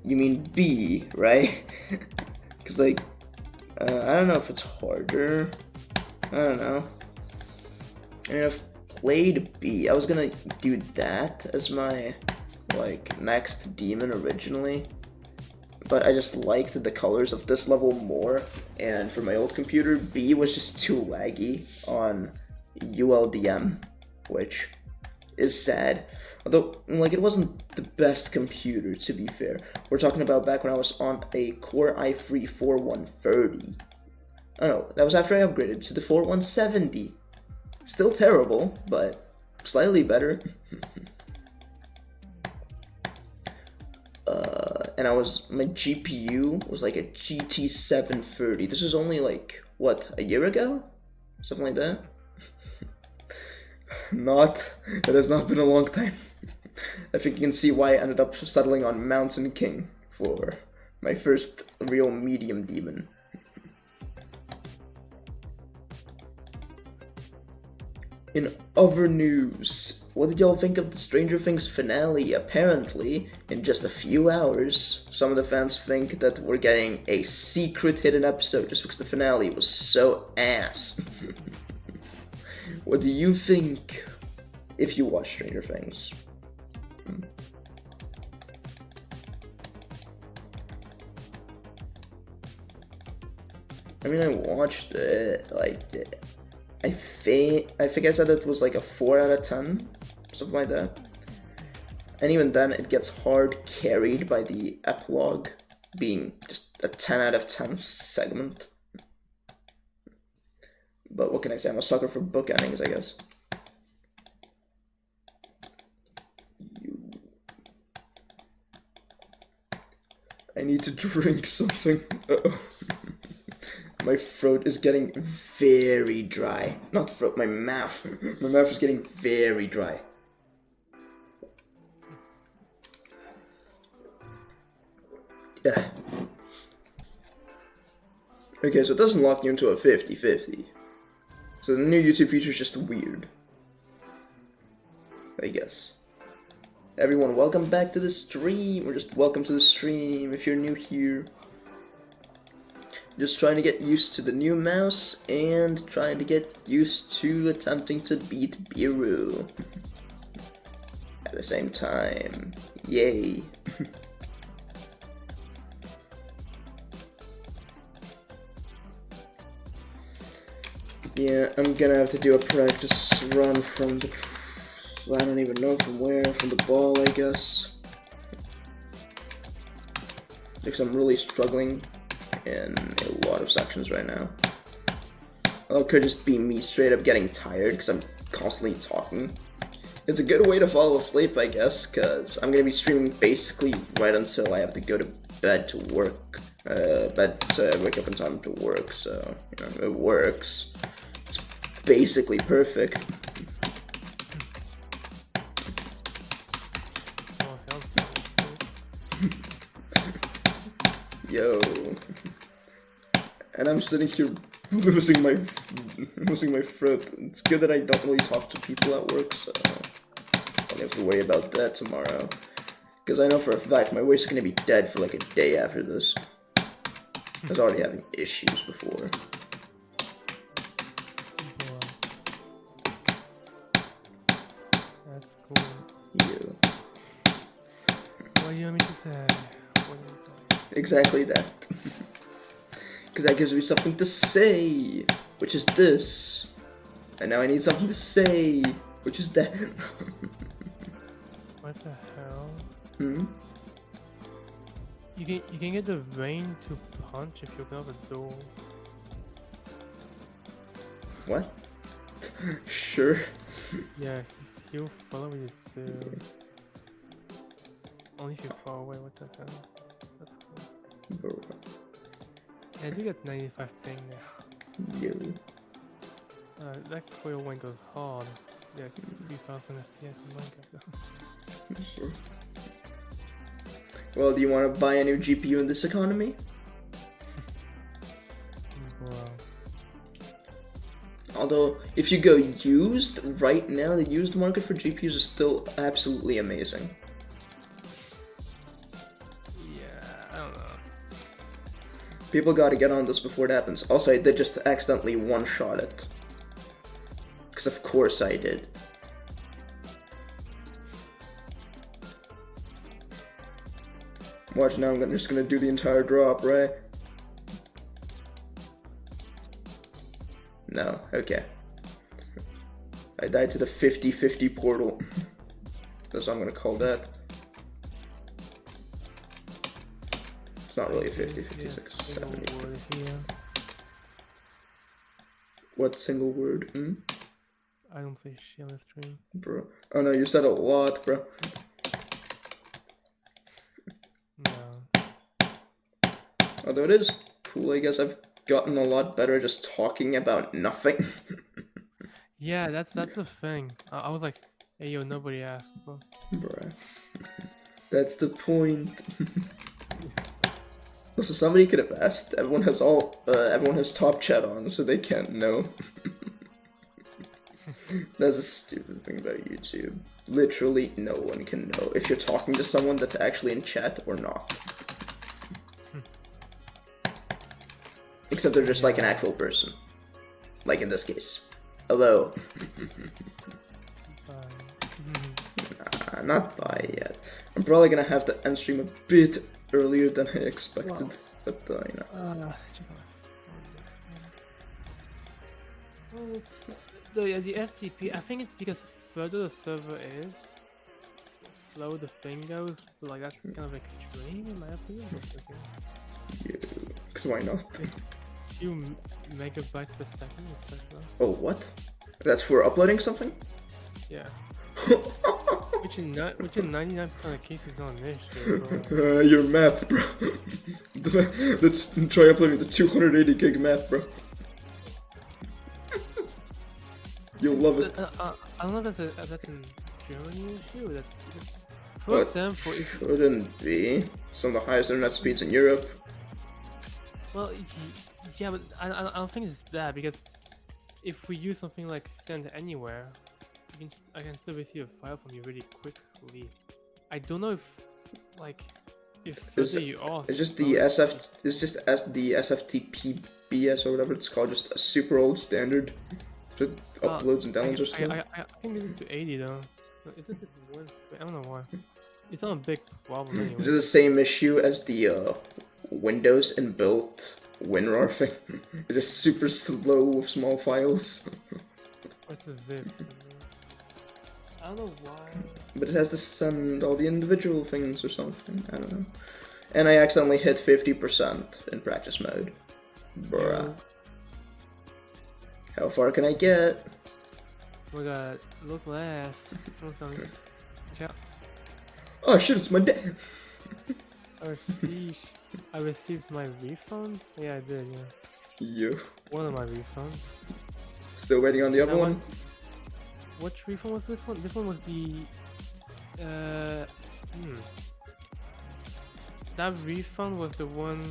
You mean B, right? Cause like, I don't know if it's harder. I don't know. I mean, I've played B. I was gonna do that as my, like, next demon originally. But I just liked the colors of this level more. And for my old computer, B was just too laggy on ULDM, which is sad. Although, like, it wasn't the best computer, to be fair. We're talking about back when I was on a Core i3 4130. I don't know, that was after I upgraded to the 4170. Still terrible, but slightly better. And my GPU was like a GT 730. This was only like, what, a year ago? Something like that? It has not been a long time. I think you can see why I ended up settling on Mountain King for my first real medium demon. In other news, what did y'all think of the Stranger Things finale? Apparently, in just a few hours, some of the fans think that we're getting a secret hidden episode just because the finale was so ass. What do you think if you watch Stranger Things? I mean, I watched it, like, I think I said it was like a 4 out of 10, something like that. And even then, it gets hard carried by the epilogue being just a 10 out of 10 segment. But what can I say? I'm a sucker for book endings, I guess. I need to drink something. Uh-oh. My throat is getting very dry. Not throat, my mouth. My mouth is getting very dry. Yeah. Okay, so it doesn't lock you into a 50-50. So the new YouTube feature is just weird. I guess. Everyone, welcome back to the stream. Or just welcome to the stream if you're new here. Just trying to get used to the new mouse and trying to get used to attempting to beat Biru at the same time. Yay. Yeah, I'm gonna have to do a practice run from the... I don't even know from where, from the ball, I guess. Because I'm really struggling in a lot of sections right now. Well, it could just be me straight up getting tired because I'm constantly talking. It's a good way to fall asleep, I guess, because I'm going to be streaming basically right until I have to go to bed to work. Wake up in time to work, so, you know, it works. It's basically perfect. Yo. And I'm sitting here losing my throat. It's good that I don't really talk to people at work, so I don't have to worry about that tomorrow. Because I know for a fact my voice is gonna be dead for like a day after this. I was already having issues before. That's cool. You. What do you want me to say? Exactly that. Because that gives me something to say, which is this. And now I need something to say, which is that. What the hell? Hmm? You can get the rain to punch if you open up the door. What? Sure. Yeah, he'll follow you too. Only if you're far away, what the hell? That's cool. Bro. Yeah, I do get 95 ping now. You. That coil one goes hard. Yeah, 3000 FPS in Minecraft though. Sure. Well, do you want to buy a new GPU in this economy? Wow. Although, if you go used, right now, the used market for GPUs is still absolutely amazing. Yeah, I don't know. People gotta get on this before it happens. Also, I did just accidentally one-shot it. Because of course I did. Watch now, I'm just gonna do the entire drop, right? No, okay. I died to the 50-50 portal. That's what I'm gonna call that. It's not really a 50-56, 70. What single word? Hmm? I don't say shit on the stream. Bro. Oh no, you said a lot, bro. No. Although it is cool, I guess I've gotten a lot better at just talking about nothing. Yeah, that's the thing. I was like, hey yo, nobody asked, bro. Bruh. That's the point. Also, somebody could have asked. Everyone has top chat on, so they can't know. That's a stupid thing about YouTube. Literally, no one can know if you're talking to someone that's actually in chat or not. Except they're just like an actual person. Like in this case. Hello. Nah, not bye yet. I'm probably gonna have to end stream a bit earlier than I expected. Wow. But, you know. The FTP, I think it's because further the server is, slow the thing goes, but like that's kind of extreme in my opinion. Yeah, because why not? 2 megabytes per second is so slow. Oh, what? That's for uploading something? Yeah. which in 99% of the cases not an issue. Bro. Your map, bro. Let's try uploading the 280 gig map, bro. You'll love it. I don't know if that's a Germany issue. For example, if shouldn't be some of the highest internet speeds in Europe. Well, yeah, but I don't think it's that, because if we use something like send anywhere, I can still receive a file from you really quickly. I don't know if you are. It's just the the SFTPBS or whatever it's called, just a super old standard. Just uploads and downloads or stuff. I can do this to 80 though. No, it just once. I don't know why. It's not a big problem anyway. Is it the same issue as the Windows inbuilt WinRAR thing? It's just super slow with small files. What's the zip? I don't know why. But it has to send all the individual things or something. I don't know. And I accidentally hit 50% in practice mode. Bruh. How far can I get? Oh my god, look left. Someone's coming. Watch out. Oh shit, it's my dad! Oh sheesh. I received my refund? Yeah, I did, yeah. You. One of my refunds. Still waiting on the other one? Which refund was this one? This one was the... That refund was the one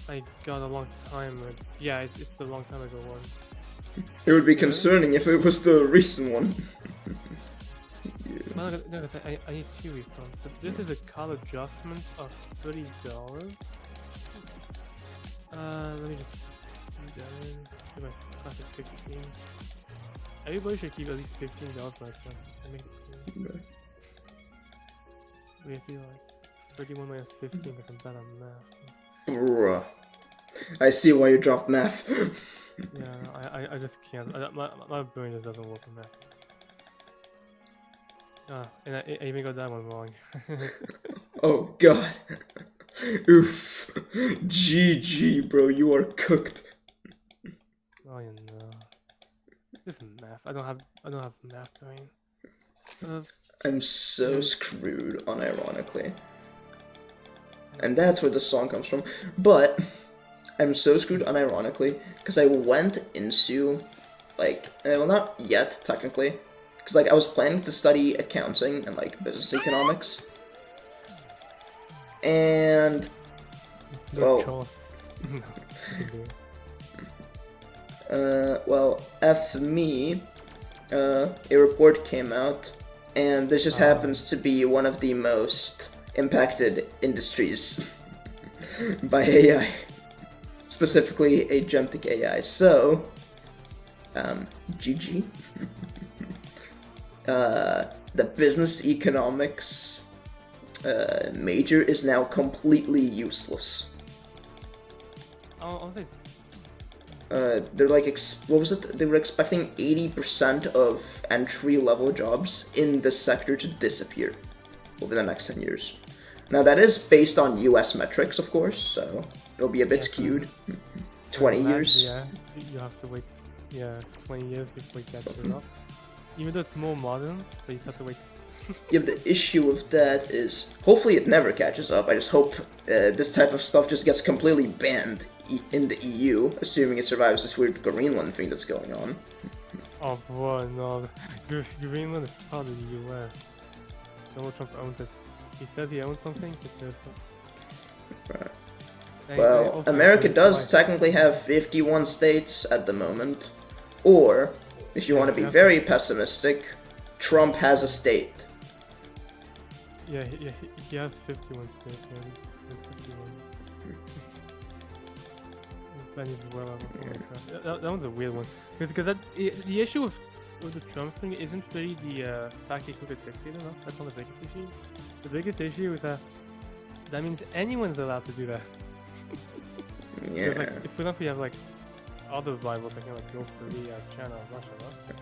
I got a long time ago. Yeah, it's the long time ago one. It would be concerning if it was the recent one. No, I need two refunds. So this is a card adjustment of $30. Let me just do that in. Do my classic 16. Everybody should keep at least $15 like that. Okay. We have to do like 31 minus 15 because I'm bad on math. Bruh. I see why you dropped math. Yeah, I just can't. My brain just doesn't work on math. And I even got that one wrong. Oh god. Oof. GG, bro, you are cooked. Oh, you know. This is math. I don't have math brain. I'm so screwed, unironically. And that's where the song comes from. But I'm so screwed unironically because I went into well, not yet technically, because I was planning to study accounting and business economics. And well, F me, a report came out, and this just happens to be one of the most impacted industries by AI, specifically agentic AI. So, GG. The business economics major is now completely useless. They're what was it? They were expecting 80% of entry-level jobs in this sector to disappear over the next 10 years. Now that is based on US metrics, of course, so it'll be a bit skewed. 20 years. Yeah, you have to wait 20 years before you catch it up. Even though it's more modern, but you have to wait. Yeah, but the issue with that is, hopefully it never catches up. I just hope this type of stuff just gets completely banned in the EU, assuming it survives this weird Greenland thing that's going on. Oh boy, no. Greenland is part of the US. Donald Trump owns it. He says he owns something, he says it. Right. Well, America does technically have 51 states at the moment. Or, if you want to be very pessimistic, Trump has a state. Yeah, he has 51 states. That is well over. That one's a weird one. Because the issue with the Trump thing isn't really the fact he took a dictator, no? That's not the biggest issue. The biggest issue is that means anyone's allowed to do that. Yeah. If for example you have other rivals like North Korea, China, Russia,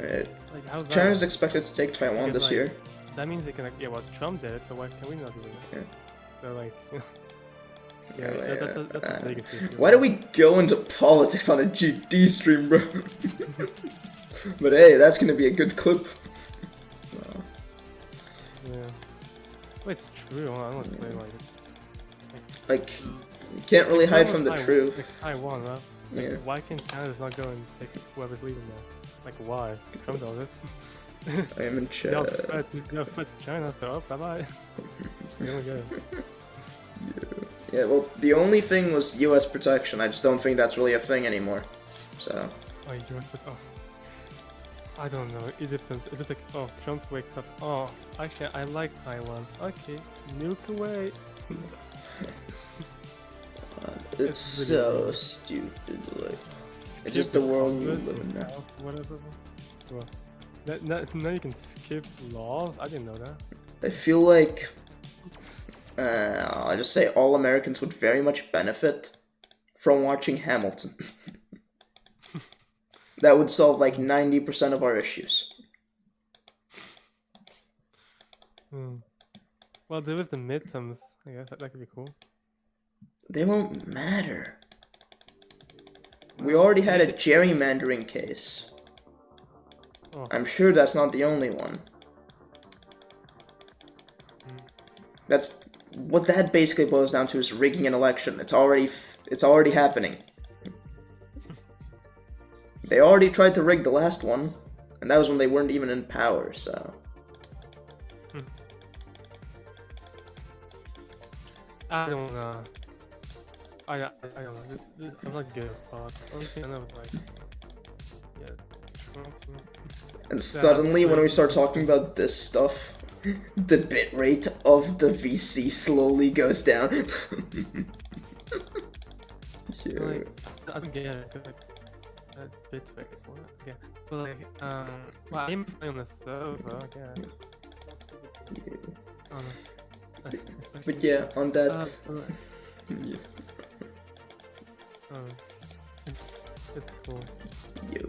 right? How's that? China's expected to take Taiwan this year. That means they can Trump did it, so why can we not do it? Yeah. So that's a big issue. Why do we go into politics on a GD stream, bro? But hey, that's gonna be a good clip. Well, it's true. I don't say like it. Like, you can't really hide from the truth. Like Taiwan, right? Like, Yeah. why can Canada not go and take whoever's leading there? Like, why? Trump does it. I am in chat. They're threat to China, so bye bye. You're gonna go. Yeah, well, the only thing was U.S. protection. I just don't think that's really a thing anymore. So. Oh, oh. I don't know. It depends. It's just like, oh, Trump wakes up. Oh, actually, I like Taiwan. Okay, nuke away. It's so stupid. Like, it's just the world we live in now. Whatever. Well, now you can skip laws. I didn't know that. I feel like I'll just say all Americans would very much benefit from watching Hamilton. That would solve like 90% of our issues. Well, there was the midterms. I guess that could be cool. They won't matter. We already had a gerrymandering case. Oh. I'm sure that's not the only one. That's what that basically boils down to, is rigging an election. It's already happening. They already tried to rig the last one, and that was when they weren't even in power, so. I don't know. I don't know. I'm not good at thoughts. Only thing I know is like, yeah, Trump. And suddenly, when we start talking about this stuff, the bitrate of the VC slowly goes down. Like, I don't get it. Like, that bitrate. Okay, but like, well, I'm playing on the server. Okay. I don't know. But yeah, on that. Yeah. It's cool. Yo.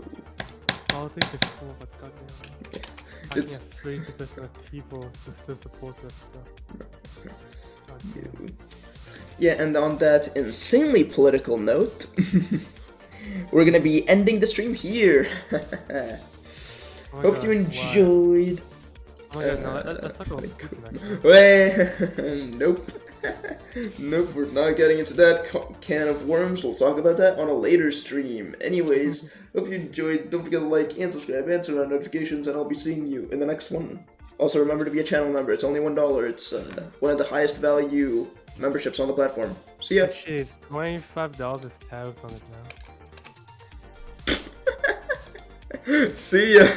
Politics is cool, but goddamn. It's 30% of people who still support that stuff. Yeah, and on that insanely political note, we're gonna be ending the stream here. Hope you enjoyed. Oh my god, no, that's not going to Wait, nope. Nope, we're not getting into that can of worms. We'll talk about that on a later stream. Anyways, hope you enjoyed. Don't forget to like and subscribe and turn on notifications, and I'll be seeing you in the next one. Also, remember to be a channel member. It's only $1. It's one of the highest value memberships on the platform. See ya. Actually, it's $25 tariff on it now. See ya.